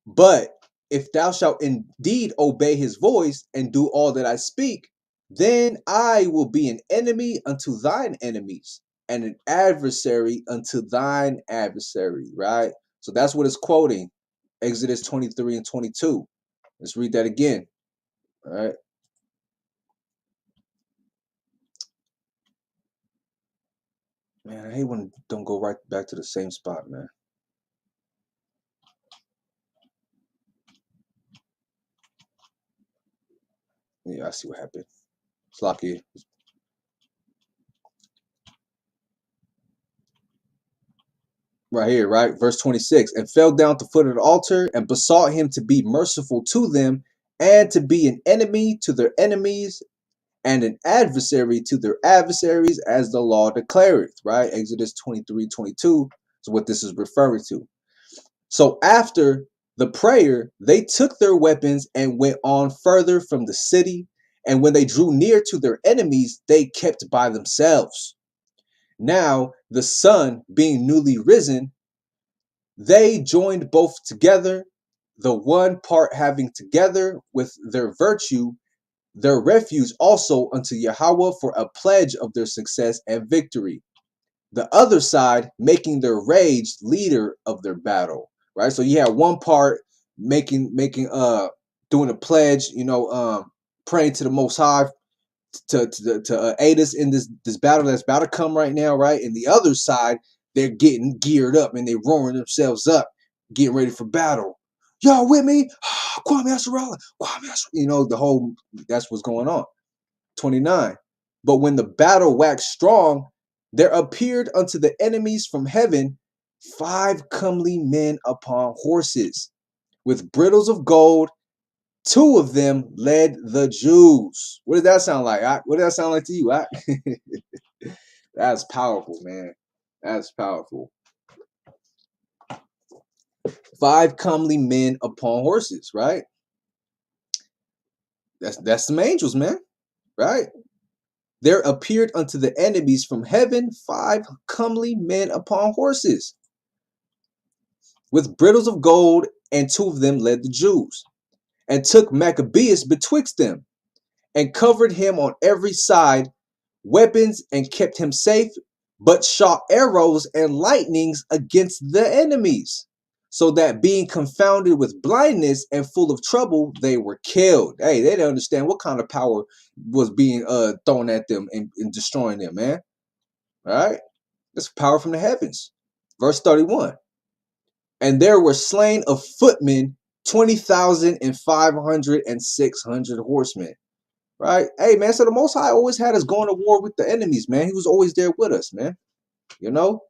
But if thou shalt indeed obey his voice and do all that I speak, then I will be an enemy unto thine enemies and an adversary unto thine adversary. Right? So that's what it's quoting. Exodus 23 and 22. Let's read that again. All right. Man, I hate when it don't go right back to the same spot, man. Yeah, I see what happened. Slocky. Right here, right? Verse 26. And fell down at the foot of the altar and besought him to be merciful to them and to be an enemy to their enemies and an adversary to their adversaries as the law declareth, right? Exodus 23:22 is what this is referring to. So after the prayer, they took their weapons and went on further from the city. And when they drew near to their enemies, they kept by themselves. Now, the sun being newly risen, they joined both together, the one part having together with their virtue, their refuge also unto Yahweh for a pledge of their success and victory. The other side making their rage leader of their battle, right? So you have one part doing a pledge, praying to the Most High to aid us in this battle that's about to come right now, right? And the other side, they're getting geared up and they're roaring themselves up, getting ready for battle. Y'all with me? KOY ISRAELITES, KOY ISRAELITES. The whole, that's what's going on. 29. But when the battle waxed strong, there appeared unto the enemies from heaven 5 comely men upon horses, with bridles of gold. 2 of them led the Jews. What did that sound like? What did that sound like to you? That's powerful, man. That's powerful. 5 comely men upon horses, right? That's some angels, man, right? There appeared unto the enemies from heaven 5 comely men upon horses, with bridles of gold, and 2 of them led the Jews, and took Maccabeus betwixt them, and covered him on every side, weapons, and kept him safe, but shot arrows and lightnings against the enemies, so that being confounded with blindness and full of trouble, they were killed. Hey, they didn't understand what kind of power was being thrown at them and destroying them, man. All right? That's power from the heavens. Verse 31. And there were slain of footmen 20,500 and 600 horsemen. Right? Hey, man, so the Most High always had us going to war with the enemies, man. He was always there with us, man. You know?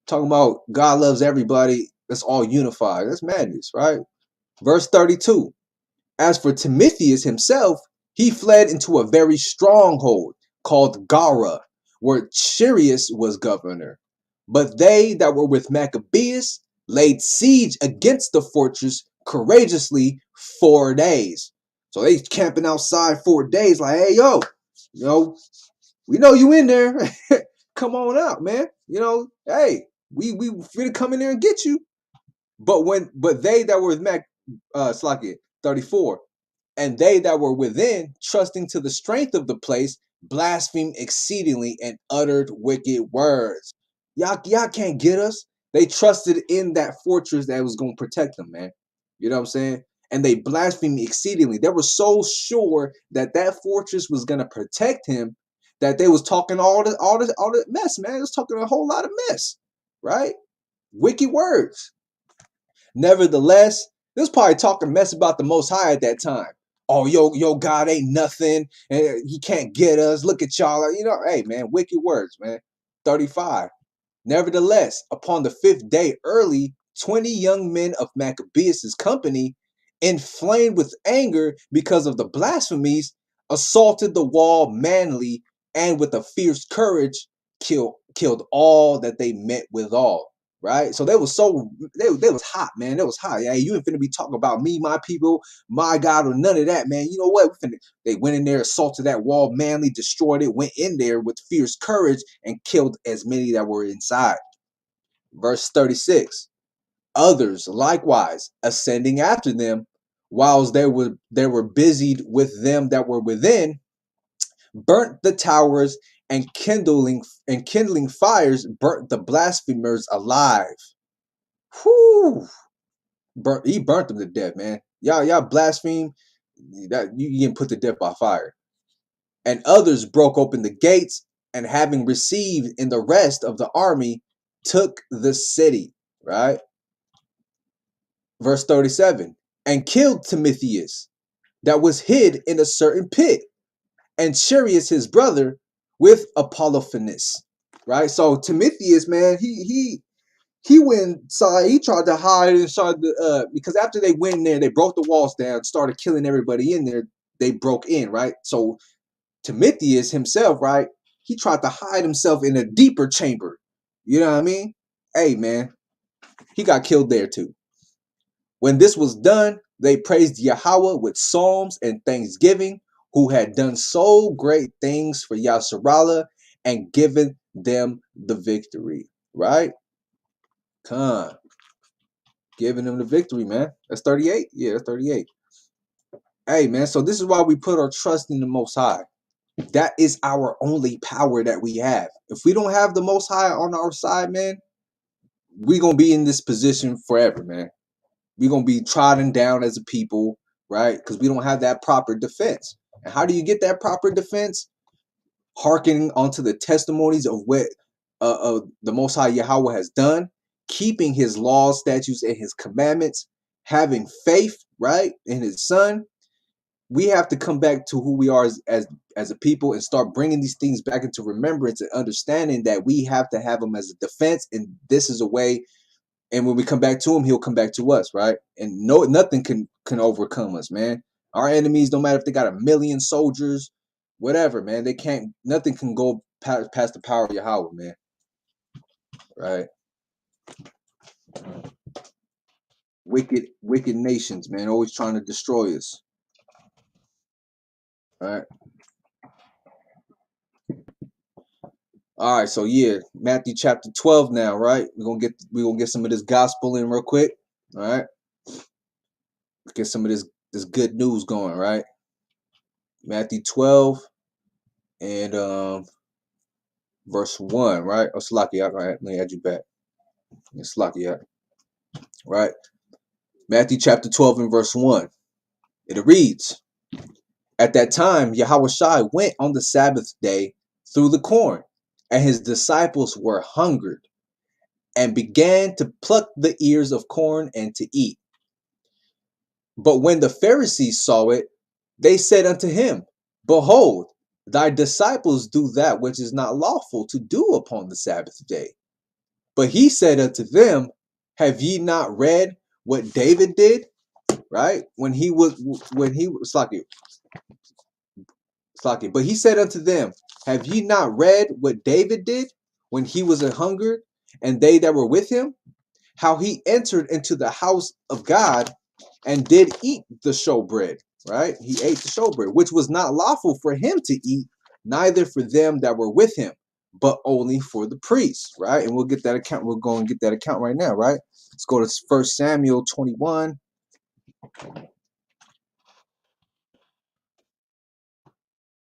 Talking about God loves everybody. That's all unified. That's madness, right? Verse 32. As for Timotheus himself, He fled into a very stronghold called Gara, where Chirius was governor. But they that were with Maccabeus laid siege against the fortress courageously 4 days. So they camping outside 4 days like, hey, yo, you know, we know you in there. Come on out, man. You know, hey, we finna come in there and get you. But they that were with Slakia 34, and they that were within, trusting to the strength of the place, blasphemed exceedingly and uttered wicked words. Y'all can't get us. They trusted in that fortress that was going to protect them, man. You know what I'm saying? And they blasphemed exceedingly. They were so sure that that fortress was going to protect him that they was talking all the mess, man. It was talking a whole lot of mess, right? Wicked words. Nevertheless, they was probably talking mess about the Most High at that time. Oh, yo, God ain't nothing, and he can't get us. Look at y'all. You know, hey, man, wicked words, man. 35. Nevertheless, upon the 5th day early, 20 young men of Maccabeus' company, inflamed with anger because of the blasphemies, assaulted the wall manly and with a fierce courage killed all that they met withal. Right, so they was hot, man. They was hot. Yeah, you ain't finna be talking about me, my people, my God, or none of that, man. You know what? They went in there, assaulted that wall, manly destroyed it, went in there with fierce courage and killed as many that were inside. Verse 36. Others likewise ascending after them, whilst they were busied with them that were within, burnt the towers and kindling fires, burnt the blasphemers alive. Whew. He burnt them to death, man. Y'all blaspheme. That you getting put to death by fire. And others broke open the gates, and having received in the rest of the army, took the city. Right? Verse 37. And killed Timotheus, that was hid in a certain pit, and Chirius his brother, with Apollophanes. Right? So Timotheus, man, he went inside. He tried to hide inside because after they went in there, they broke the walls down, started killing everybody in there. They broke in, right? So Timotheus himself, right? He tried to hide himself in a deeper chamber. You know what I mean? Hey, man, he got killed there too. When this was done, they praised Yahweh with psalms and thanksgiving, who had done so great things for YASHARAHLA and given them the victory, right? Come. Giving them the victory, man. That's 38. Yeah, that's 38. Hey, man. So this is why we put our trust in the Most High. That is our only power that we have. If we don't have the Most High on our side, man, we're going to be in this position forever, man. We're going to be trodden down as a people, right? Because we don't have that proper defense. And how do you get that proper defense? Hearkening onto the testimonies of what the Most High Yahweh has done, keeping his laws, statutes, and his commandments, having faith, right, in his Son. We have to come back to who we are as a people and start bringing these things back into remembrance and understanding that we have to have them as a defense, and this is a way. And when we come back to him, he'll come back to us, right? And nothing can overcome us, man. Our enemies, no matter if they got 1,000,000 soldiers, whatever, man, they can't. Nothing can go past the power of Yahweh, man. Right? Wicked nations, man, always trying to destroy us. All right. All right, so yeah, Matthew chapter 12 now, right? We're gonna get some of this gospel in real quick. All right. Get some of this good news going, right? Matthew 12 and verse 1, right? Oh, Slakia, right? Let me add you back. Slakia, right? Matthew chapter 12 and verse 1. It reads, at that time, Yahushua went on the Sabbath day through the corn, and his disciples were hungered, and began to pluck the ears of corn and to eat. But when the Pharisees saw it, they said unto him, behold, thy disciples do that which is not lawful to do upon the Sabbath day. But he said unto them, have ye not read what David did? Right? When he was like, But he said unto them, have ye not read what David did when he was an hungered, and they that were with him? How he entered into the house of God and did eat the showbread, right? He ate the showbread, which was not lawful for him to eat, neither for them that were with him, but only for the priests, right? And we'll get that account. We'll go and get that account right now, right? Let's go to 1 Samuel 21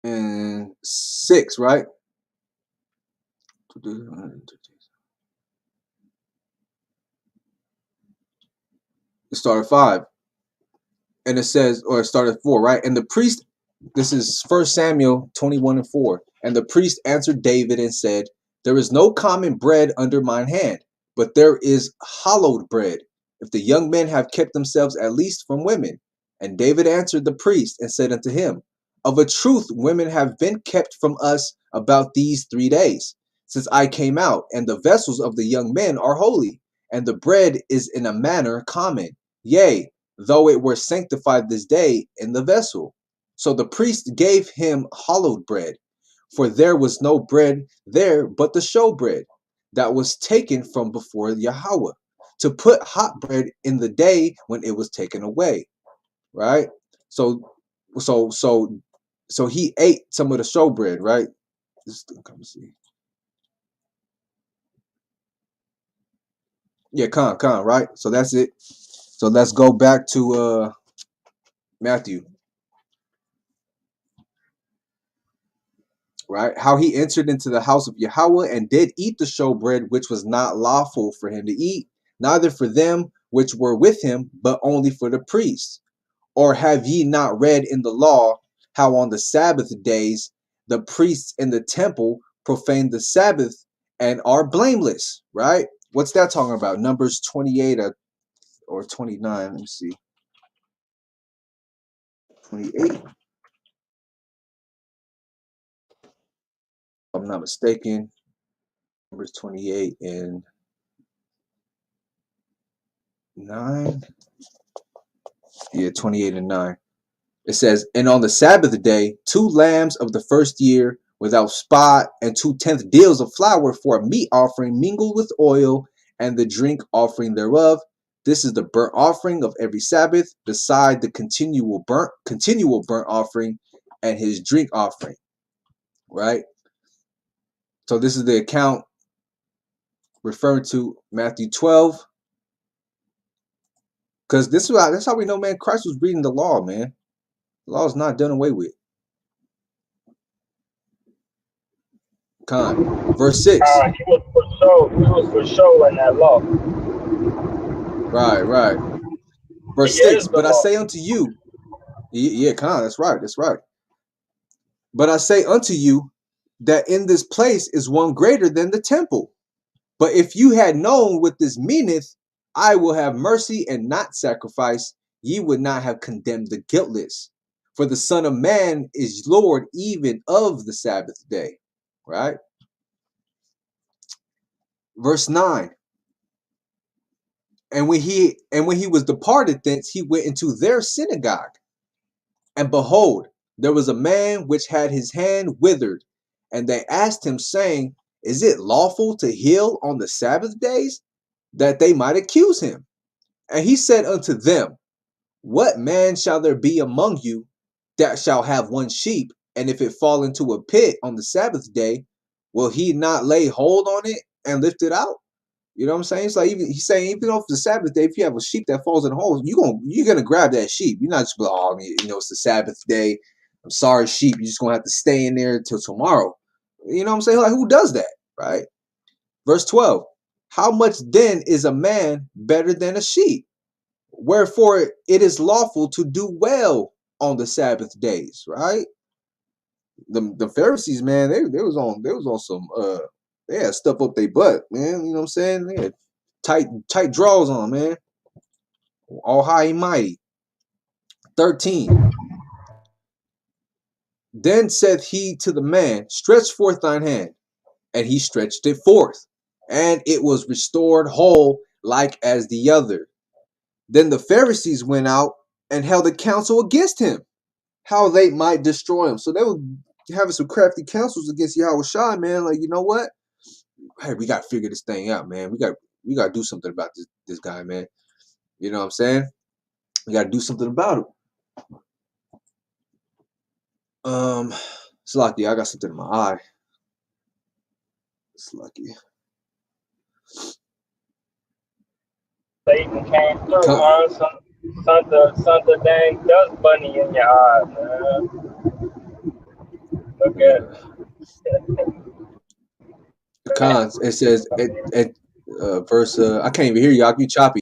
and 6, right? It started 5. And it says, or it started 4, right? And the priest, this is 1 Samuel 21 and 4. And the priest answered David and said, there is no common bread under mine hand, but there is hollowed bread, if the young men have kept themselves at least from women. And David answered the priest and said unto him, of a truth, women have been kept from us about these 3 days, since I came out, and the vessels of the young men are holy, and the bread is in a manner common. Yea, though it were sanctified this day in the vessel. So the priest gave him hollowed bread, for there was no bread there but the showbread that was taken from before Yahweh, to put hot bread in the day when it was taken away. Right? So so he ate some of the showbread, right? Come see. Yeah, con, right? So that's it. So let's go back to Matthew. Right? How he entered into the house of Yahweh and did eat the showbread, which was not lawful for him to eat, neither for them which were with him, but only for the priests. Or have ye not read in the law how on the Sabbath days the priests in the temple profane the Sabbath and are blameless? Right? What's that talking about? Numbers 28 or 29. Let me see. 28. If I'm not mistaken. Numbers 28 and 9. Yeah, 28 and 9. It says, and on the Sabbath day, 2 lambs of the first year without spot, and 2/10 deals of flour for a meat offering mingled with oil, and the drink offering thereof. This is the burnt offering of every Sabbath, beside the continual burnt offering and his drink offering. Right? So this is the account referring to Matthew 12. Because that's how we know, man, Christ was reading the law, man. The law is not done away with. Verse 6. He was for show in that law. Right. Verse 6. But I say unto you, yeah, that's right. But I say unto you that in this place is one greater than the temple. But if you had known what this meaneth, I will have mercy and not sacrifice, ye would not have condemned the guiltless. For the Son of Man is Lord even of the Sabbath day. Right? Verse 9. And when he was departed thence, he went into their synagogue. And behold, there was a man which had his hand withered. And they asked him, saying, is it lawful to heal on the Sabbath days? That they might accuse him. And he said unto them, what man shall there be among you that shall have one sheep, and if it fall into a pit on the Sabbath day, will he not lay hold on it and lift it out? You know what I'm saying? It's like he's saying even off the Sabbath day, if you have a sheep that falls in a hole, you're gonna grab that sheep. You're not just like, oh, it's the Sabbath day. I'm sorry, sheep. You're just gonna have to stay in there until tomorrow. You know what I'm saying? Like, who does that, right? Verse 12. How much then is a man better than a sheep? Wherefore it is lawful to do well on the Sabbath days, right? The Pharisees, man, they was on some they had stuff up their butt, man. You know what I'm saying? They had tight draws on, man. All high and mighty. 13. Then said he to the man, stretch forth thine hand. And he stretched it forth, and it was restored whole like as the other. Then the Pharisees went out and held a council against him, how they might destroy him. So they were having some crafty counsels against Yahushua, man. Like, you know what? Hey, we got to figure this thing out, man. We got to do something about this guy, man. You know what I'm saying? We got to do something about him. It's lucky I got something in my eye. It's lucky. Satan came through, man. Something dang dust bunny in your eye, man. Look at Cons. It says verse. I can't even hear y'all. You choppy,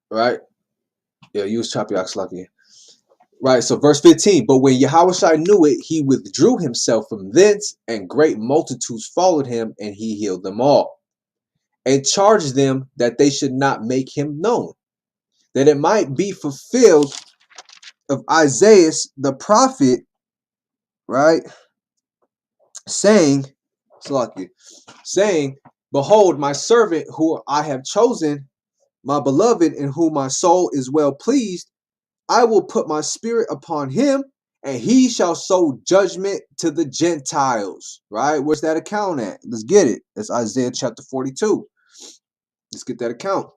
right? Yeah, you was choppy, Oxlucky. Right. So verse 15. But when Yahushua knew it, he withdrew himself from thence, and great multitudes followed him, and he healed them all, and charged them that they should not make him known, that it might be fulfilled of Isaiah the prophet, right? Saying, behold, my servant who I have chosen, my beloved, in whom my soul is well pleased. I will put my spirit upon him, and he shall sow judgment to the Gentiles. Right? Where's that account at? Let's get it. That's Isaiah chapter 42. Let's get that account.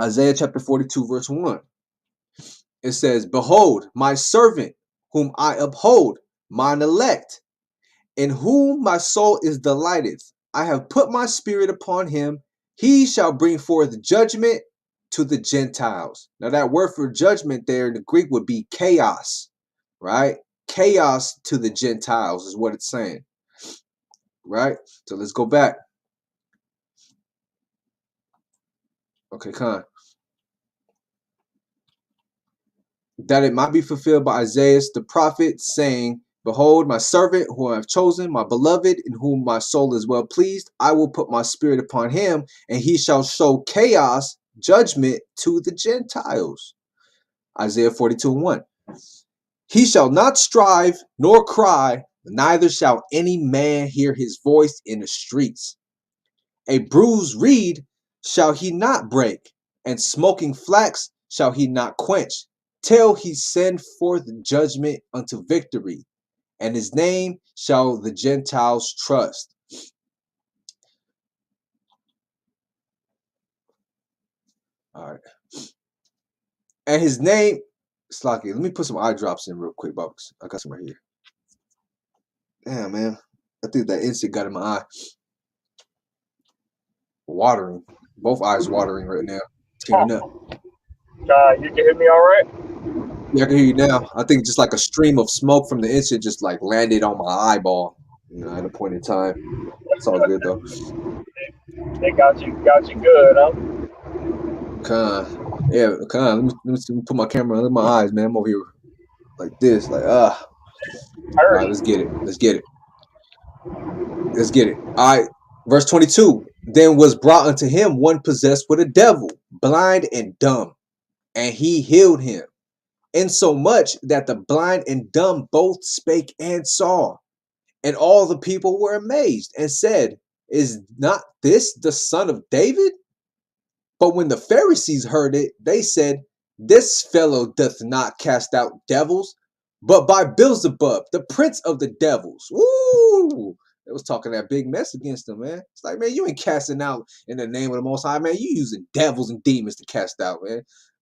Isaiah chapter 42, verse 1. It says, behold, my servant, whom I uphold, mine elect, in whom my soul is delighted. I have put my spirit upon him. He shall bring forth judgment to the Gentiles. Now that word for judgment there in the Greek would be chaos, right? Chaos to the Gentiles is what it's saying, right? So let's go back. Okay, Khan. That it might be fulfilled by Isaiah the prophet, saying, behold, my servant who I have chosen, my beloved, in whom my soul is well pleased. I will put my spirit upon him, and he shall show chaos, judgment to the Gentiles. Isaiah 42:1. He shall not strive nor cry, neither shall any man hear his voice in the streets. A bruised reed shall he not break, and smoking flax shall he not quench, till he send forth judgment unto victory, and his name shall the Gentiles trust. All right. And his name, Slocky, let me put some eye drops in real quick, Box. I got some right here. Damn, man. I think that insect got in my eye. Watering. Both eyes watering right now. Tearing up. you can hear me all right? Yeah, I can hear you now. I think just like a stream of smoke from the insect just like landed on my eyeball, at a point in time. It's all good though. They got you good, huh? Let me put my camera in my eyes, man. I'm over here like this, like All right, let's get it. All right, verse 22. Then was brought unto him one possessed with a devil, blind and dumb, and he healed him, insomuch that the blind and dumb both spake and saw. And all the people were amazed and said, is not this the son of David? But when the Pharisees heard it, they said, this fellow doth not cast out devils, but by Beelzebub, the prince of the devils. Woo! They was talking that big mess against him, man. It's like, man, you ain't casting out in the name of the Most High, man. You using devils and demons to cast out, man.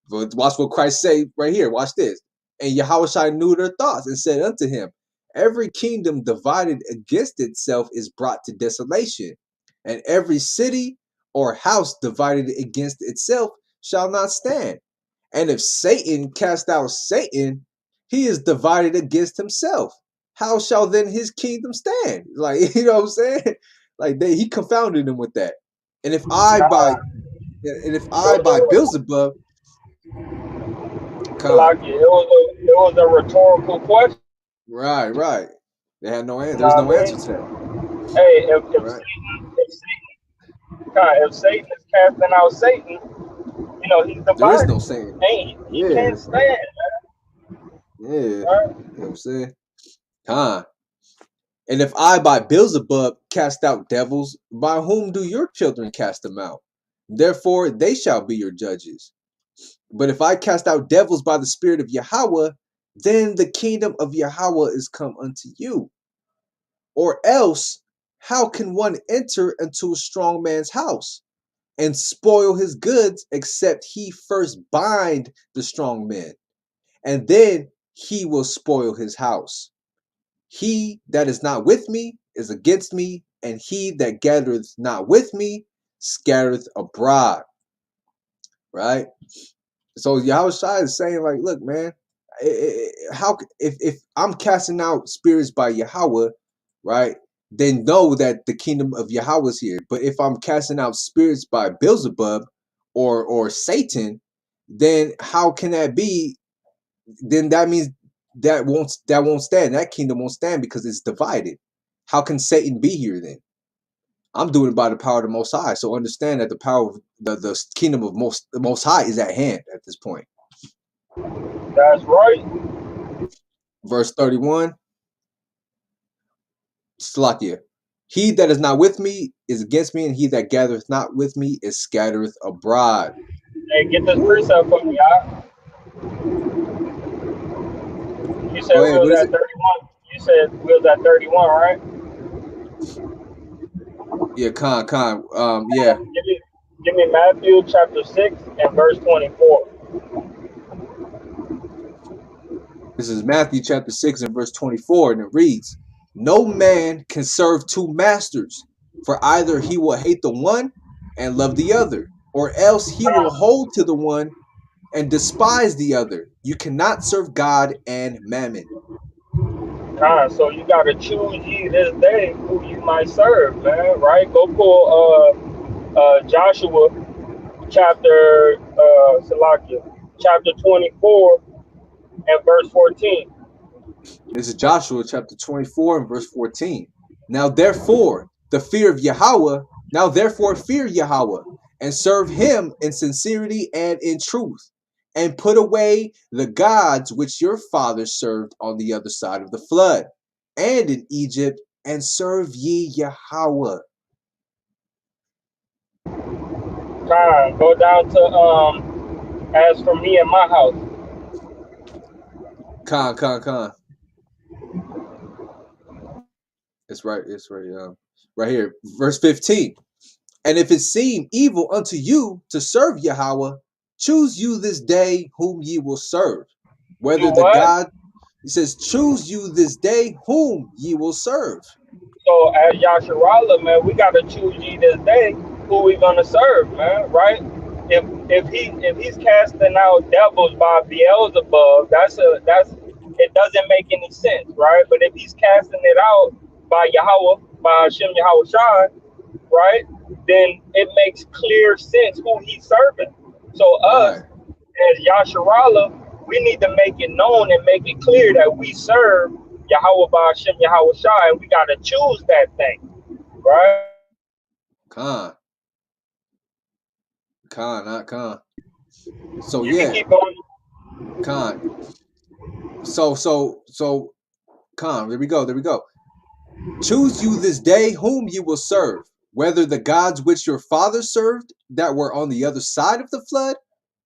But watch what Christ say right here. Watch this. And Yahushua knew their thoughts and said unto him, every kingdom divided against itself is brought to desolation, and every city or house divided against itself shall not stand. And if Satan cast out Satan, he is divided against himself. How shall then his kingdom stand? Like, you know what I'm saying? Like he confounded him with that. And if I by Beelzebub, Like it was a rhetorical question. Right. They had no answer. You There's know no what I answer mean? to that. Hey, Right. if Satan is casting out Satan, he's There is divided. no Satan. Hey, he can't stand. Yeah. Right? You know what I'm saying? And if I by Beelzebub cast out devils, by whom do your children cast them out? Therefore they shall be your judges. But if I cast out devils by the Spirit of Yahweh, then the kingdom of Yahweh is come unto you. Or else, how can one enter into a strong man's house and spoil his goods, except he first bind the strong man, and then he will spoil his house? He that is not with me is against me, and he that gathereth not with me scattereth abroad. Right? So Yahushua is saying, like, look, man, how if I'm casting out spirits by Yahweh, right? Then know that the kingdom of Yahweh is here. But if I'm casting out spirits by Beelzebub or Satan, then how can that be? Then that means that won't stand. That kingdom won't stand because it's divided. How can Satan be here then? I'm doing it by the power of the Most High. So understand that the power of the kingdom of the Most High is at hand at this point. That's right. Verse 31, Slakia. He that is not with me is against me, and he that gathereth not with me is scattereth abroad. Hey, get this precept for me, y'all. You said Go we ahead. was What is at it? 31. You said we was at 31, right? Yeah, Khan. Yeah. Give me Matthew chapter 6 and verse 24. This is Matthew chapter 6 and verse 24, and it reads, no man can serve two masters, for either he will hate the one and love the other, or else he will hold to the one and despise the other. You cannot serve God and mammon. So you gotta choose ye this day who you might serve, man. Right? Go pull Joshua chapter Salakia, chapter 24 and verse 14. This is Joshua chapter 24 and verse 14. Now therefore, the fear of Yahweh, now therefore fear Yahweh, and serve him in sincerity and in truth, and put away the gods which your fathers served on the other side of the flood, and in Egypt, and serve ye Yahweh. Go down to as for me and my house. Khan. It's right right here. Verse 15. And if it seem evil unto you to serve Yahweh, choose you this day whom ye will serve. Do Whether the what? God, he says, choose you this day whom ye will serve. So at YASHARAHLA, man, we gotta choose ye this day who we gonna serve, man. Right? If he's casting out devils by Beelzebub, that's it doesn't make any sense, right? But if he's casting it out by Yahweh, by Hashem Yahweh Shai, right? Then it makes clear sense who he's serving. So us Right. as Yasharala, we need to make it known and make it clear that we serve Yahweh Hashem Yahweh Shai, and we gotta choose that thing, right? Khan, not Khan. So You can yeah, keep going. Khan. So Khan, there we go. Choose you this day whom you will serve, whether the gods which your fathers served that were on the other side of the flood,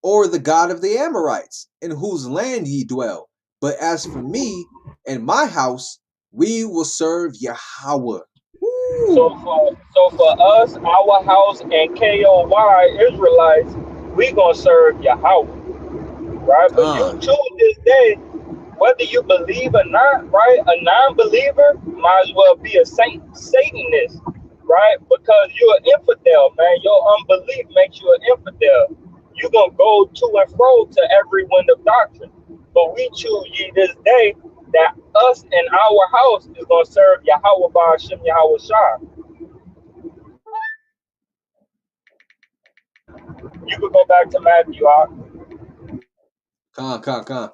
or the God of the Amorites, in whose land ye dwell. But as for me and my house, we will serve Yahweh. Woo! So for us, our house and KOY Israelites, we gonna serve Yahweh, right? But you Khan, choose this day, whether you believe or not, right? A non-believer might as well be a Satanist, right? Because you're an infidel, man. Your unbelief makes you an infidel. You're gonna go to and fro to every wind of doctrine. But we choose ye this day that us and our house is gonna serve Yahweh by Hashem Yahweh Shah. You could go back to Matthew. Khan.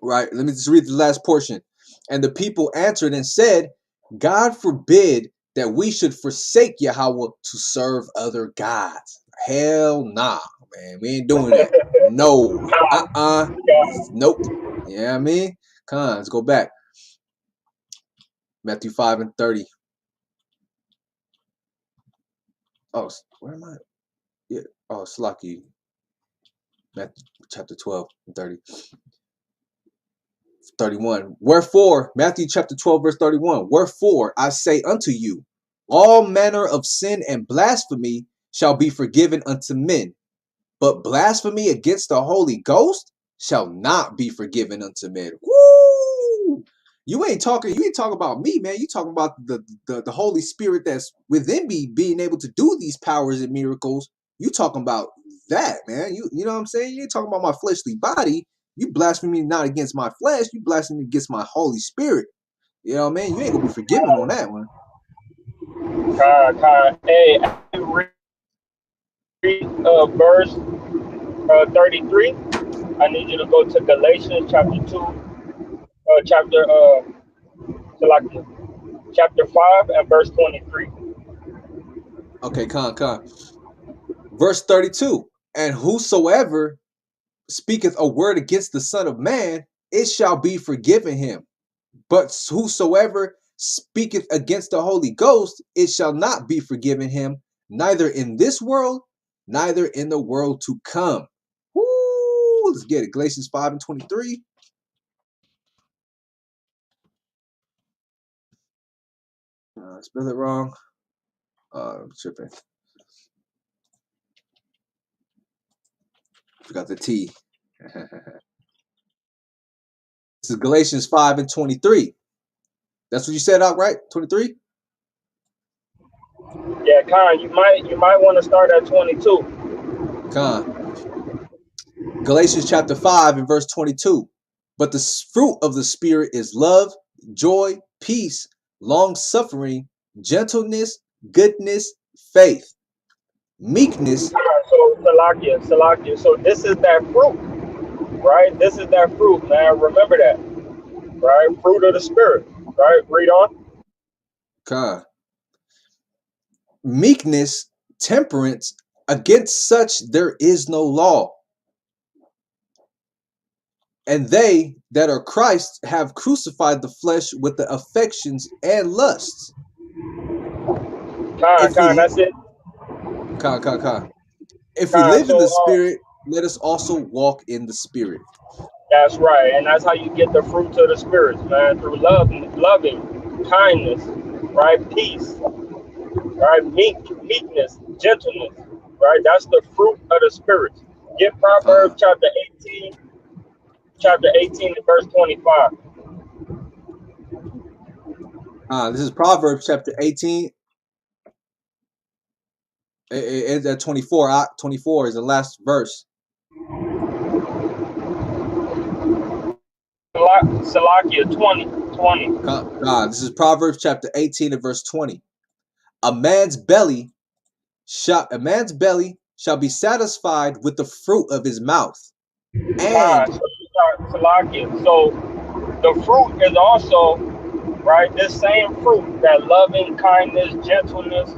Right, let me just read the last portion. And the people answered and said, God forbid that we should forsake Yahweh to serve other gods. Hell nah, man. We ain't doing that. No. Nope. Yeah, I mean? Come on, let's go back. Matthew 5 and 30. Oh, where am I? Yeah. Oh, Slaki. Matthew chapter 12 and 30. 31. Wherefore, Matthew chapter 12, verse 31. Wherefore, I say unto you, all manner of sin and blasphemy shall be forgiven unto men, but blasphemy against the Holy Ghost shall not be forgiven unto men. Woo! You ain't talking about me, man. You talking about the Holy Spirit that's within me being able to do these powers and miracles. You talking about that, man. You know what I'm saying? You ain't talking about my fleshly body. You blaspheme not against my flesh, you blaspheme against my Holy Spirit. You know what I mean? You ain't gonna be forgiven on that one. Hey, read verse 33. I need you to go to Galatians chapter 2, chapter 5 and verse 23. Okay, verse 32. And whosoever speaketh a word against the Son of Man, it shall be forgiven him. But whosoever speaketh against the Holy Ghost, it shall not be forgiven him, neither in this world, neither in the world to come. Woo! Let's get it. Galatians 5 and 23. Spell it wrong. I'm tripping. Forgot the T. This is Galatians 5 and 23. That's what you said out, right? 23? Yeah, you might want to start at 22. Galatians chapter 5 and verse 22. But the fruit of the Spirit is love, joy, peace, long-suffering, gentleness, goodness, faith, meekness. So Salakia. So this is that fruit, right? This is that fruit, man. Remember that, right? Fruit of the Spirit, right? Read on. Meekness, temperance, against such there is no law. And they that are Christ have crucified the flesh with the affections and lusts. That's it. If we live in the Spirit, let us also walk in the Spirit. That's right, and that's how you get the fruits of the Spirit, man, through loving, kindness, right, peace, right, meekness, gentleness, right. That's the fruit of the Spirit. Get Proverbs chapter 18 and verse 25. This is Proverbs chapter 18. It's at 24. 24 is the last verse. Salakia 20. This is Proverbs chapter 18 and verse 20. A man's belly shall be satisfied with the fruit of his mouth. And Salakia. So the fruit is also, right, this same fruit, that loving, kindness, gentleness,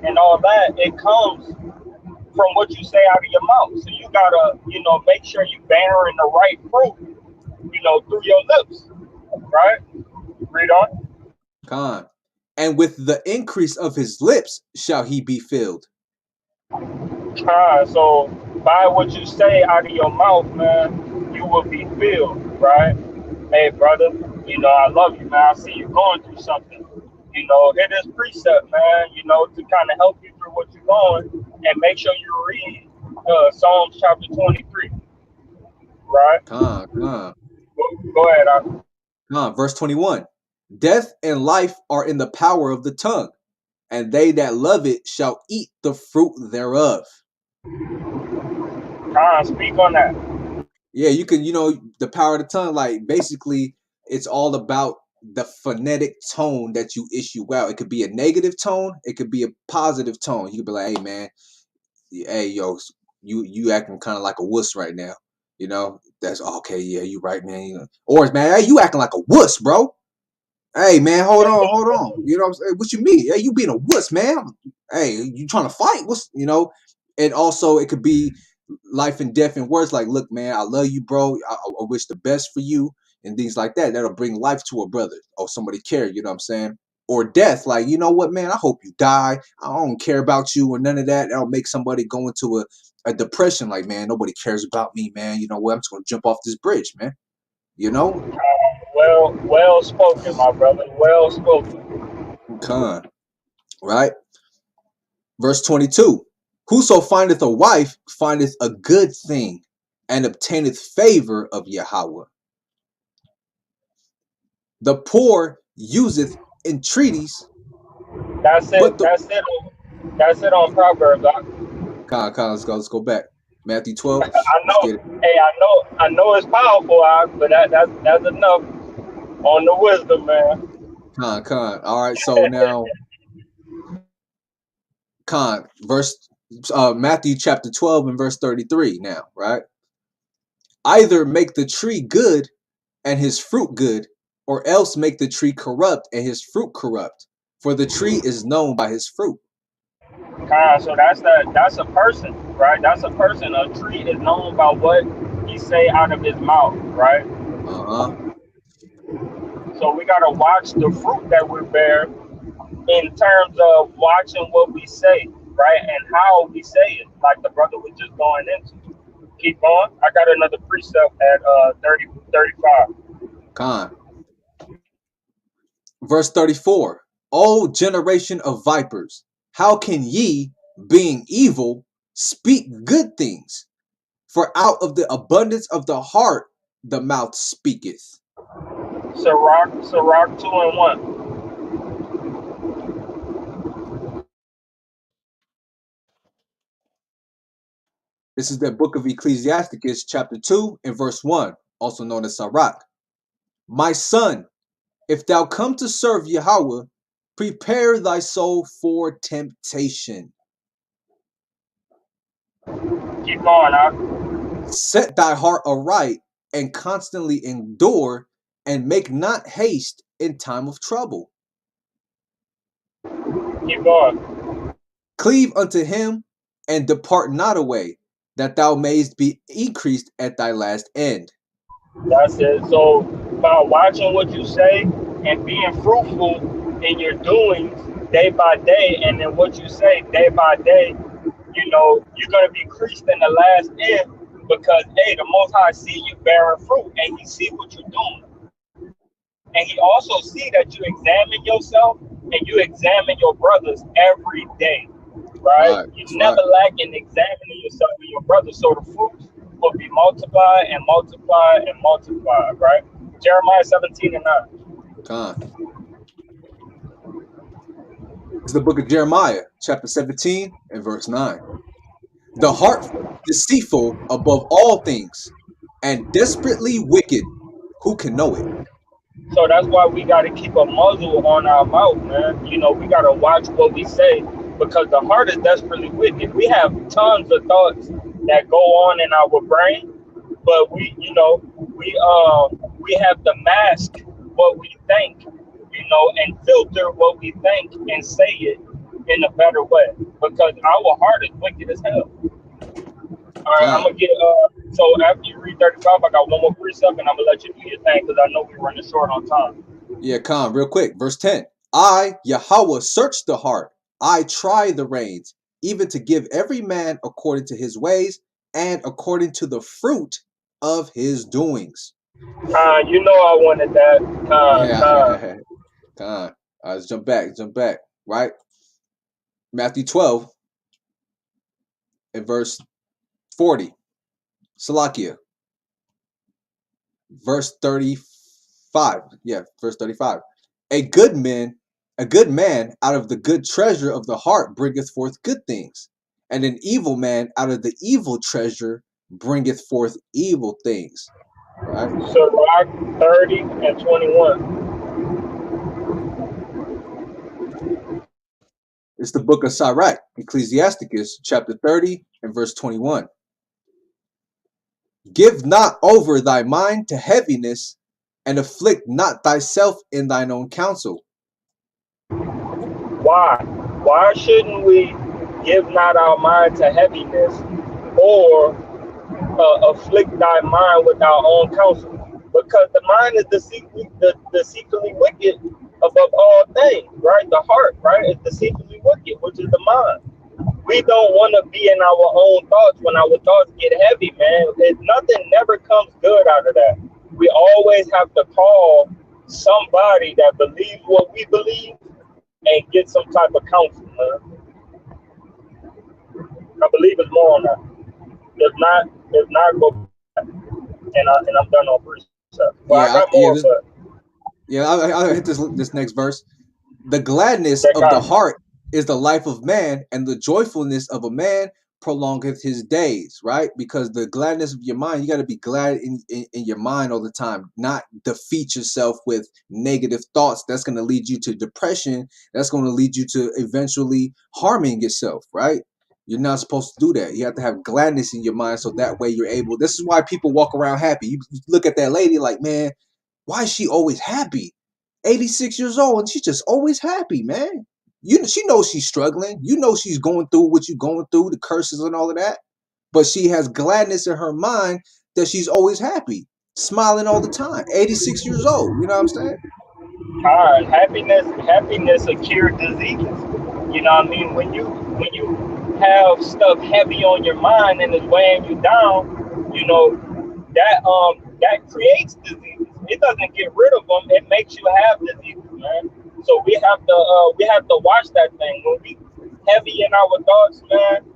and all that, it comes from what you say out of your mouth. So you gotta, make sure you bearing the right fruit, through your lips, right? Read on. And with the increase of his lips shall he be filled. So by what you say out of your mouth, man, you will be filled, right? Hey, brother, I love you, man. I see you going through something. Hit this precept, man, to kind of help you through what you're going, and make sure you read Psalms chapter 23, right? Go ahead. Verse 21. Death and life are in the power of the tongue, and they that love it shall eat the fruit thereof. Speak on that. Yeah, you can, the power of the tongue, like basically it's all about the phonetic tone that you issue out. It could be a negative tone, it could be a positive tone. You could be like, hey man, hey yo, you acting kind of like a wuss right now. That's okay, yeah, you right, man. Or man, hey, you acting like a wuss, bro. Hey man, hold on. You know what I'm saying? What you mean? Hey, you being a wuss, man. Hey, you trying to fight? And also it could be life and death in words like, look, man, I love you, bro. I wish the best for you. and things like that. That'll bring life to a brother or somebody care, you know what I'm saying? Or death, like, you know what, man, I hope you die. I don't care about you or none of that. That'll make somebody go into a depression, like, man, nobody cares about me, man. You know what, I'm just going to jump off this bridge, man. You know? Well spoken, my brother. Well spoken. Con, right? Verse 22. Whoso findeth a wife findeth a good thing and obtaineth favor of Yahweh. The poor useth entreaties. That's But it. That's it on Proverbs. let's go back. Matthew 12. I Let's get it. know. Hey, I know it's powerful, but that's enough on the wisdom, man. All right, so now Matthew chapter 12 and verse 33 now, right? Either make the tree good and his fruit good, or else make the tree corrupt and his fruit corrupt. For the tree is known by his fruit. So that's a person, right? That's a person. A tree is known by what he say out of his mouth, right? So we gotta watch the fruit that we bear in terms of watching what we say, right? And how we say it, like the brother was just going into. Keep going. I got another precept at 35. Verse 34. O generation of vipers, how can ye, being evil, speak good things? For out of the abundance of the heart the mouth speaketh. Sirach 2:1. This is the book of Ecclesiasticus, chapter 2 and verse 1, also known as Sirach. My son, if thou come to serve Yahweh, prepare thy soul for temptation. Keep going, huh? Set thy heart aright and constantly endure, and make not haste in time of trouble. Keep going. Cleave unto him and depart not away, that thou mayest be increased at thy last end. That's it. So by watching what you say and being fruitful in your doings day by day, and then what you say day by day, you're gonna be increased in the last end because hey, the Most High see you bearing fruit and He see what you're doing, and He also see that you examine yourself and you examine your brothers every day, right? You never lack in examining yourself and your brothers, so the fruits will be multiplied and multiplied and multiplied, right? Jeremiah 17:9. It's the book of Jeremiah, chapter 17 and verse 9. The heart deceitful above all things, and desperately wicked. Who can know it? So that's why we got to keep a muzzle on our mouth, man. We got to watch what we say because the heart is desperately wicked. We have tons of thoughts that go on in our brain, but we have to mask what we think, and filter what we think and say it in a better way because our heart is wicked as hell. All right, I'm gonna get so after you read 35, I got one more precept and I'm gonna let you do your thing because I know we're running short on time. Yeah, real quick. Verse 10. I, Yahweh, search the heart. I try the reins, even to give every man according to his ways and according to the fruit of his doings. I wanted that. Let's jump back, right? Matthew 12 and verse 40. Salakia. Verse 35. Yeah, verse 35. A good man out of the good treasure of the heart bringeth forth good things, and an evil man out of the evil treasure bringeth forth evil things. Right? So 30 and 21. It's the book of Sirach, Ecclesiasticus, chapter 30 and verse 21. Give not over thy mind to heaviness, and afflict not thyself in thine own counsel. Why? Why shouldn't we give not our mind to heaviness or afflict thy mind with our own counsel? because the mind is deceitfully wicked above all things, right? The heart, right, is deceitfully wicked, which is the mind. We don't want to be in our own thoughts when our thoughts get heavy, man. Nothing never comes good out of that. We always have to call somebody that believes what we believe and get some type of counsel, man. I believe it's more on that. If not, go back. And I'm done on precept. Well, I got Yeah, more, but I'll hit this next verse. The gladness check of the out. heart is the life of man, and the joyfulness of a man prolongeth his days, right? Because the gladness of your mind, you got to be glad in your mind all the time, not defeat yourself with negative thoughts. That's going to lead you to depression. That's going to lead you to eventually harming yourself, right? You're not supposed to do that. You have to have gladness in your mind so that way you're able. This is why people walk around happy. You look at that lady like, man, why is she always happy? 86 years old and she's just always happy, man. She knows she's struggling. You know she's going through what you're going through, the curses and all of that. But she has gladness in her mind that she's always happy, smiling all the time. 86 years old. You know what I'm saying? Happiness will cure diseases. You know what I mean? When you have stuff heavy on your mind and it's weighing you down, that creates diseases. It doesn't get rid of them. It makes you have diseases, man. So we have to watch that thing. When we heavy in our thoughts, man,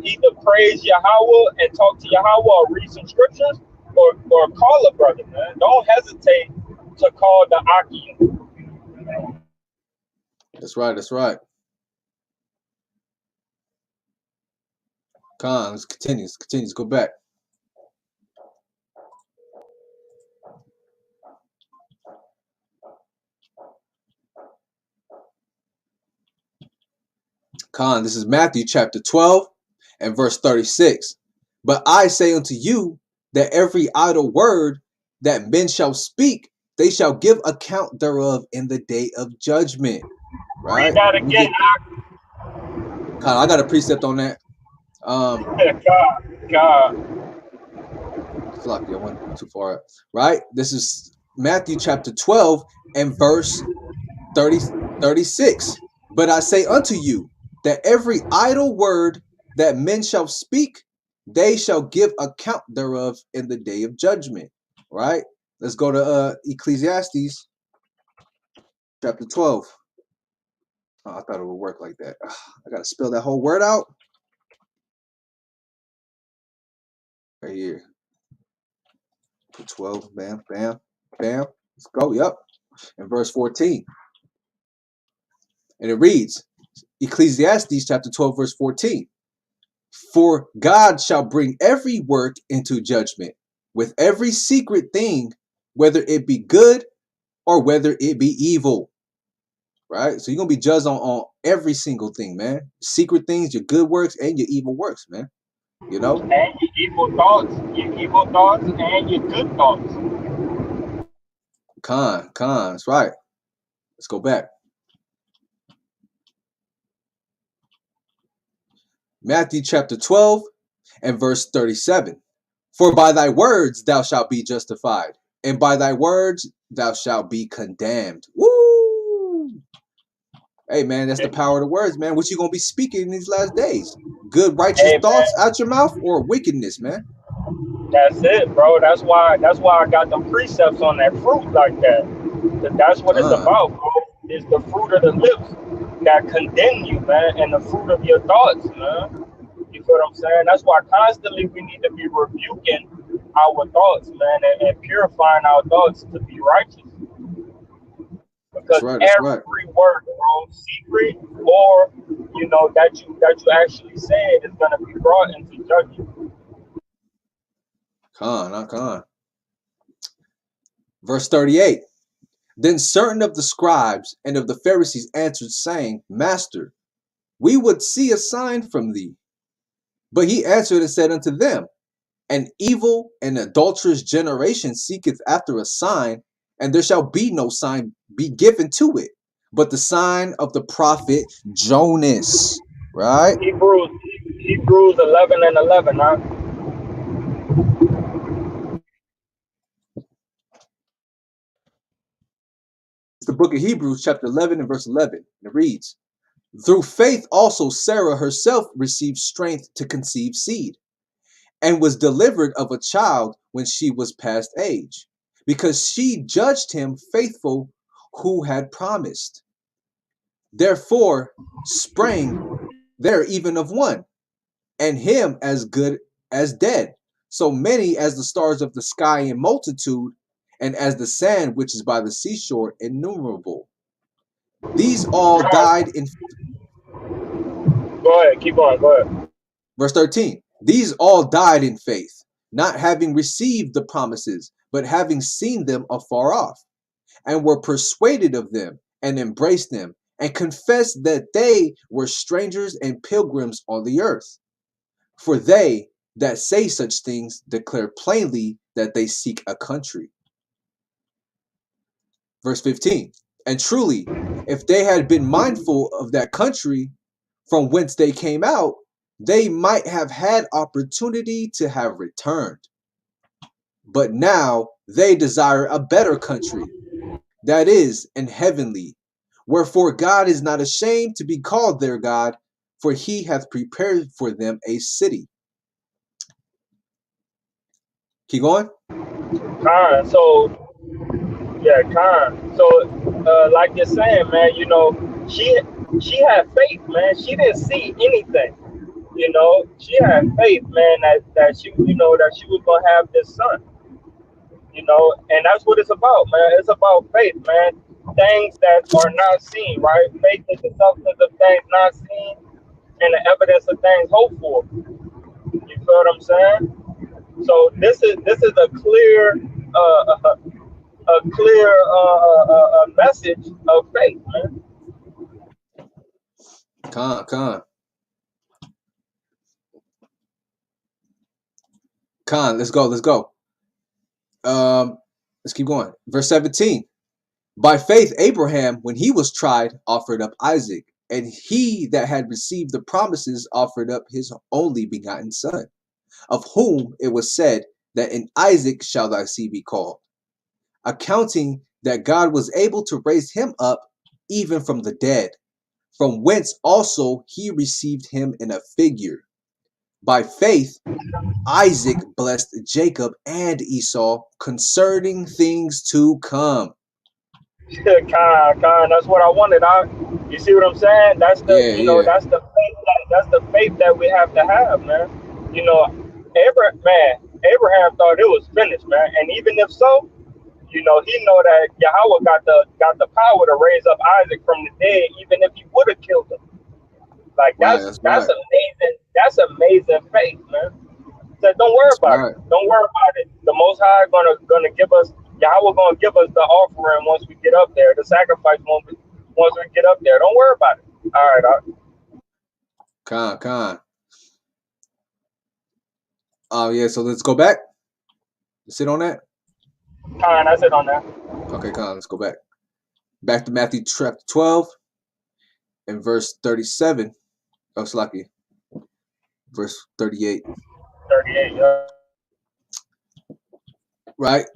either praise Yahweh and talk to Yahweh or read some scriptures or call a brother, man. Don't hesitate to call the Aki. That's right. That's right. Con, let's continue. Let's go back. Con, this is Matthew chapter 12 and verse 36. But I say unto you that every idle word that men shall speak, they shall give account thereof in the day of judgment. Read Right? that Let me again, get, Con, I got a precept on that. God. Sloppy, I went too far up. Right? This is Matthew chapter 12 and verse 36. But I say unto you that every idle word that men shall speak, they shall give account thereof in the day of judgment. Right? Let's go to Ecclesiastes chapter 12. Oh, I thought it would work like that. I gotta spell that whole word out. Right here. 12, bam, bam, bam. Let's go. Yep. And verse 14. And it reads, Ecclesiastes chapter 12, verse 14. For God shall bring every work into judgment with every secret thing, whether it be good or whether it be evil. Right? So you're going to be judged on every single thing, man. Secret things, your good works and your evil works, man. You know? And your evil thoughts and your good thoughts. Con, that's right. Let's go back. Matthew chapter 12 and verse 37. For by thy words thou shalt be justified, and by thy words thou shalt be condemned. Woo! Hey, man, that's the power of the words, man. What you going to be speaking in these last days? Good, righteous Hey, thoughts man, out your mouth or wickedness, man? that's it, bro. That's why I got them precepts on that fruit like that. 'Cause that's what it's about, bro. It's the fruit of the lips that condemn you, man, and the fruit of your thoughts, man. You feel what I'm saying? That's why constantly we need to be rebuking our thoughts, man, and purifying our thoughts to be righteous. That's Because right. That's right. every word, bro, secret or that you actually said is gonna be brought into judgment. Not con. Verse 38. Then certain of the scribes and of the Pharisees answered, saying, Master, we would see a sign from thee. But he answered and said unto them, An evil and adulterous generation seeketh after a sign, and there shall be no sign be given to it, but the sign of the prophet Jonas. Right? Hebrews 11 and 11, huh? the book of Hebrews, chapter 11 and verse 11. It reads, through faith also Sarah herself received strength to conceive seed, and was delivered of a child when she was past age, because she judged him faithful who had promised. Therefore sprang there even of one, and him as good as dead, so many as the stars of the sky in multitude, and as the sand which is by the seashore innumerable. These all died in... Go ahead, keep going, go ahead. Verse 13. These all died in faith, not having received the promises, but having seen them afar off, and were persuaded of them, and embraced them, and confessed that they were strangers and pilgrims on the earth. For they that say such things declare plainly that they seek a country. Verse 15. And truly, if they had been mindful of that country from whence they came out, they might have had opportunity to have returned. But now they desire a better country, that is, an heavenly. Wherefore God is not ashamed to be called their God, for he hath prepared for them a city. Keep going. Khan, so yeah, Khan. So like you're saying, man, you know, she had faith, man. She didn't see anything. You know, she had faith, man, that she, you know, that she was gonna have this son. You know, and that's what it's about, man. It's about faith, man. Things that are not seen, right? Faith is the substance of things not seen and the evidence of things hoped for. You feel what I'm saying? So this is a clear message of faith, man. Khan, let's go. Let's keep going. Verse 17. By faith Abraham, when he was tried, offered up Isaac, and he that had received the promises offered up his only begotten son, of whom it was said that in Isaac shall thy seed be called, accounting that God was able to raise him up even from the dead, from whence also he received him in a figure. By faith Isaac blessed Jacob and Esau concerning things to come. Khan, that's what I wanted. You see what I'm saying? That's the, you know, that's the faith. That's the faith that we have to have, man. You know, Abraham thought it was finished, man. And even if so, you know, he know that Yahweh got the power to raise up Isaac from the dead, even if he would have killed him. Like that's amazing. That's amazing faith, man. So don't worry about it. Don't worry about it. The Most High gonna give us. Yahweh gonna give us the offering once we get up there. The sacrifice once we get up there. Don't worry about it. All right. Khan. Oh yeah. So let's go back. Sit on that. Khan, I sit on that. Okay, Khan. Let's go back. Back to Matthew chapter 12 and verse 37. Oh, Slaki. Verse 38. 38. Yeah. Right.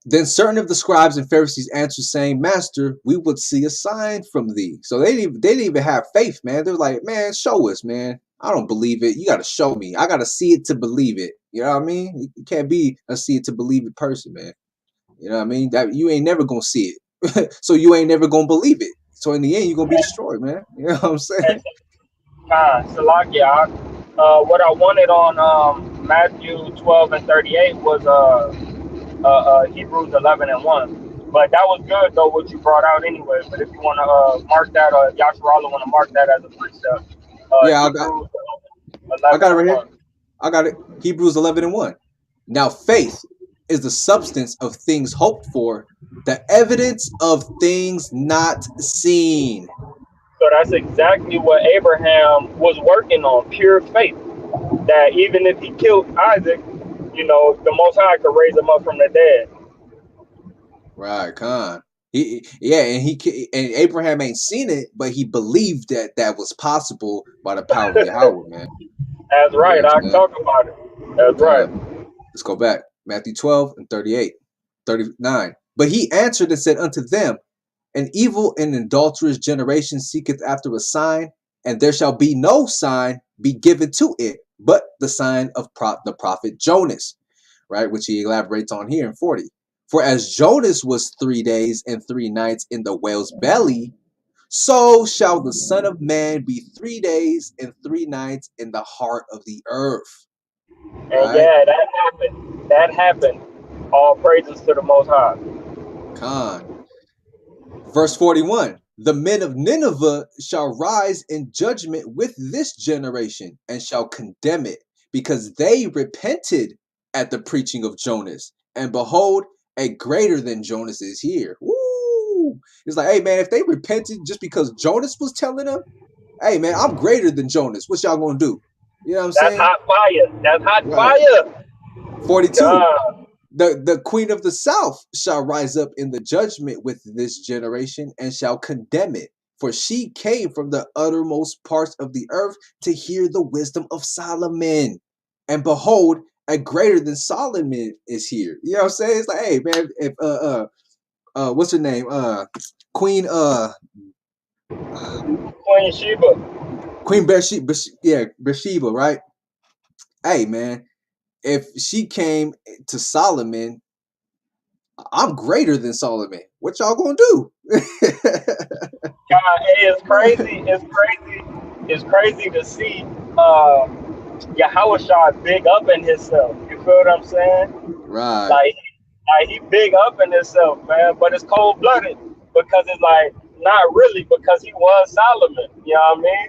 Then certain of the scribes and Pharisees answered, saying, Master, we would see a sign from thee. So they didn't even have faith, man. They're like, man, show us, man. I don't believe it. You got to show me. I got to see it to believe it. You know what I mean? You can't be a see it to believe it person, man. You know what I mean? That you ain't never going to see it. So you ain't never going to believe it. So in the end, you're going to be destroyed, man. You know what I'm saying? Salakia. What I wanted on Matthew 12 and 38 was Hebrews 11 and 1. But that was good, though, what you brought out anyway. But if you want to mark that, or YASHARAHLA want to mark that as a precept. Yeah, I got it right here. 1. I got it. Hebrews 11 and 1. Now faith is the substance of things hoped for, the evidence of things not seen. So that's exactly what Abraham was working on, pure faith. That even if he killed Isaac, you know, the Most High could raise him up from the dead. Right, Khan. And Abraham ain't seen it, but he believed that was possible by the power of Yahweh, man. That's right. I can talk about it. That's right. Let's go back. Matthew 12 and 38, 39. But he answered and said unto them, An evil and adulterous generation seeketh after a sign, and there shall be no sign be given to it, but the sign of the prophet Jonas, right? Which he elaborates on here in 40. For as Jonas was 3 days and 3 nights in the whale's belly, so shall the Son of Man be 3 days and 3 nights in the heart of the earth. And Right? yeah, that happened. That happened. All praises to the Most High. Con. Verse 41. The men of Nineveh shall rise in judgment with this generation and shall condemn it, because they repented at the preaching of Jonas. And behold, a greater than Jonas is here. Woo! It's like, hey man, if they repented just because Jonas was telling them, hey man, I'm greater than Jonas. What y'all gonna do? You know what I'm That's saying? hot fire. That's hot Right. fire. 42. God. The queen of the south shall rise up in the judgment with this generation and shall condemn it. For she came from the uttermost parts of the earth to hear the wisdom of Solomon. And behold, a greater than Solomon is here. You know what I'm saying? It's like, hey man, if what's her name? Queen Queen Sheba. Queen Bathsheba, yeah, Bathsheba, right? Hey man, if she came to Solomon, I'm greater than Solomon. What y'all gonna do? God, it's crazy. It's crazy. It's crazy to see Yahushua big up in himself. You feel what I'm saying? Right. Like he big up in himself, man. But it's cold blooded because it's like not really because he was Solomon. You know what I mean?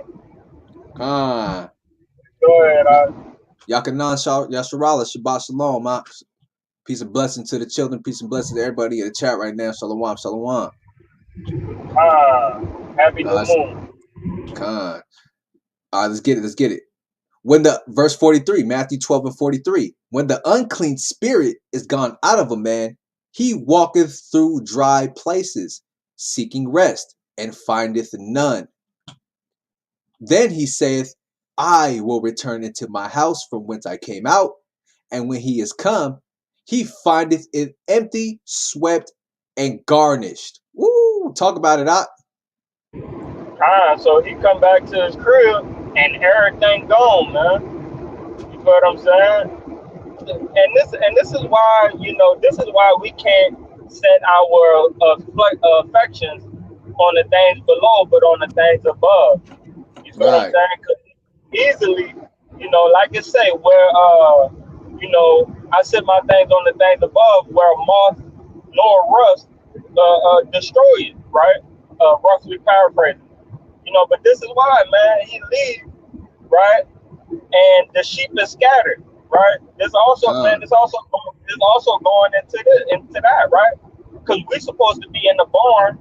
Go ahead. Yakanan YASHARAHLA, Shabbat Shalom. Peace and blessing to the children. Peace and blessing to everybody in the chat right now. Shalawam, Shalawam. Happy new moon. All right, let's get it. When the verse 43, Matthew 12 and 43, when the unclean spirit is gone out of a man, he walketh through dry places, seeking rest, and findeth none. Then he saith, I will return into my house from whence I came out. And when he is come, he findeth it empty, swept, and garnished. Woo! Talk about it, Doc. So he come back to his crib and everything gone, man. You feel what I'm saying? And this is why, this is why we can't set our affections on the things below, but on the things above. You feel what I'm saying? Because easily, like I say, where I set my things on the things above, where moth nor rust destroy it, right? Roughly paraphrasing. But this is why, man, he leaves, right? And the sheep is scattered, right? This also, man, this also going into that, right? Because we're supposed to be in the barn.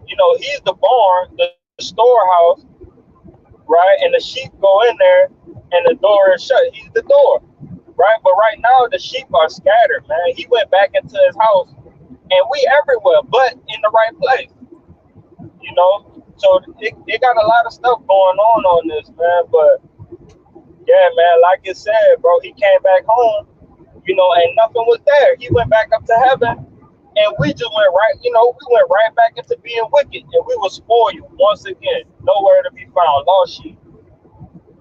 He's the barn, the storehouse, right? And the sheep go in there, and the door is shut. He's the door, right? But right now, the sheep are scattered, man. He went back into his house, and we everywhere, but in the right place, So it got a lot of stuff going on this, man. But yeah, man, like you said, bro, he came back home, and nothing was there. He went back up to heaven, and we just went right, we went right back into being wicked, and we were spoiled once again. Nowhere to be found, lost sheep.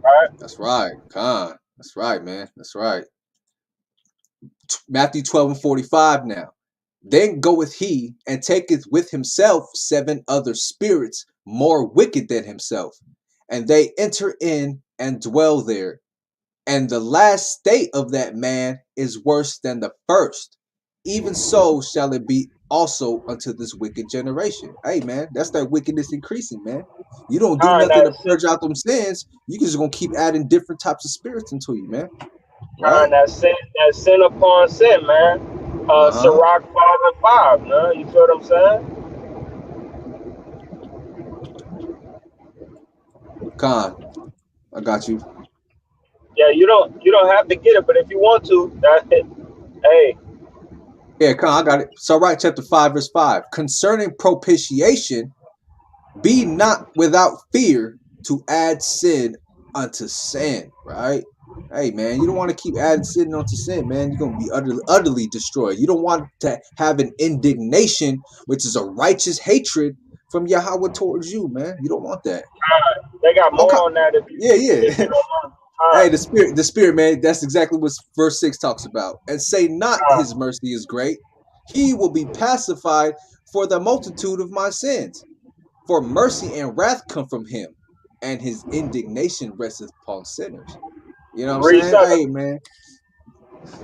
Right? That's right, Khan. That's right, man. That's right. Matthew 12 and 45 now. Then goeth he and taketh with himself 7 other spirits more wicked than himself, and they enter in and dwell there. And the last state of that man is worse than the first. Even so shall it be also unto this wicked generation. Hey, man, that's that wickedness increasing, man. You don't do nothing to purge out them sins. You just gonna keep adding different types of spirits into you, man. Right? That sin upon sin, man. Sirach 5 and 5, man. You feel what I'm saying? Khan, I got you. Yeah, you don't have to get it, but if you want to, that's it. Hey. Yeah, Khan, I got it. So right, chapter 5, verse 5. Concerning propitiation, be not without fear to add sin unto sin, right? Hey, man, you don't want to keep adding sin onto sin, man. You're going to be utterly destroyed. You don't want to have an indignation, which is a righteous hatred from Yahweh towards you, man. You don't want that. They got more Okay. on that if Yeah, if you yeah. don't mind. Hey, the spirit, man. That's exactly what verse 6 talks about. And say not his mercy is great. He will be pacified for the multitude of my sins. For mercy and wrath come from him, and his indignation resteth upon sinners. You know what I'm Read saying? 7. Hey, man,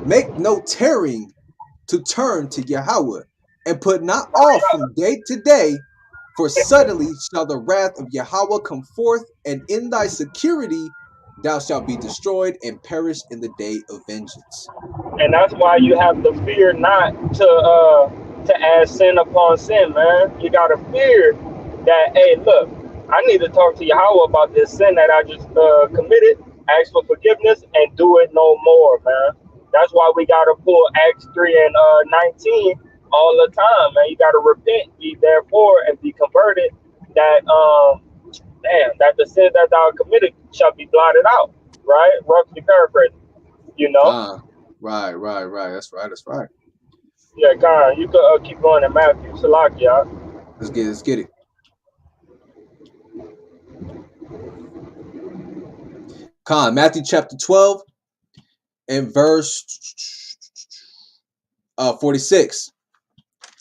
make no tearing to turn to Yahweh, and put not off from day to day, for suddenly shall the wrath of Yahweh come forth, and in thy security thou shalt be destroyed and perish in the day of vengeance. And that's why you have to fear not to add sin upon sin, man. You gotta fear that, hey, look, I need to talk to Yahweh about this sin that I just committed, ask for forgiveness, and do it no more, man. That's why we gotta pull Acts 3 and 19 all the time, man. You gotta repent, ye therefore, and be converted, that that the sin that thou committed shall be blotted out, right? Roughly paraphrasing, you know. Right. That's right. That's right. Yeah, Khan, you could keep going in Matthew. Salakia. Let's get it. Con, Matthew chapter 12 and verse 46.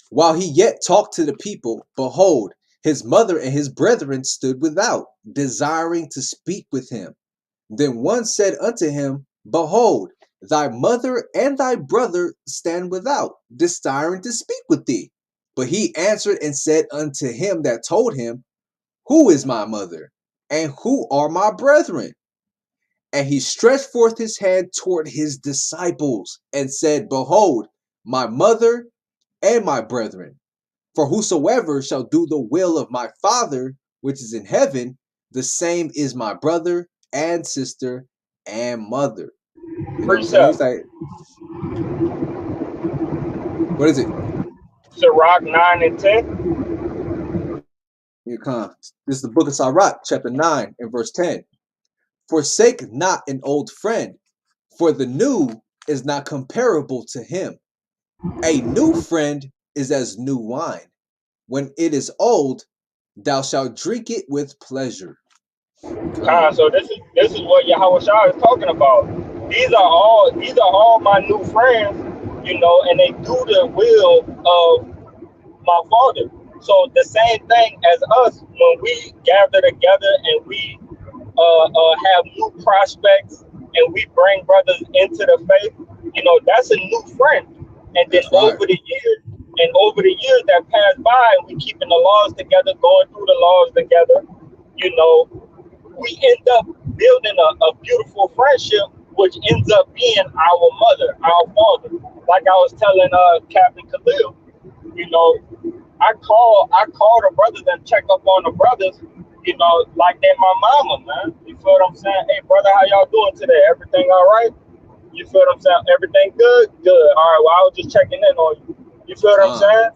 While he yet talked to the people, behold, his mother and his brethren stood without, desiring to speak with him. Then one said unto him, behold, thy mother and thy brother stand without, desiring to speak with thee. But he answered and said unto him that told him, who is my mother, and who are my brethren? And he stretched forth his hand toward his disciples and said, behold, my mother and my brethren. For whosoever shall do the will of my Father, which is in heaven, the same is my brother and sister and mother. You know what I'm saying? Precept. He's like, what is it? Sirach 9 and 10. Here it comes. This is the book of Sirach, chapter 9 and verse 10. Forsake not an old friend, for the new is not comparable to him. A new friend is as new wine. When it is old, thou shalt drink it with pleasure. So this is what Yahweh Shah is talking about. These are all my new friends, you know, and they do the will of my Father. So the same thing as us when we gather together and we have new prospects and we bring brothers into the faith, you know, that's a new friend. And then That's right. over the years that pass by, and we keeping the laws together, going through the laws together, you know, we end up building a beautiful friendship, which ends up being our mother, our father. Like I was telling Captain Khalil, you know, I call the brothers and check up on the brothers, you know, like they're my mama, man. You feel what I'm saying? Hey, brother, how y'all doing today? Everything all right? You feel what I'm saying? Everything good? Good. All right, well, I was just checking in on you. You feel what I'm saying?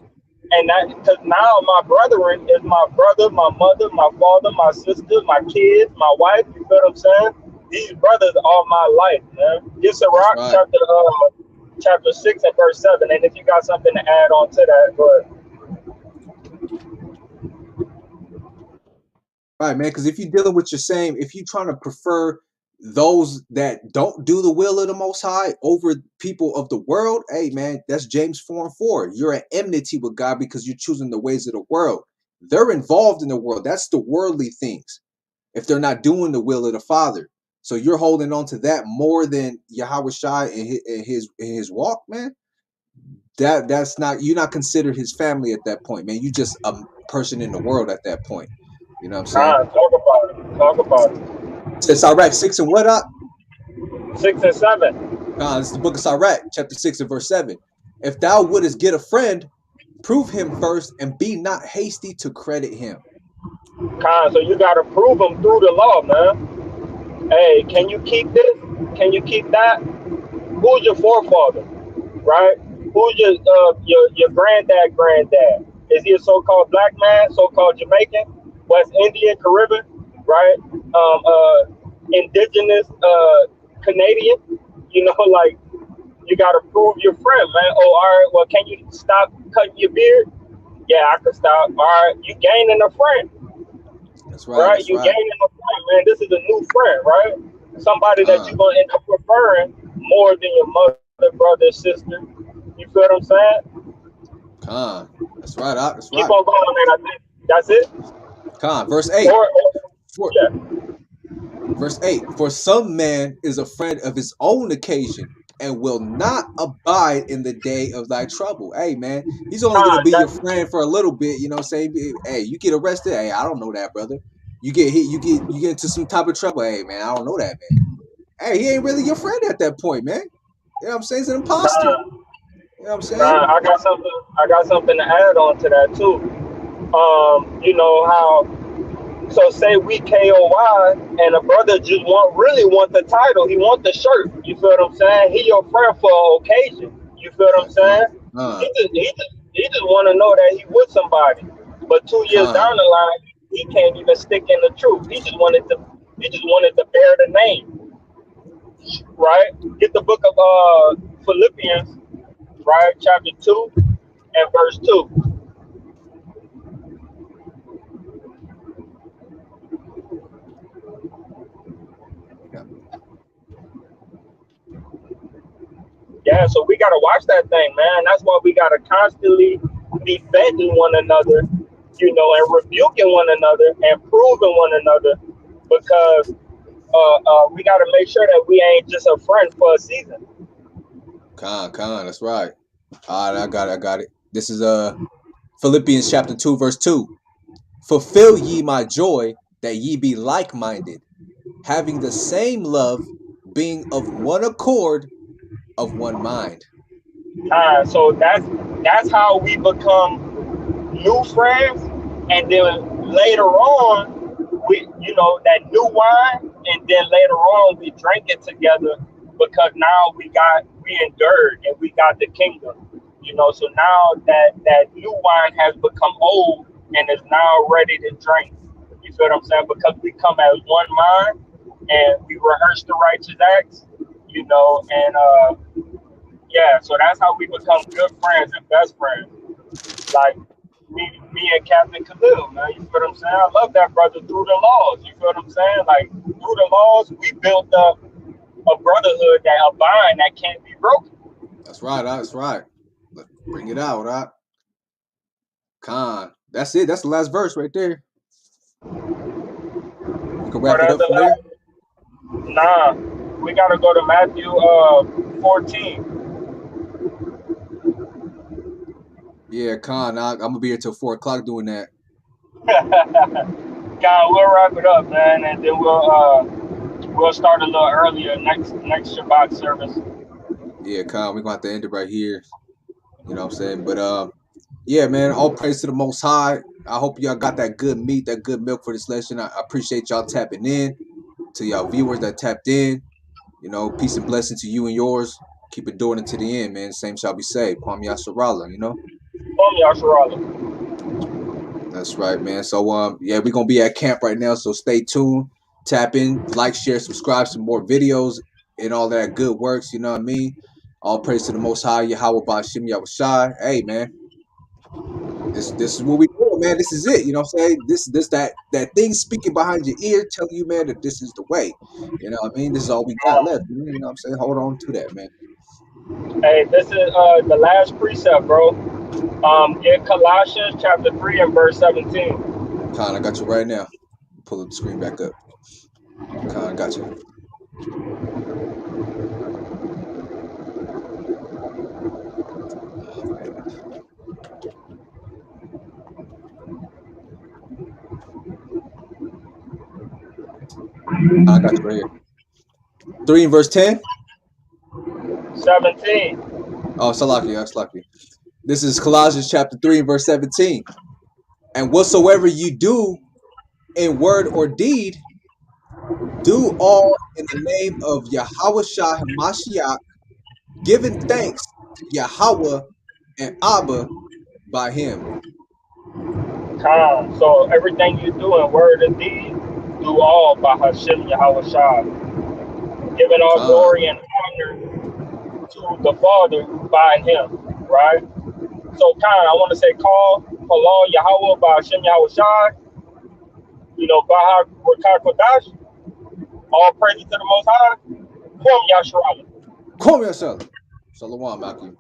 And that, because now my brethren is my brother, my mother, my father, my sister, my kids, my wife. You feel what I'm saying? These brothers are my life, man. Get Sirach Right. chapter 6 and verse 7. And if you got something to add on to that, go ahead. Right, man. Because if you're dealing with your same, if you're trying to prefer those that don't do the will of the Most High over people of the world, hey, man, that's James 4 and 4. You're at enmity with God because you're choosing the ways of the world. They're involved in the world. That's the worldly things. If they're not doing the will of the Father, so you're holding on to that more than Yahweh Shai and his walk, man. That's not, you're not considered his family at that point, man. You just a person in the world at that point. You know what I'm saying? Talk about it. Talk about it. It's Sirach 6 and what up? 6 and 7. This is the book of Sirach, chapter 6 and verse 7. If thou wouldest get a friend, prove him first, and be not hasty to credit him. So you got to prove them through the law, man. Hey, can you keep this? Can you keep that? Who's your forefather, right? Who's your granddad? Is he a so-called black man, so-called Jamaican, West Indian, Caribbean, right? Indigenous, Canadian? You know, like, you got to prove your friend, man. Oh, all right, well, can you stop cutting your beard? Yeah, I can stop. All right, you gaining a friend, That's right. right? That's You right. gaining a friend, man. This is a new friend, right? Somebody that you're Con, gonna end up preferring more than your mother, brother, sister. You feel what I'm saying? con. That's right. That's Keep right. on going, man. I think that's it. Con. Verse 8. Or For yeah, Verse 8. For some man is a friend of his own occasion and will not abide in the day of thy trouble. Hey man, he's only gonna be your that's friend for a little bit, you know what I'm saying? Hey, you get arrested. Hey, I don't know that, brother. You get hit, you get into some type of trouble. Hey man, I don't know that, man. Hey, he ain't really your friend at that point, man. You know what I'm saying? He's an imposter. kind. You know what I'm saying? Kind. I got something. I got something to add on to that too. You know how. So say we KOY and a brother just really want the title. He want the shirt. You feel what I'm saying? He your friend for an occasion. You feel what I'm Con, saying? con, He just want to know that he with somebody. But 2 years con. down the line, he can't even stick in the truth. He just wanted to bear the name, right? Get the book of Philippians, right, chapter 2 and verse 2. Yeah. Yeah, so we gotta watch that thing, man. That's why we gotta constantly be vetting one another, and rebuking one another and proving one another, because we gotta make sure that we ain't just a friend for a season. Con. That's right. All right, I got it. This is Philippians chapter 2, verse 2. Fulfill ye my joy, that ye be like-minded, having the same love, being of one accord, of one mind. So that's how we become new friends, and then later on, that new wine, and then later on we drink it together, because now we endured and we got the kingdom. So now that new wine has become old and is now ready to drink. You feel what I'm saying? Because we come as one mind and we rehearse the righteous acts. And yeah, so that's how we become good friends and best friends. Like me and Captain Khalil, man. You feel what I'm saying? I love that brother through the laws. You feel what I'm saying? Like through the laws, we built up a brotherhood, a bind that can't be broken. That's right. That's right. Bring it out, right? Con. That's it. That's the last verse right there. We can Or wrap it that's up the from there. last. Nah, we gotta go to Matthew 14. Yeah, Con. I'm gonna be here till 4 o'clock doing that. God, we'll wrap it up, man, and then we'll start a little earlier next Shabbat service. Yeah, Con. We're gonna have to end it right here. You know what I'm saying? But yeah, man. All praise to the Most High. I hope y'all got that good meat, that good milk for this lesson. I appreciate y'all tapping in. To y'all viewers that tapped in, peace and blessing to you and yours. Keep enduring it to the end, man. Same shall be saved. Kwame YASHARAHLA. YASHARAHLA. That's right, man. So yeah, we're gonna be at camp right now, so stay tuned. Tap in, like, share, subscribe to more videos and all that good works, you know what I mean? All praise to the Most High, Yahweh Bashim Yahushai. Hey, man, this is what we do, man. This is it, you know what I'm saying? This that thing speaking behind your ear telling you, man, that this is the way. You know what I mean? This is all we got left, man. You know what I'm saying? Hold on to that, man. Hey, this is the last precept, bro. Get Colossians chapter 3 and verse 17. Con, I got you right now. Pull up the screen back up. Con, I got you. Oh, man. I got you right here. 3 and verse 10. 17. Oh, Salaki. This is Colossians chapter 3 and verse 17. And whatsoever you do in word or deed, do all in the name of Yahweh Shah Hamashiach, giving thanks to Yahweh and Abba by him. So everything you do in word and deed, do all by Hashem Yahweh Shah. Giving all Con, glory and honor to the Father by him, right? So, Khan, I want to say call, Halal Yahweh, Ba'ashem Yahweh Shai, Baha Rakah Kodash, all praises to the Most High, Kwam Yasharahla. Call yourself. Shalawam, Malcolm.